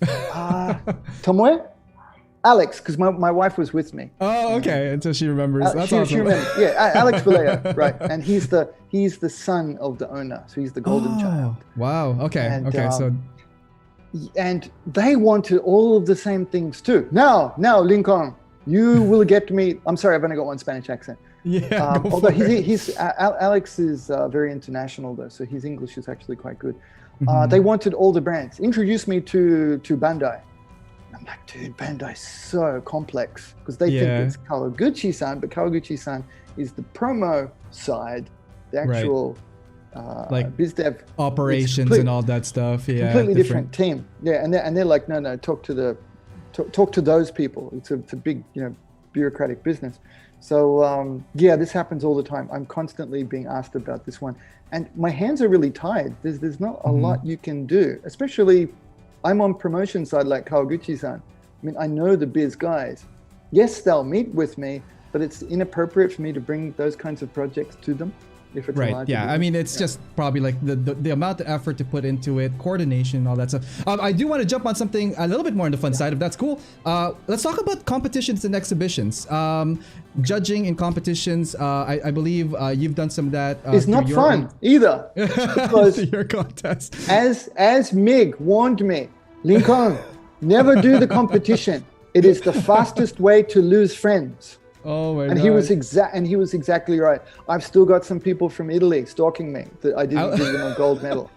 [SPEAKER 1] Tomoe? Alex, because my wife was with me.
[SPEAKER 2] Oh, okay. Until she remembers. That's
[SPEAKER 1] she
[SPEAKER 2] awesome.
[SPEAKER 1] Alex Vallejo, right? And he's the son of the owner, so he's the golden child.
[SPEAKER 2] Wow. Okay.
[SPEAKER 1] And they wanted all of the same things too. Now, Lincoln, you will get me. I'm sorry, I've only got one Spanish accent. Although Alex is very international though, so his English is actually quite good. They wanted all the brands. Introduce me to Bandai. I'm like, dude, Bandai's so complex because they think it's Kawaguchi-san, but Kawaguchi-san is the promo side, the actual
[SPEAKER 2] like
[SPEAKER 1] biz dev
[SPEAKER 2] operations and all that stuff.
[SPEAKER 1] Completely different team. And they're like, no, talk to those people. It's a big, bureaucratic business. So this happens all the time. I'm constantly being asked about this one, and my hands are really tied. There's not a lot you can do, especially I'm on promotion side like Kawaguchi-san. I mean, I know the biz guys. Yes, they'll meet with me, but it's inappropriate for me to bring those kinds of projects to them. If it's
[SPEAKER 2] right. Yeah. I mean, it's just probably like the amount of effort to put into it, coordination, all that stuff. I do want to jump on something a little bit more on the fun side, if that's cool. Let's talk about competitions and exhibitions. Judging in competitions, I believe you've done some of that.
[SPEAKER 1] It's not fun either. Because
[SPEAKER 2] your contest.
[SPEAKER 1] As Mig warned me, Lincoln, never do the competition. It is the fastest way to lose friends.
[SPEAKER 2] Oh my
[SPEAKER 1] God. And he was exactly right. I've still got some people from Italy stalking me that I didn't give them a gold medal.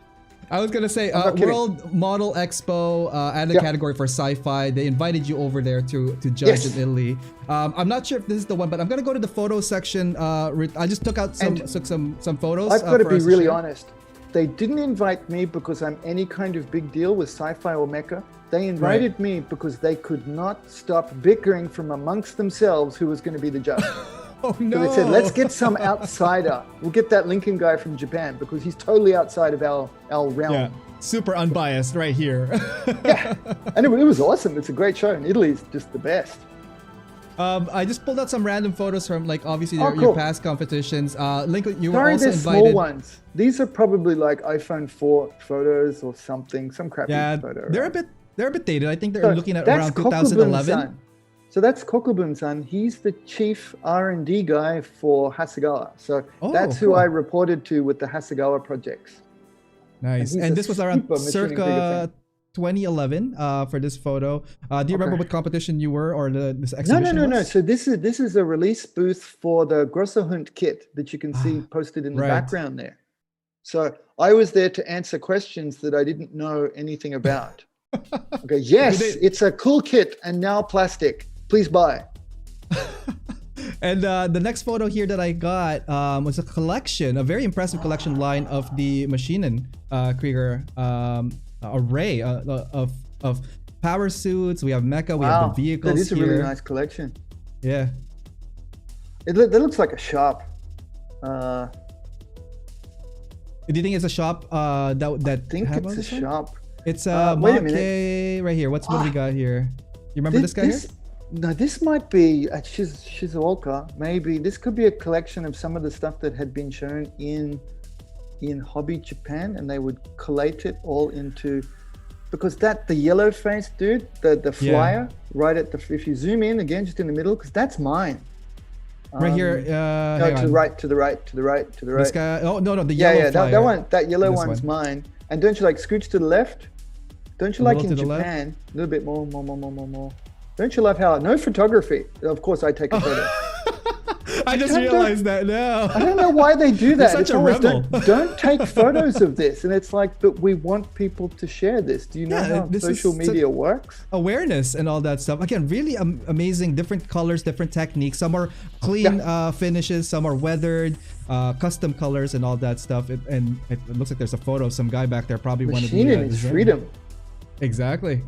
[SPEAKER 2] I was gonna say World Model Expo and the category for sci-fi. They invited you over there to judge in Italy. I'm not sure if this is the one, but I'm gonna go to the photo section. I just took out some photos.
[SPEAKER 1] I've got to be really honest. they didn't invite me because I'm any kind of big deal with sci-fi or mecha. They invited me because they could not stop bickering from amongst themselves who was going to be the judge.
[SPEAKER 2] Oh no!
[SPEAKER 1] So they said, let's get some outsider. We'll get that Lincoln guy from Japan because he's totally outside of our realm.
[SPEAKER 2] Yeah, super unbiased right here.
[SPEAKER 1] Yeah, and it was awesome. It's a great show, and Italy's just the best.
[SPEAKER 2] I just pulled out some random photos from like obviously
[SPEAKER 1] cool.
[SPEAKER 2] your past competitions. Link, you were
[SPEAKER 1] Sorry,
[SPEAKER 2] also
[SPEAKER 1] they're
[SPEAKER 2] invited.
[SPEAKER 1] small ones. These are probably like iPhone 4 photos or something, some crappy photo.
[SPEAKER 2] They're
[SPEAKER 1] right?
[SPEAKER 2] a bit dated. I think they're looking at
[SPEAKER 1] That's
[SPEAKER 2] around
[SPEAKER 1] Kokuboom's
[SPEAKER 2] 2011.
[SPEAKER 1] son. So that's Kokuboom's son. He's the chief R&D guy for Hasegawa. So that's who
[SPEAKER 2] cool.
[SPEAKER 1] I reported to with the Hasegawa projects.
[SPEAKER 2] Nice. And this was around circa 2011 for this photo. Do you remember what competition you were or this exhibition?
[SPEAKER 1] No. So this is a release booth for the Grosser Hund kit that you can see posted in the background there. So I was there to answer questions that I didn't know anything about. Okay, yes, it's a cool kit and now plastic. Please buy.
[SPEAKER 2] And the next photo here that I got was a collection, a very impressive collection line of the Maschinen Krieger array of power suits. We have mecha, we have the vehicles.
[SPEAKER 1] That is a really nice collection.
[SPEAKER 2] Yeah.
[SPEAKER 1] That looks like a shop.
[SPEAKER 2] Do you think it's a shop I
[SPEAKER 1] think it's a shop.
[SPEAKER 2] It's
[SPEAKER 1] wait a minute.
[SPEAKER 2] Right here. What do we got here? You remember this guy here?
[SPEAKER 1] No, this might be Shizuoka. Maybe this could be a collection of some of the stuff that had been shown in Hobby Japan, and they would collate it all into, because the yellow face dude, the flyer right at if you zoom in again, just in the middle, because that's mine.
[SPEAKER 2] Right here.
[SPEAKER 1] No, to the right.
[SPEAKER 2] This guy. Oh no, the yellow flyer.
[SPEAKER 1] That yellow one's mine. And don't you like scooch to the left? Don't you like in Japan? A little bit more. Don't you love how no photography? Of course, I take a photo.
[SPEAKER 2] I just realized that now.
[SPEAKER 1] I don't know why they do that.
[SPEAKER 2] You're such a rebel.
[SPEAKER 1] Don't take photos of this. And it's like, but we want people to share this. Do you know how social media works?
[SPEAKER 2] Awareness and all that stuff. Again, really amazing, different colors, different techniques. Some are clean finishes, some are weathered, custom colors and all that stuff. And it looks like there's a photo of some guy back there, probably one of the
[SPEAKER 1] is freedom.
[SPEAKER 2] Exactly.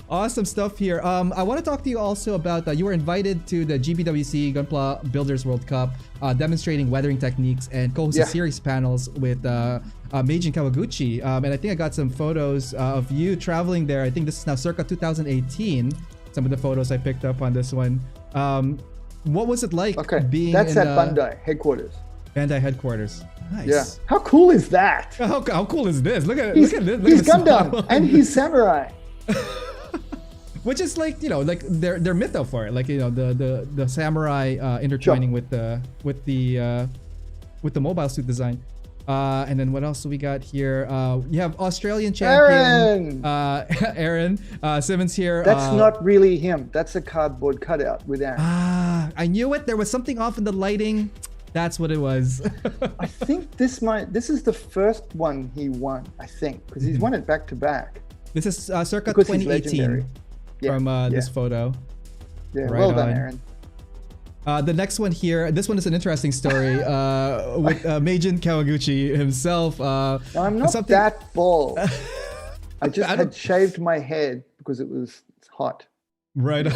[SPEAKER 2] Awesome stuff here. I want to talk to you also about you were invited to the GBWC Gunpla Builders World Cup, demonstrating weathering techniques and co-hosted series panels with Meijin Kawaguchi. And I think I got some photos of you traveling there. I think this is now circa 2018. Some of the photos I picked up on this one. What was it like being
[SPEAKER 1] that's at Bandai headquarters.
[SPEAKER 2] Bandai headquarters. Nice.
[SPEAKER 1] Yeah. How cool is that?
[SPEAKER 2] How cool is this? Look at
[SPEAKER 1] this. He's
[SPEAKER 2] Gundam
[SPEAKER 1] and he's samurai.
[SPEAKER 2] Which is like, like their mytho for it, like the samurai intertwining with the mobile suit design. And then what else do we got here? You have Australian champion Aaron Simmons here.
[SPEAKER 1] That's not really him. That's a cardboard cutout with Aaron.
[SPEAKER 2] I knew it. There was something off in the lighting. That's what it was.
[SPEAKER 1] I think this is the first one he won. I think because he's won it back to back.
[SPEAKER 2] This is circa 2018 from this photo.
[SPEAKER 1] Yeah, right well done, Aaron.
[SPEAKER 2] The next one here, this one is an interesting story with Meijin Kawaguchi himself.
[SPEAKER 1] I'm not that bald. I just had shaved my head because it was hot.
[SPEAKER 2] Right.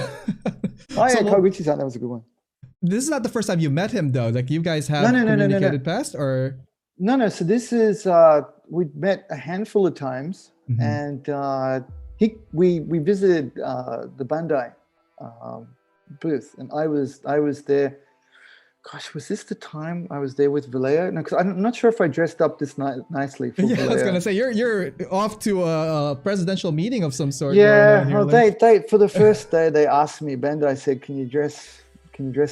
[SPEAKER 1] Kawaguchi-san, that was a good one.
[SPEAKER 2] This is not the first time you met him, though. Like you guys have communicated past, or
[SPEAKER 1] no. So this is we met a handful of times, and we visited the Bandai booth, and I was there. Gosh, was this the time I was there with Vallejo? No, because I'm not sure if I dressed up this nicely for Vallejo.
[SPEAKER 2] I was gonna say you're off to a presidential meeting of some sort.
[SPEAKER 1] Yeah, well, they for the first day they asked me. Bandai said, "Can you dress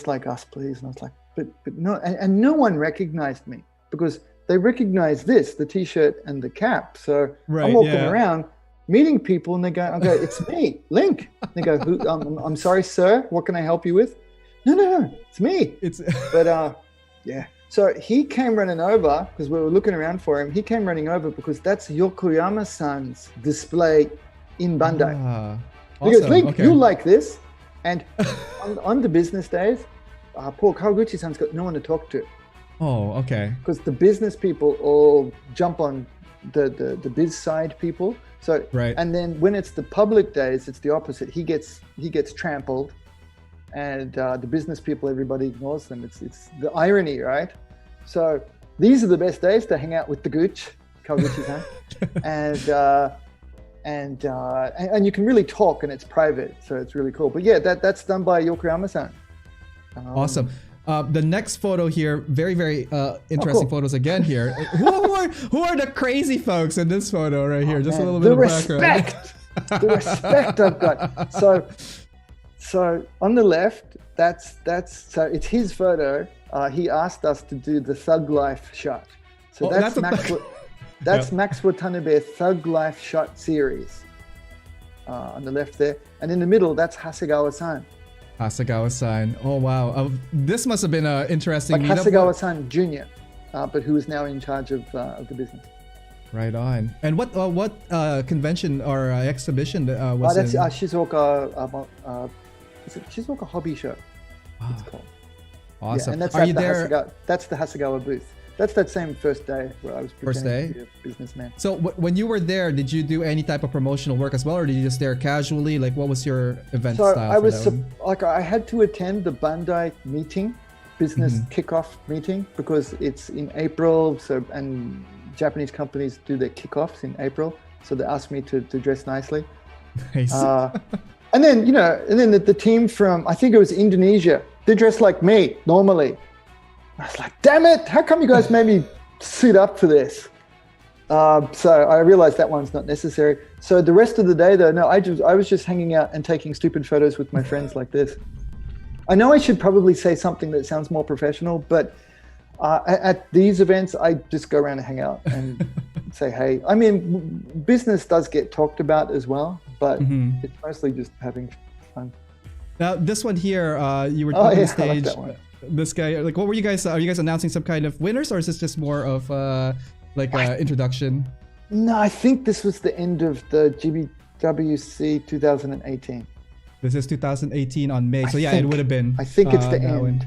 [SPEAKER 1] like us, please?" And I was like, "But no," and no one recognized me because they recognized the T-shirt and the cap. So I'm walking around, meeting people, and they go, "It's me, Link." They go, I'm sorry, sir. What can I help you with?" No, it's me. Yeah. So he came running over because we were looking around for him. He came running over because that's Yokoyama-san's display in Bandai. He goes, "Link, you like this?" And on the business days, poor Kawaguchi-san's got no one to talk to.
[SPEAKER 2] Oh, okay.
[SPEAKER 1] Because the business people all jump on the biz side people. So
[SPEAKER 2] Right.
[SPEAKER 1] and then when it's the public days, it's the opposite. He gets trampled, and the business people, everybody ignores them. It's the irony, right? So these are the best days to hang out with the gooch, Kawaguchi-san, and you can really talk, and it's private, so it's really cool. But yeah, that's done by Yokoyama-san.
[SPEAKER 2] Awesome. The next photo here, very, very interesting
[SPEAKER 1] cool.
[SPEAKER 2] photos again here. who are the crazy folks in this photo right here? Just
[SPEAKER 1] Man,
[SPEAKER 2] a little bit
[SPEAKER 1] the
[SPEAKER 2] of background.
[SPEAKER 1] respect, the respect I've got. So on the left, that's so it's his photo. He asked us to do the Thug Life shot. So that's Max Watanabe Thug Life shot series. On the left there, and in the middle, that's Hasegawa-san.
[SPEAKER 2] Hasegawa-san. Oh wow, this must have been an interesting
[SPEAKER 1] Like Hasegawa-san Jr., but who is now in charge of the business.
[SPEAKER 2] Right on. And what convention or exhibition was
[SPEAKER 1] That's
[SPEAKER 2] in?
[SPEAKER 1] Shizuoka. Is it Shizuoka Hobby Show? It's called.
[SPEAKER 2] Awesome.
[SPEAKER 1] Yeah, and that's
[SPEAKER 2] Are you there?
[SPEAKER 1] That's the Hasegawa booth. That's that same first day where I was
[SPEAKER 2] First
[SPEAKER 1] pretending
[SPEAKER 2] day?
[SPEAKER 1] to be a businessman.
[SPEAKER 2] So when you were there, did you do any type of promotional work as well, or did you just there casually? Like, what was your event
[SPEAKER 1] So
[SPEAKER 2] style?
[SPEAKER 1] I
[SPEAKER 2] for
[SPEAKER 1] was
[SPEAKER 2] that one?
[SPEAKER 1] I had to attend the Bandai meeting, business kickoff meeting, because it's in April. So and Japanese companies do their kickoffs in April. So they asked me to dress nicely.
[SPEAKER 2] Nice.
[SPEAKER 1] And then the team from, I think it was Indonesia, they dressed like me normally. I was like, damn it, how come you guys made me suit up for this? So I realized that one's not necessary. So the rest of the day though, no, I was just hanging out and taking stupid photos with my friends like this. I know I should probably say something that sounds more professional, but at these events, I just go around and hang out and say, hey. I mean, business does get talked about as well, but it's mostly just having fun.
[SPEAKER 2] Now, this one here, you were
[SPEAKER 1] Oh,
[SPEAKER 2] on
[SPEAKER 1] yeah,
[SPEAKER 2] stage.
[SPEAKER 1] I like that one.
[SPEAKER 2] This guy, like, what were you guys? Are you guys announcing some kind of winners, or is this just more of introduction?
[SPEAKER 1] No, I think this was the end of the GBWC 2018.
[SPEAKER 2] This is 2018 on May, so yeah, it would have been.
[SPEAKER 1] I think it's the
[SPEAKER 2] now
[SPEAKER 1] end.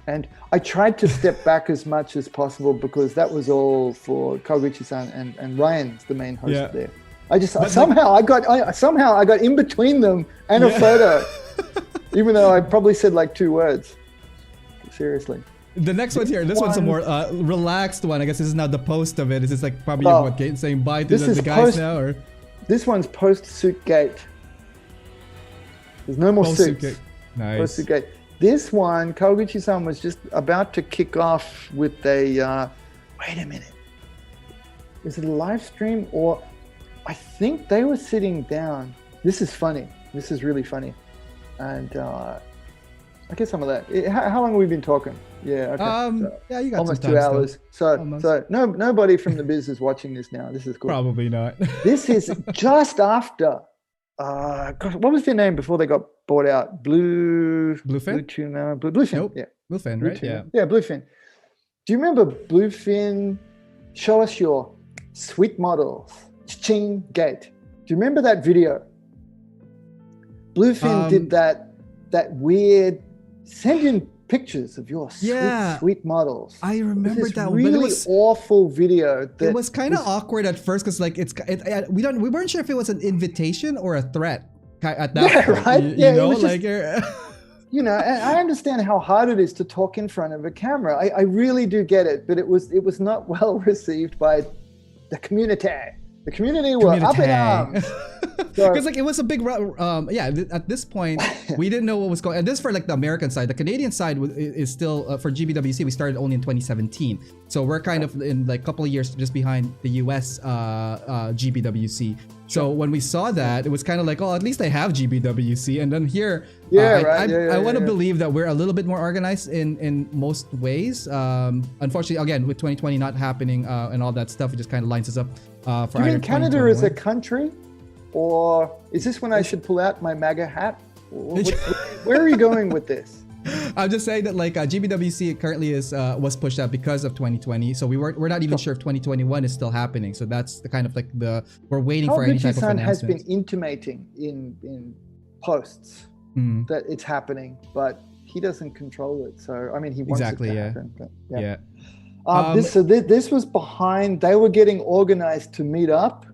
[SPEAKER 1] And I tried to step back as much as possible because that was all for Kawaguchi-san and Ryan's the main host there. I got in between them and a photo, even though I probably said like 2 words. Seriously.
[SPEAKER 2] The next one here, this one's a more relaxed one. I guess this is now the post of it. Is this like probably saying bye to the guys now, or?
[SPEAKER 1] This one's post suit gate. There's no more
[SPEAKER 2] Post-suit
[SPEAKER 1] suits.
[SPEAKER 2] gate. Nice.
[SPEAKER 1] Post suit gate. This one, Kawaguchi-san was just about to kick off with a. Wait a minute. Is it a live stream or? I think they were sitting down. This is funny. This is really funny, and I get some of that. How long have we been talking? Yeah. Okay.
[SPEAKER 2] Yeah, you got
[SPEAKER 1] almost
[SPEAKER 2] some
[SPEAKER 1] 2
[SPEAKER 2] time
[SPEAKER 1] hours.
[SPEAKER 2] still.
[SPEAKER 1] So nobody from the biz is watching this now. This is cool.
[SPEAKER 2] Probably not.
[SPEAKER 1] This is just after. Gosh, what was their name before they got bought out?
[SPEAKER 2] Bluefin?
[SPEAKER 1] Bluefin.
[SPEAKER 2] Nope.
[SPEAKER 1] Yeah.
[SPEAKER 2] Bluefin, right?
[SPEAKER 1] Bluefin. Yeah, Bluefin. Do you remember Bluefin? Show us your sweet models. Ching gate. Do you remember that video? Bluefin did that weird send in pictures of your sweet models.
[SPEAKER 2] I remember that one.
[SPEAKER 1] Really awful video.
[SPEAKER 2] It was kind of awkward at first because like we weren't sure if it was an invitation or a threat at that point.
[SPEAKER 1] Right?
[SPEAKER 2] You know, like
[SPEAKER 1] you know, and I understand how hard it is to talk in front of a camera. I really do get it, but it was not well received by the community. The community were up in arms.
[SPEAKER 2] Because like it was a big at this point we didn't know what was going on. And this for like the American side. The Canadian side is still for GBWC, we started only in 2017, so we're kind of in like a couple of years just behind the US GBWC. So when we saw that, it was kind of like, oh, at least I have GBWC. And then here I want to believe that we're a little bit more organized in most ways. Unfortunately, again, with 2020 not happening and all that stuff, it just kind of lines us up for
[SPEAKER 1] Do you mean Canada is a country? Or is this when I should pull out my MAGA hat? Where are you going with this?
[SPEAKER 2] I'm just saying that like GBWC currently was pushed out because of 2020, so we're not even sure if 2021 is still happening. So that's the kind of like we're waiting for any type of announcement.
[SPEAKER 1] has been intimating in posts that it's happening, but he doesn't control it. So I mean, he wants
[SPEAKER 2] Exactly,
[SPEAKER 1] it to
[SPEAKER 2] yeah.
[SPEAKER 1] happen. But,
[SPEAKER 2] Yeah.
[SPEAKER 1] This was behind. They were getting organized to meet up,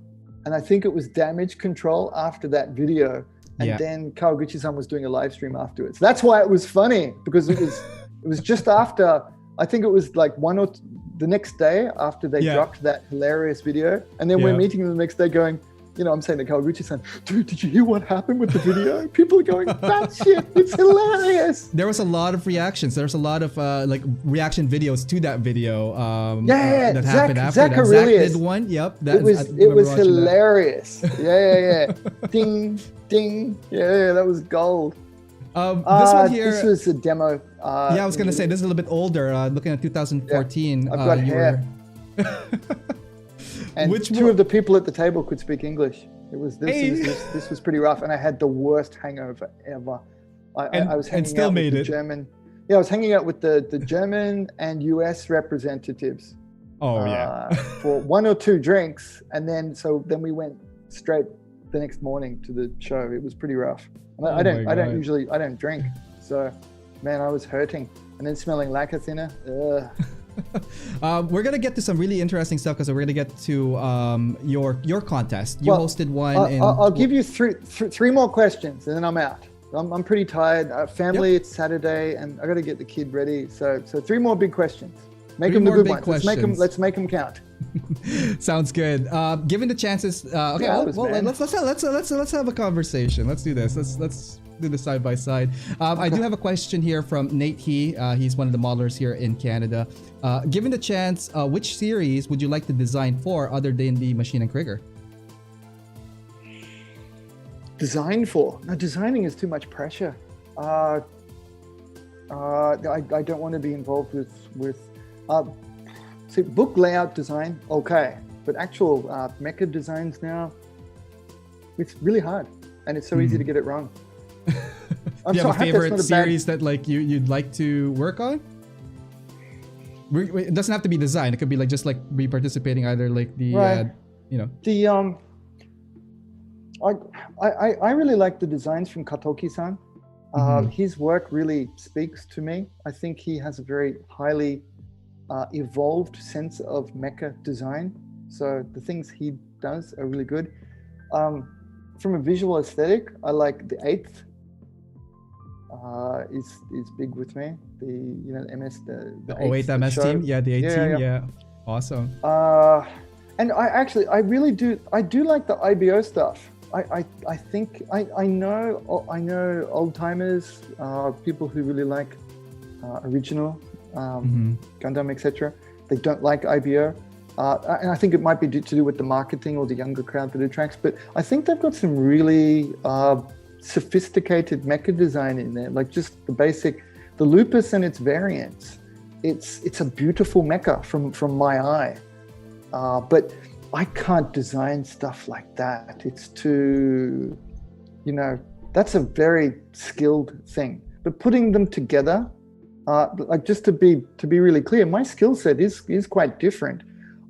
[SPEAKER 1] and I think it was damage control after that video. And then Kawaguchi-san was doing a live stream afterwards. That's why it was funny, because it was just after. I think it was like the next day after they dropped that hilarious video, and then we're meeting them the next day, going, I'm saying to Kawaguchi-san, dude, did you hear what happened with the video? People are going, batshit, it's hilarious.
[SPEAKER 2] There was a lot of reactions. There's a lot of like reaction videos to that video. That happened after
[SPEAKER 1] Zach
[SPEAKER 2] that. Zach did one. Yep.
[SPEAKER 1] It was hilarious. Yeah. Ding, ding. Yeah, that was gold.
[SPEAKER 2] This one here.
[SPEAKER 1] This was a demo.
[SPEAKER 2] I was gonna say this is a little bit older. Looking at 2014.
[SPEAKER 1] Yeah, I've got hair. And two of the people at the table could speak English. This was pretty rough, and I had the worst hangover ever. I was hanging out with the German. Yeah, I was hanging out with the German and US representatives.
[SPEAKER 2] Oh yeah.
[SPEAKER 1] For one or two drinks, and then we went straight the next morning to the show. It was pretty rough. I don't drink, so man, I was hurting, and then smelling lacquer thinner.
[SPEAKER 2] We're gonna get to some really interesting stuff because we're gonna get to your contest. You hosted one.
[SPEAKER 1] I'll give you three more questions, and then I'm out. I'm pretty tired. Family, It's Saturday, and I got to get the kid ready. So three more big questions. Make them the good ones. Let's make them count.
[SPEAKER 2] Sounds good. Given the chances, okay. Let's have a conversation. Let's do this. Let's do this side by side. I do have a question here from Nate He. He's one of the modelers here in Canada. Given the chance, which series would you like to design for other than the Machine and Krieger?
[SPEAKER 1] Design for? No, designing is too much pressure. I don't want to be involved with see, book layout design, okay, but actual mecha designs now, it's really hard, and it's so easy to get it wrong.
[SPEAKER 2] Do you have a favorite series that like you'd like to work on? It doesn't have to be design. It could be like just like be participating either like the
[SPEAKER 1] I really like the designs from Katoki-san. His work really speaks to me. I think he has a very highly evolved sense of mecha design. So the things he does are really good. From a visual aesthetic, I like the 8th. Is big with me. The MS the
[SPEAKER 2] 08 MS team, the 8 team, yeah. Awesome.
[SPEAKER 1] And I really do like the IBO stuff. I think I know old timers, people who really like original Gundam, etc. They don't like IBO, and I think it might be to do with the marketing or the younger crowd that it attracts. But I think they've got some really sophisticated mecha design in there, like just the basic, the Lupus and its variants. It's a beautiful mecha from my eye, but I can't design stuff like that. It's too, that's a very skilled thing. But putting them together, like just to be really clear, my skill set is quite different.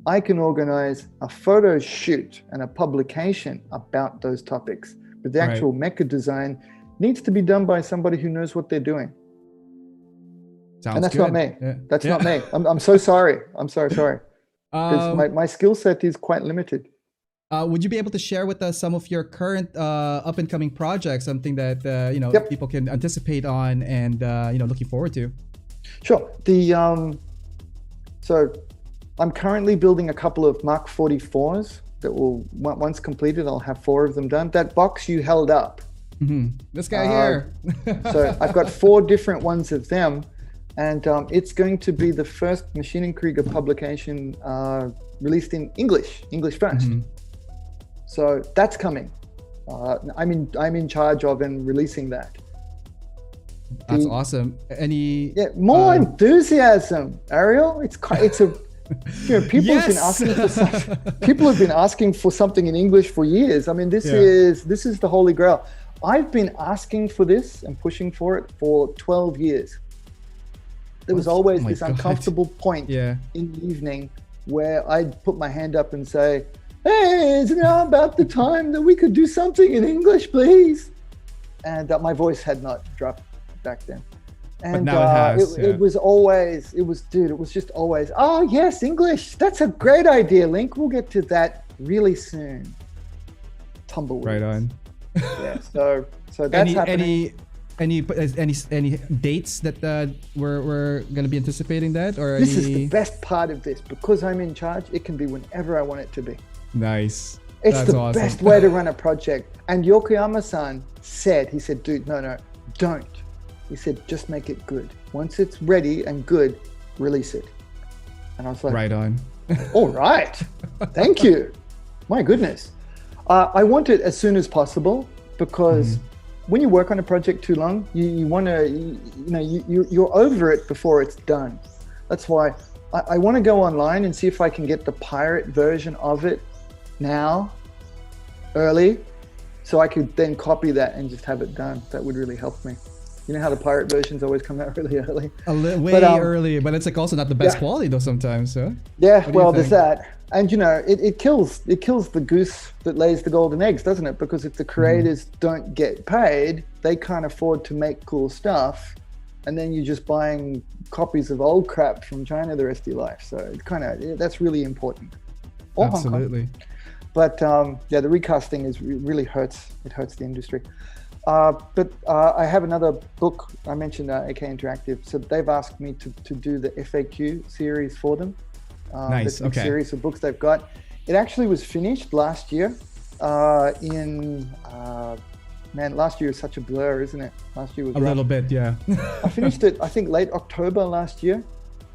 [SPEAKER 1] I can organize a photo shoot and a publication about those topics, but the actual mecha design needs to be done by somebody who knows what they're doing.
[SPEAKER 2] And
[SPEAKER 1] that's
[SPEAKER 2] good.
[SPEAKER 1] not me.
[SPEAKER 2] Yeah.
[SPEAKER 1] That's not me. I'm so sorry. I'm so sorry. My skill set is quite limited.
[SPEAKER 2] Would you be able to share with us some of your current up and coming projects, something that people can anticipate on and looking forward to?
[SPEAKER 1] Sure. So I'm currently building a couple of Mark 44s that will, once completed, I'll have 4 of them done. That box you held up.
[SPEAKER 2] This guy here.
[SPEAKER 1] So I've got 4 different ones of them. And it's going to be the first Machine and Krieger publication released in English first. So that's coming. I'm in charge of and releasing that.
[SPEAKER 2] That's awesome.
[SPEAKER 1] More enthusiasm, Ariel. It's a people have been asking for people have been asking for something in English for years. I mean, this is the holy grail. I've been asking for this and pushing for it for 12 years. There was always this uncomfortable point in the evening where I'd put my hand up and say, "Hey, is it now about the time that we could do something in English, please?" And my voice had not dropped back then. And
[SPEAKER 2] now it has.
[SPEAKER 1] it was always, it was just always, oh yes, English. That's a great idea, Link. We'll get to that really soon. Tumbleweeds.
[SPEAKER 2] Right on.
[SPEAKER 1] Yeah. So that's happening.
[SPEAKER 2] Any dates that we're gonna be anticipating that, or
[SPEAKER 1] this is the best part of this, because I'm in charge. It can be whenever I want it to be.
[SPEAKER 2] Nice.
[SPEAKER 1] It's the awesome. Best way to run a project. And Yokoyama-san said, he said, dude, no, don't. He said, just make it good. Once it's ready and good, release it. And I was like,
[SPEAKER 2] right on.
[SPEAKER 1] All right. Thank you. My goodness. I want it as soon as possible, because when you work on a project too long, you want to, you're over it before it's done. That's why I want to go online and see if I can get the pirate version of it now, early, so I could then copy that and just have it done. That would really help me. You know how the pirate versions always come out really early?
[SPEAKER 2] Way early, but it's like also not the best quality though sometimes. So
[SPEAKER 1] yeah, well, there's that. And it kills the goose that lays the golden eggs, doesn't it? Because if the creators don't get paid, they can't afford to make cool stuff, and then you're just buying copies of old crap from China the rest of your life. So it that's really important. Or
[SPEAKER 2] absolutely.
[SPEAKER 1] Hong Kong. But the recasting really hurts. It hurts the industry. But I have another book. I mentioned AK Interactive. So they've asked me to do the FAQ series for them.
[SPEAKER 2] Nice. Okay.
[SPEAKER 1] Series of books they've got. It actually was finished last year. Last year was such a blur, isn't it? Last year was
[SPEAKER 2] a little bit, yeah.
[SPEAKER 1] I finished it, I think, late October last year.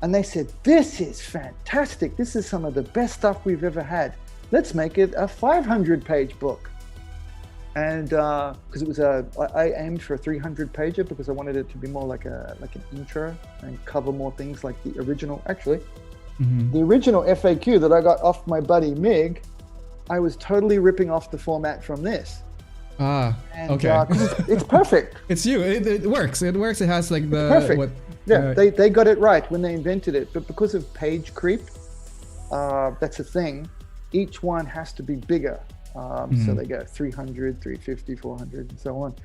[SPEAKER 1] And they said, this is fantastic. This is some of the best stuff we've ever had. Let's make it a 500-page book. And because it was I aimed for a 300-pager because I wanted it to be more like an intro and cover more things like the original. Actually, the original FAQ that I got off my buddy Mig, I was totally ripping off the format from this.
[SPEAKER 2] Okay.
[SPEAKER 1] It's perfect.
[SPEAKER 2] It's you. It works. It works. It has like the
[SPEAKER 1] perfect. They got it right when they invented it, but because of page creep, that's a thing. Each one has to be bigger. So they go 300, 350, 400, and so on.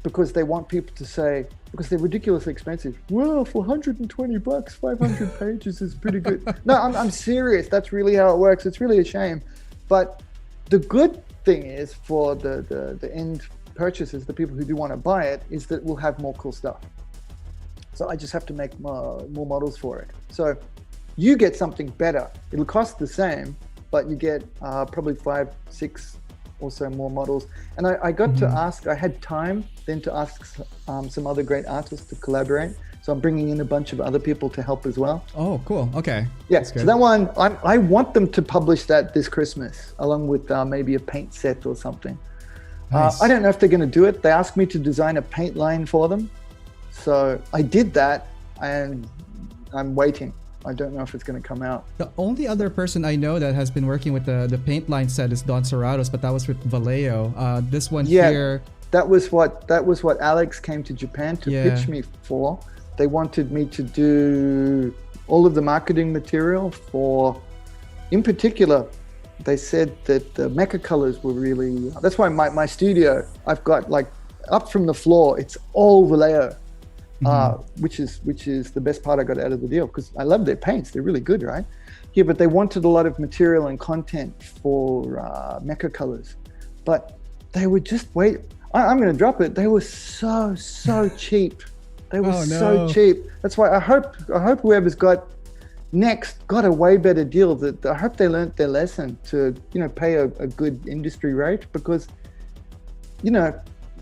[SPEAKER 1] Because they want people to say, because they're ridiculously expensive. Well, for $120, 500 pages is pretty good. No, I'm serious. That's really how it works. It's really a shame. But the good thing is for the end purchasers, the people who do want to buy it, is that we'll have more cool stuff. So I just have to make more models for it. So you get something better. It'll cost the same, but you get probably 5, 6 or so more models. And I got to ask, I had time then to ask some other great artists to collaborate. So I'm bringing in a bunch of other people to help as well.
[SPEAKER 2] Oh, cool. Okay.
[SPEAKER 1] Yeah, so that one, I want them to publish that this Christmas, along with maybe a paint set or something. Nice. I don't know if they're gonna do it. They asked me to design a paint line for them. So I did that, and I'm waiting. I don't know if it's going to come out.
[SPEAKER 2] The only other person I know that has been working with the paint line set is Don Serratos, but that was with Vallejo. This one here.
[SPEAKER 1] That was what Alex came to Japan to pitch me for. They wanted me to do all of the marketing material for, in particular, they said that the Mecha colors were really, that's why my studio, I've got like up from the floor, it's all Vallejo. Which is the best part I got out of the deal, because I love their paints. They're really good, right? Yeah, but they wanted a lot of material and content for Mecha colors, but they would just wait. I'm going to drop it. They were so cheap. They were so cheap. That's why I hope whoever's got next got a way better deal. That I hope they learned their lesson to pay a good industry rate, because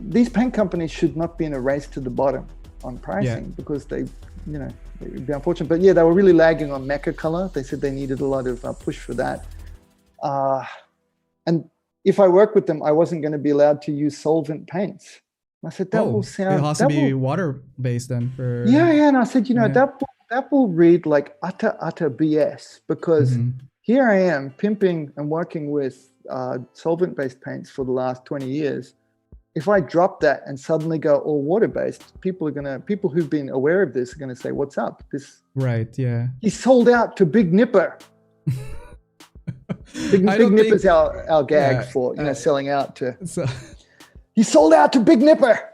[SPEAKER 1] these paint companies should not be in a race to the bottom on pricing, because it'd be unfortunate. But yeah, they were really lagging on Mecha color. They said they needed a lot of push for that. And if I work with them, I wasn't going to be allowed to use solvent paints. I said that will sound.
[SPEAKER 2] It has to be water based then for.
[SPEAKER 1] Yeah, and I said that will read like utter BS, because here I am pimping and working with solvent based paints for the last 20 years. If I drop that and suddenly go all water-based, people who've been aware of this are going to say, "What's up?"
[SPEAKER 2] Right? Yeah.
[SPEAKER 1] He sold out to Big Nipper. Big Nipper's our gag for selling out to.
[SPEAKER 2] So.
[SPEAKER 1] He sold out to Big Nipper.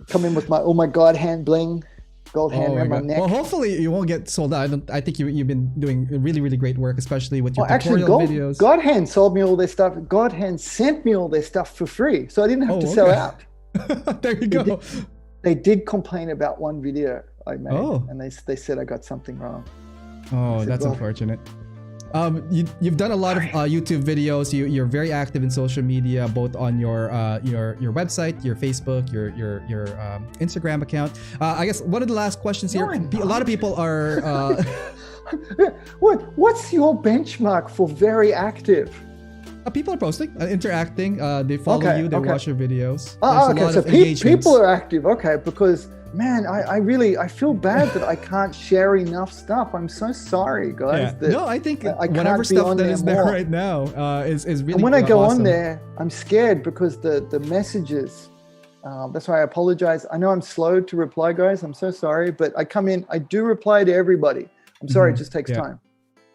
[SPEAKER 1] Come in with all my god hand bling, gold hand around my
[SPEAKER 2] God.
[SPEAKER 1] neck.
[SPEAKER 2] Well, hopefully you won't get sold out. I think you've been doing really, really great work, especially with your
[SPEAKER 1] Actually,
[SPEAKER 2] tutorial videos.
[SPEAKER 1] God hand sold me all their stuff. God hand sent me all their stuff for free, so I didn't have to sell out.
[SPEAKER 2] There you go.
[SPEAKER 1] They did complain about one video I made,
[SPEAKER 2] Oh.
[SPEAKER 1] and they said I got something wrong.
[SPEAKER 2] Oh,
[SPEAKER 1] said,
[SPEAKER 2] that's
[SPEAKER 1] well,
[SPEAKER 2] unfortunate. You've done a lot of YouTube videos. You're very active in social media, both on your website, your Facebook, your Instagram account. I guess one of the last questions here. A lot of people are.
[SPEAKER 1] What's your benchmark for very active?
[SPEAKER 2] People are posting, interacting. They follow you. They watch your videos.
[SPEAKER 1] Okay. So people are active. Okay, because man, I feel bad that I can't share enough stuff. I'm so sorry, guys.
[SPEAKER 2] Yeah. No, I think whatever stuff that is there right now is really.
[SPEAKER 1] And when I go
[SPEAKER 2] awesome.
[SPEAKER 1] on there, I'm scared because the messages. That's why I apologize. I know I'm slow to reply, guys. I'm so sorry, but I come in. I do reply to everybody. I'm sorry. It just takes time.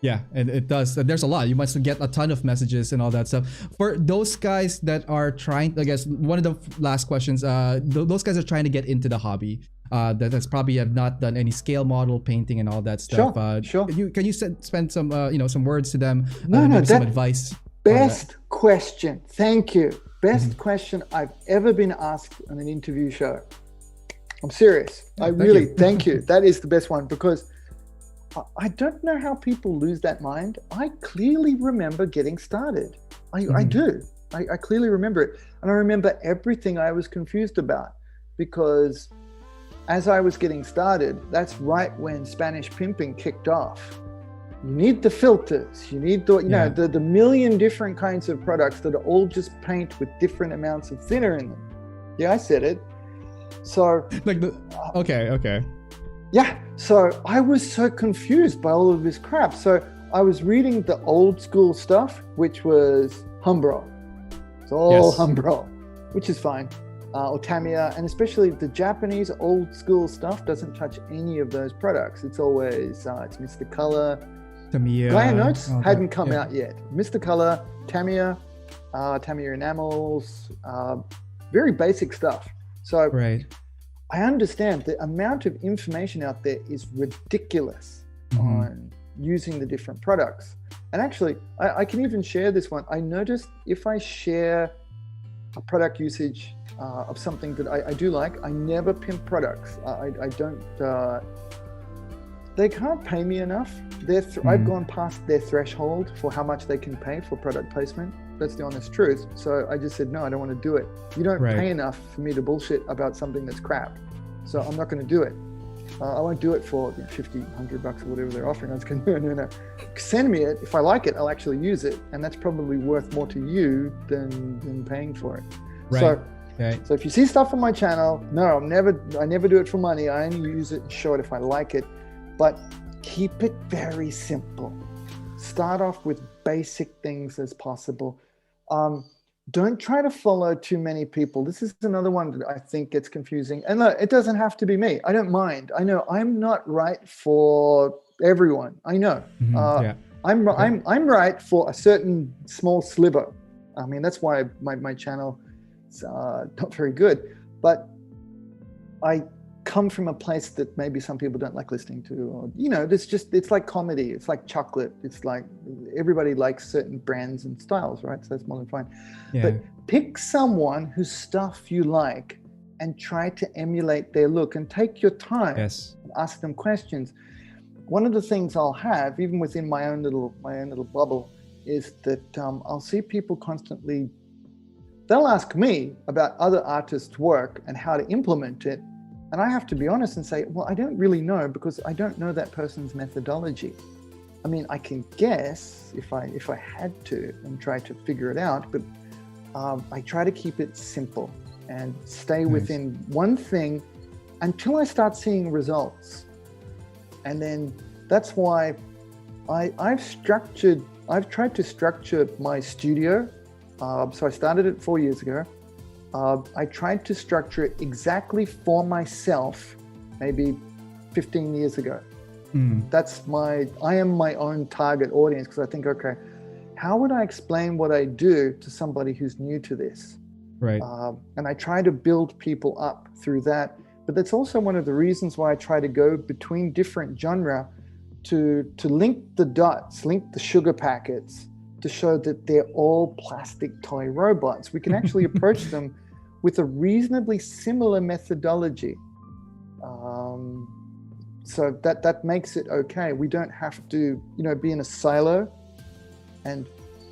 [SPEAKER 2] Yeah, and it does. There's a lot. You must get a ton of messages and all that stuff. For those guys that are trying, I guess one of the last questions, those guys are trying to get into the hobby. That's probably have not done any scale model painting and all that stuff.
[SPEAKER 1] Sure.
[SPEAKER 2] Can you spend some some words to them? Some advice.
[SPEAKER 1] Best question. Thank you. Best question I've ever been asked on an interview show. I'm serious. Thank you. That is the best one because I don't know how people lose that mind. I clearly remember getting started. I do. I clearly remember it. And I remember everything I was confused about because as I was getting started, that's right when Spanish pimping kicked off. You need the filters. You need the million different kinds of products that are all just paint with different amounts of thinner in them. Yeah, I said it. So
[SPEAKER 2] okay.
[SPEAKER 1] Yeah, so I was so confused by all of this crap. So I was reading the old school stuff, which was Humbrol. It's all Humbrol, which is fine. Or Tamiya, and especially the Japanese old school stuff doesn't touch any of those products. It's always, it's Mr. Color.
[SPEAKER 2] Tamiya.
[SPEAKER 1] Gaia Notes hadn't come out yet. Mr. Color, Tamiya, Tamiya Enamels, very basic stuff. So
[SPEAKER 2] right.
[SPEAKER 1] I understand the amount of information out there is ridiculous on using the different products. And actually, I can even share this one. I noticed if I share a product usage of something that I do like, I never pimp products. I don't, they can't pay me enough. I've gone past their threshold for how much they can pay for product placement. That's the honest truth. So I just said, no, I don't want to do it. You don't pay enough for me to bullshit about something that's crap. So I'm not going to do it. I won't do it for $50, $100 or whatever they're offering. I was going, no. Send me it. If I like it, I'll actually use it. And that's probably worth more to you than paying for it.
[SPEAKER 2] Right.
[SPEAKER 1] So if you see stuff on my channel, no, I never do it for money. I only use it and show it if I like it. But keep it very simple. Start off with basic things as possible. Don't try to follow too many people. This is another one that I think gets confusing. And look, it doesn't have to be me. I don't mind. I know I'm not right for everyone. I know. I'm right for a certain small sliver. I mean, that's why my channel is not very good. But I come from a place that maybe some people don't like listening to, or it's like comedy, it's like chocolate, it's like everybody likes certain brands and styles, right? So that's more than fine. But pick someone whose stuff you like and try to emulate their look and take your time and ask them questions. One of the things I'll have, even within my own little bubble, is that I'll see people constantly, they'll ask me about other artists' work and how to implement it. And I have to be honest and say, well, I don't really know because I don't know that person's methodology. I mean, I can guess if I had to and try to figure it out, but I try to keep it simple and stay within one thing until I start seeing results. And then that's why I've tried to structure my studio. So I started it 4 years ago. I tried to structure it exactly for myself, maybe 15 years ago. I am my own target audience because I think, okay, how would I explain what I do to somebody who's new to this?
[SPEAKER 2] Right.
[SPEAKER 1] And I try to build people up through that. But that's also one of the reasons why I try to go between different genre to link the dots, link the sugar packets, to show that they're all plastic toy robots. We can actually approach them with a reasonably similar methodology. So that makes it okay. We don't have to, be in a silo, and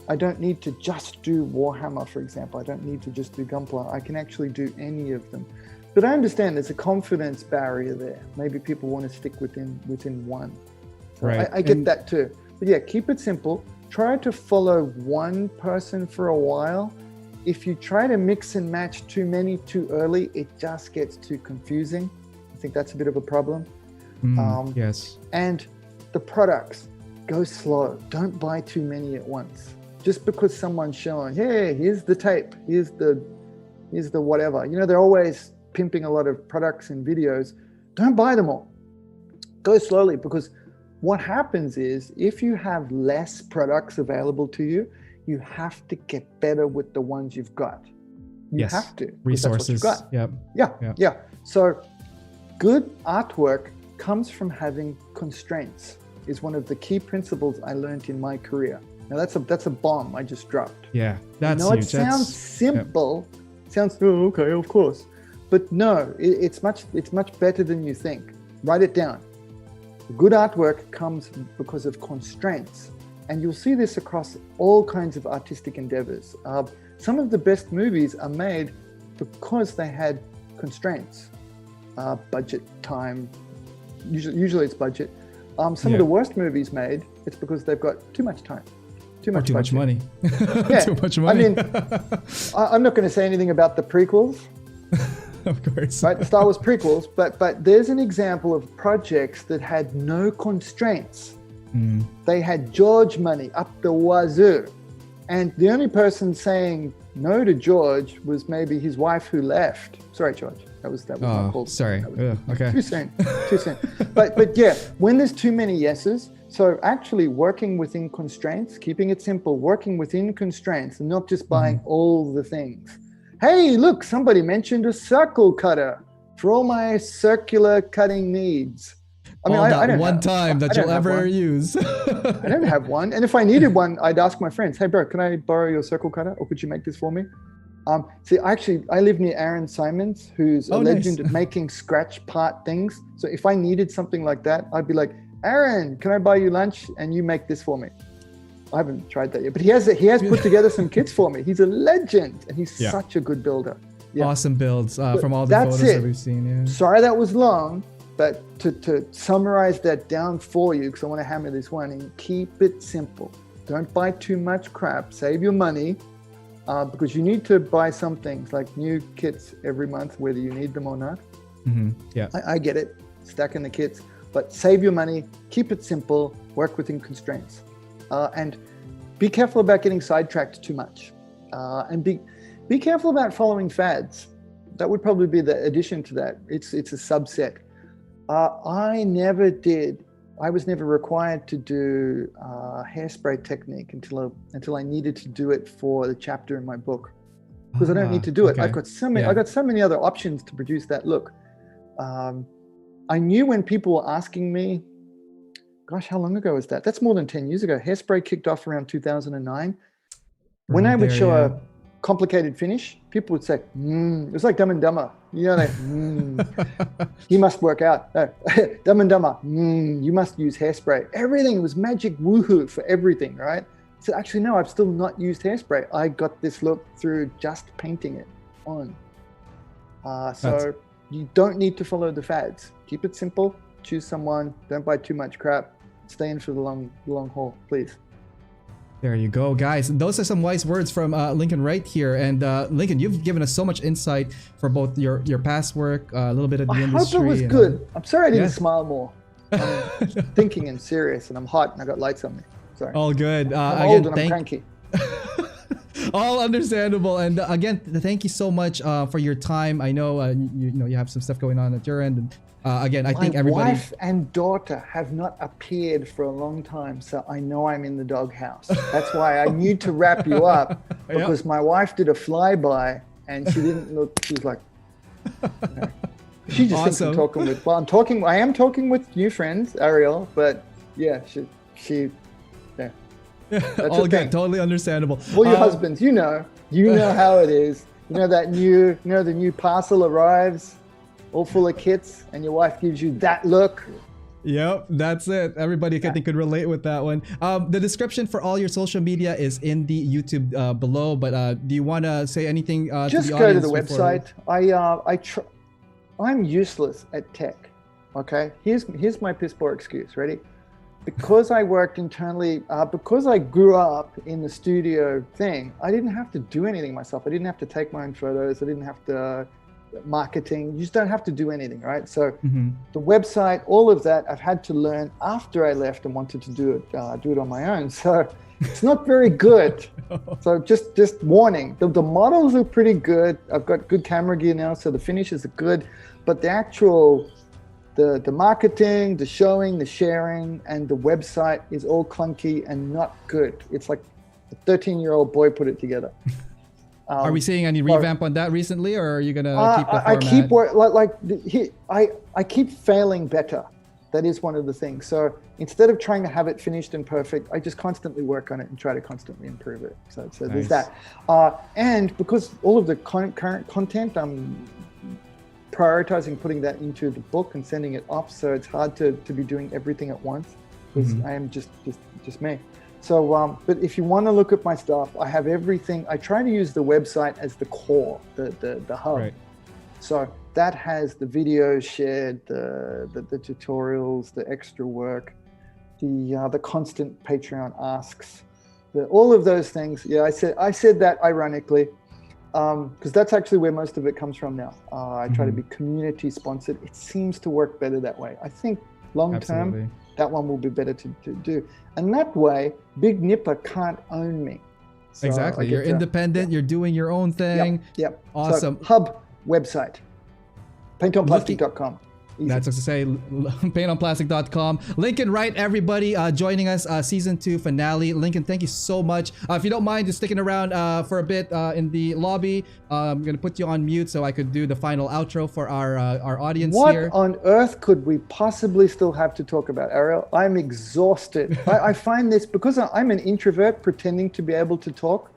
[SPEAKER 1] I don't need to just do Warhammer, for example. I don't need to just do Gunpla. I can actually do any of them. But I understand there's a confidence barrier there. Maybe people want to stick within one. So
[SPEAKER 2] right.
[SPEAKER 1] I get that too. But yeah, keep it simple. Try to follow one person for a while. If you try to mix and match too many too early, it just gets too confusing. I think that's a bit of a problem.
[SPEAKER 2] Yes.
[SPEAKER 1] And the products, go slow. Don't buy too many at once. Just because someone's showing, hey, here's the tape, here's the whatever. They're always pimping a lot of products and videos. Don't buy them all. Go slowly, because what happens is if you have less products available to you, you have to get better with the ones you've got. You have to.
[SPEAKER 2] Resources.
[SPEAKER 1] That's what you've got. Yeah. So good artwork comes from having constraints, is one of the key principles I learned in my career. Now that's a bomb I just dropped.
[SPEAKER 2] Yeah, that's
[SPEAKER 1] huge. It
[SPEAKER 2] huge.
[SPEAKER 1] Sounds simple. Sounds, oh, okay, of course. But no, it's much better than you think. Write it down. Good artwork comes because of constraints. And you'll see this across all kinds of artistic endeavors. Some of the best movies are made because they had constraints. Budget, time, usually it's budget. Some of the worst movies made, it's because they've got too much time. Too much
[SPEAKER 2] money.
[SPEAKER 1] Yeah.
[SPEAKER 2] Too much money.
[SPEAKER 1] I mean, I'm not going to say anything about the prequels.
[SPEAKER 2] Of course.
[SPEAKER 1] Right, the Star Wars prequels, but there's an example of projects that had no constraints. They had George money up the wazoo. And the only person saying no to George was maybe his wife who left. Sorry, George. That was my fault.
[SPEAKER 2] Sorry. Okay.
[SPEAKER 1] Too soon. But yeah, when there's too many yeses, so actually working within constraints, keeping it simple, working within constraints, and not just buying all the things. Hey, look, somebody mentioned a circle cutter for all my circular cutting needs. I mean, I don't
[SPEAKER 2] one
[SPEAKER 1] have,
[SPEAKER 2] time that you'll ever use.
[SPEAKER 1] I don't have one. And if I needed one, I'd ask my friends, hey, bro, can I borrow your circle cutter? Or could you make this for me? See, actually, I live near Aaron Simons, who's a legend at making scratch part things. So if I needed something like that, I'd be like, Aaron, can I buy you lunch and you make this for me? I haven't tried that yet, but he has put together some kits for me. He's a legend, and he's such a good builder. Yeah.
[SPEAKER 2] Awesome builds from all the photos that we've seen. Yeah.
[SPEAKER 1] Sorry that was long, but to summarize that down for you, because I want to hammer this one in, keep it simple. Don't buy too much crap. Save your money, because you need to buy some things like new kits every month, whether you need them or not.
[SPEAKER 2] Yeah,
[SPEAKER 1] I get it, stacking the kits, but save your money, keep it simple, work within constraints. And be careful about getting sidetracked too much. And be careful about following fads. That would probably be the addition to that. It's a subset. I was never required to do hairspray technique until I needed to do it for the chapter in my book. Because I don't need to do it. I've got so many other options to produce that look. I knew when people were asking me, gosh, how long ago was that? That's more than 10 years ago. Hairspray kicked off around 2009. When I would show a complicated finish, people would say, it was like Dumb and Dumber. He must work out. No, Dumb and Dumber, you must use hairspray. Everything was magic woohoo for everything, right? So actually, no, I've still not used hairspray. I got this look through just painting it on. So you don't need to follow the fads. Keep it simple, choose someone, don't buy too much crap. Stay in for the long haul, please.
[SPEAKER 2] There you go, guys. Those are some wise words from Lincoln Wright here. And Lincoln, you've given us so much insight for both your past work, a little bit of the industry.
[SPEAKER 1] I hope it was good. I'm sorry I didn't smile more. I'm thinking and serious, and I'm hot, and I got lights on me. Sorry.
[SPEAKER 2] All good.
[SPEAKER 1] I'm old and I'm cranky.
[SPEAKER 2] All understandable. And again, thank you so much for your time. I know you have some stuff going on at your end. And again, I think everybody.
[SPEAKER 1] My wife and daughter have not appeared for a long time, so I know I'm in the doghouse. That's why I need to wrap you up, because my wife did a flyby and she didn't look. She was like, okay. She just thinks I'm
[SPEAKER 2] Awesome.
[SPEAKER 1] talking with. Well, I am talking with new friends, Ariel. But yeah, she yeah. That's
[SPEAKER 2] All
[SPEAKER 1] the
[SPEAKER 2] good,
[SPEAKER 1] thing.
[SPEAKER 2] totally understandable.
[SPEAKER 1] All your husbands, you know how it is. You know the new parcel arrives, all full of kits, and your wife gives you that look.
[SPEAKER 2] Yep, that's it. Everybody I think could relate with that one. The description for all your social media is in the YouTube below. But do you want to say anything
[SPEAKER 1] Just
[SPEAKER 2] to the
[SPEAKER 1] go to the
[SPEAKER 2] audience
[SPEAKER 1] website. I'm useless at tech. Okay, here's my piss poor excuse. Ready? Because I worked internally, because I grew up in the studio thing, I didn't have to do anything myself. I didn't have to take my own photos. I didn't have to marketing. You just don't have to do anything, right? So the website, all of that, I've had to learn after I left and wanted to do it on my own. So it's not very good. So just warning. The models are pretty good. I've got good camera gear now, so the finishes are good. But the actual the marketing, the showing, the sharing, and the website is all clunky and not good. It's like a 13-year-old boy put it together.
[SPEAKER 2] Are we seeing any revamp on that recently, or are you gonna keep the format?
[SPEAKER 1] I keep failing better. That is one of the things. So instead of trying to have it finished and perfect, I just constantly work on it and try to constantly improve it. So there's that. And because all of the current content, I'm prioritizing putting that into the book and sending it off. So it's hard to be doing everything at once because I am just me. So, but if you want to look at my stuff, I have everything. I try to use the website as the core, the hub. Right. So that has the videos shared, the tutorials, the extra work, the constant Patreon asks, all of those things. Yeah, I said that ironically, because that's actually where most of it comes from now. I try to be community sponsored. It seems to work better that way. I think long term, that one will be better to do. And that way, Big Nipper can't own me. So
[SPEAKER 2] exactly. You're independent. You're doing your own thing.
[SPEAKER 1] Yep.
[SPEAKER 2] Awesome.
[SPEAKER 1] So, hub website, paintonplastic.com. Easy.
[SPEAKER 2] That's what to say. Paintonplastic.com. Lincoln Wright, everybody, joining us, season 2 finale. Lincoln, thank you so much. If you don't mind just sticking around for a bit in the lobby, I'm gonna put you on mute so I could do the final outro for our audience here.
[SPEAKER 1] What on earth could we possibly still have to talk about, Ariel? I'm exhausted. I find this, because I'm an introvert pretending to be able to talk,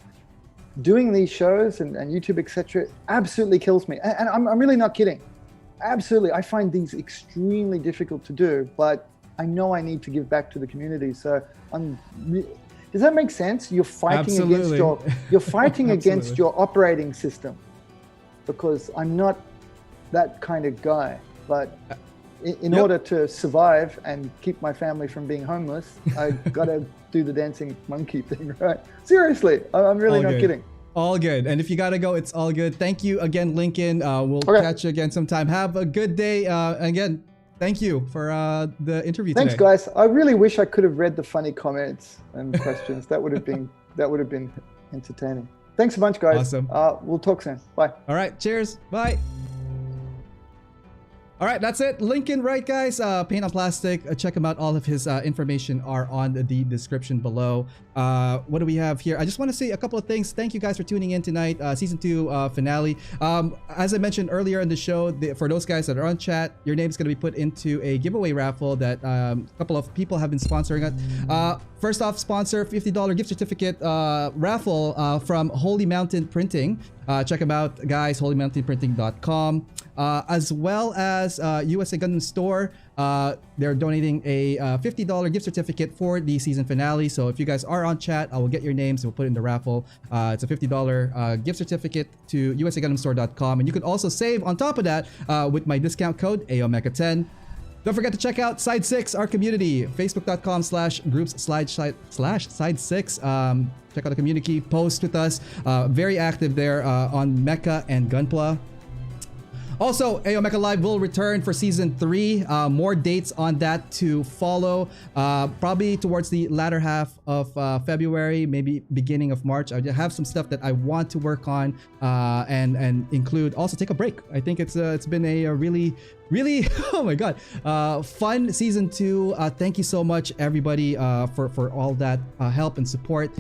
[SPEAKER 1] doing these shows and YouTube, etc., absolutely kills me. And I'm really not kidding. Absolutely. I find these extremely difficult to do, but I know I need to give back to the community. So does that make sense? You're fighting against your operating system, because I'm not that kind of guy. But in order to survive and keep my family from being homeless, I got to do the dancing monkey thing, right? Seriously, I'm really not kidding.
[SPEAKER 2] All good. And if you gotta go, it's all good. Thank you again, Lincoln. We'll catch you again sometime. Have a good day. Again, thank you for the interview
[SPEAKER 1] today. Thanks, guys. I really wish I could have read the funny comments and questions. That would have been entertaining. Thanks a bunch, guys.
[SPEAKER 2] Awesome.
[SPEAKER 1] We'll talk soon. Bye.
[SPEAKER 2] All right. Cheers. Bye. All right, that's it. Lincoln Wright, guys. Paint on Plastic. Check him out. All of his information are on the description below. What do we have here? I just want to say a couple of things. Thank you guys for tuning in tonight. Season 2 finale. As I mentioned earlier in the show, for those guys that are on chat, your name is going to be put into a giveaway raffle that a couple of people have been sponsoring it. First off, sponsor $50 gift certificate raffle from Holy Mountain Printing. Check them out, guys. holymountainprinting.com. As well as USA Gundam Store. They're donating a $50 gift certificate for the season finale. So if you guys are on chat, I will get your names and we'll put it in the raffle. It's a $50 gift certificate to usagundamstore.com. And you can also save on top of that with my discount code AOMECHA10. Don't forget to check out Side 6, our community, facebook.com/groups/side6. Check out the community, post with us. Very active there on Mecha and Gunpla. Also, AO Mecha Live will return for season 3. More dates on that to follow. Probably towards the latter half of February, maybe beginning of March. I have some stuff that I want to work on and include. Also, take a break. I think it's been a really oh my god, fun season 2. Thank you so much, everybody, for all that help and support.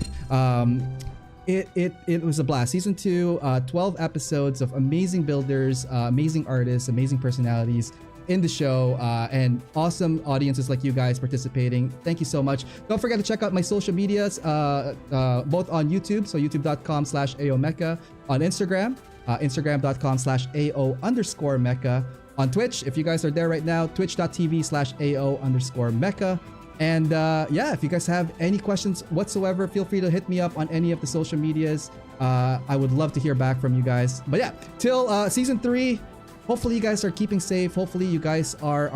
[SPEAKER 2] it was a blast. Season 2, 12 episodes of amazing builders, amazing artists, amazing personalities in the show, and awesome audiences like you guys participating. Thank you so much. Don't forget to check out my social medias, both on YouTube, so youtube.com/AOMecha, on Instagram, instagram.com/AO_Mecha, on Twitch, if you guys are there right now, twitch.tv/AO_Mecha. And yeah, if you guys have any questions whatsoever, feel free to hit me up on any of the social medias. I would love to hear back from you guys. But yeah, till season 3, hopefully you guys are keeping safe. Hopefully you guys are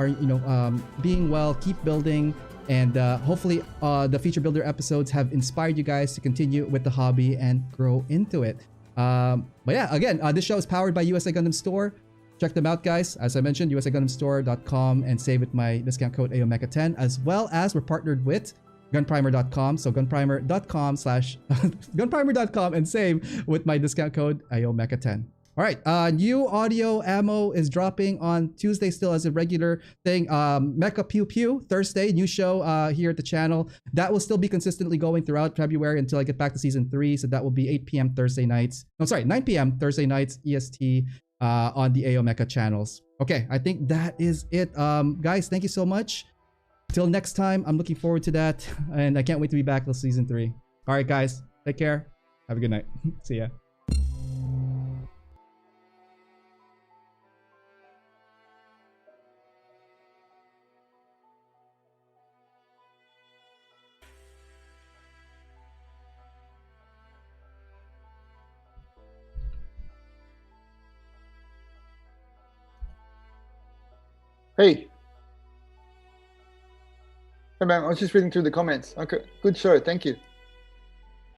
[SPEAKER 2] being well, keep building, and hopefully the feature builder episodes have inspired you guys to continue with the hobby and grow into it. But yeah, again, this show is powered by USA Gundam Store. Check them out, guys. As I mentioned, usagundamstore.com, and save with my discount code AOMecha10, as well as we're partnered with gunprimer.com. So gunprimer.com and save with my discount code AOMecha10. All right, new audio ammo is dropping on Tuesday still as a regular thing. Mecha Pew Pew, Thursday, new show here at the channel. That will still be consistently going throughout February until I get back to season 3. So that will be 8 p.m. Thursday nights. No, sorry, 9 p.m. Thursday nights, EST, on the AO Mecha channels. Okay, I think that is it. Guys, thank you so much. Till next time, I'm looking forward to that. And I can't wait to be back till season 3. All right, guys, take care. Have a good night. See ya.
[SPEAKER 1] Hey. Hey, man, I was just reading through the comments. Okay, good show. Thank you.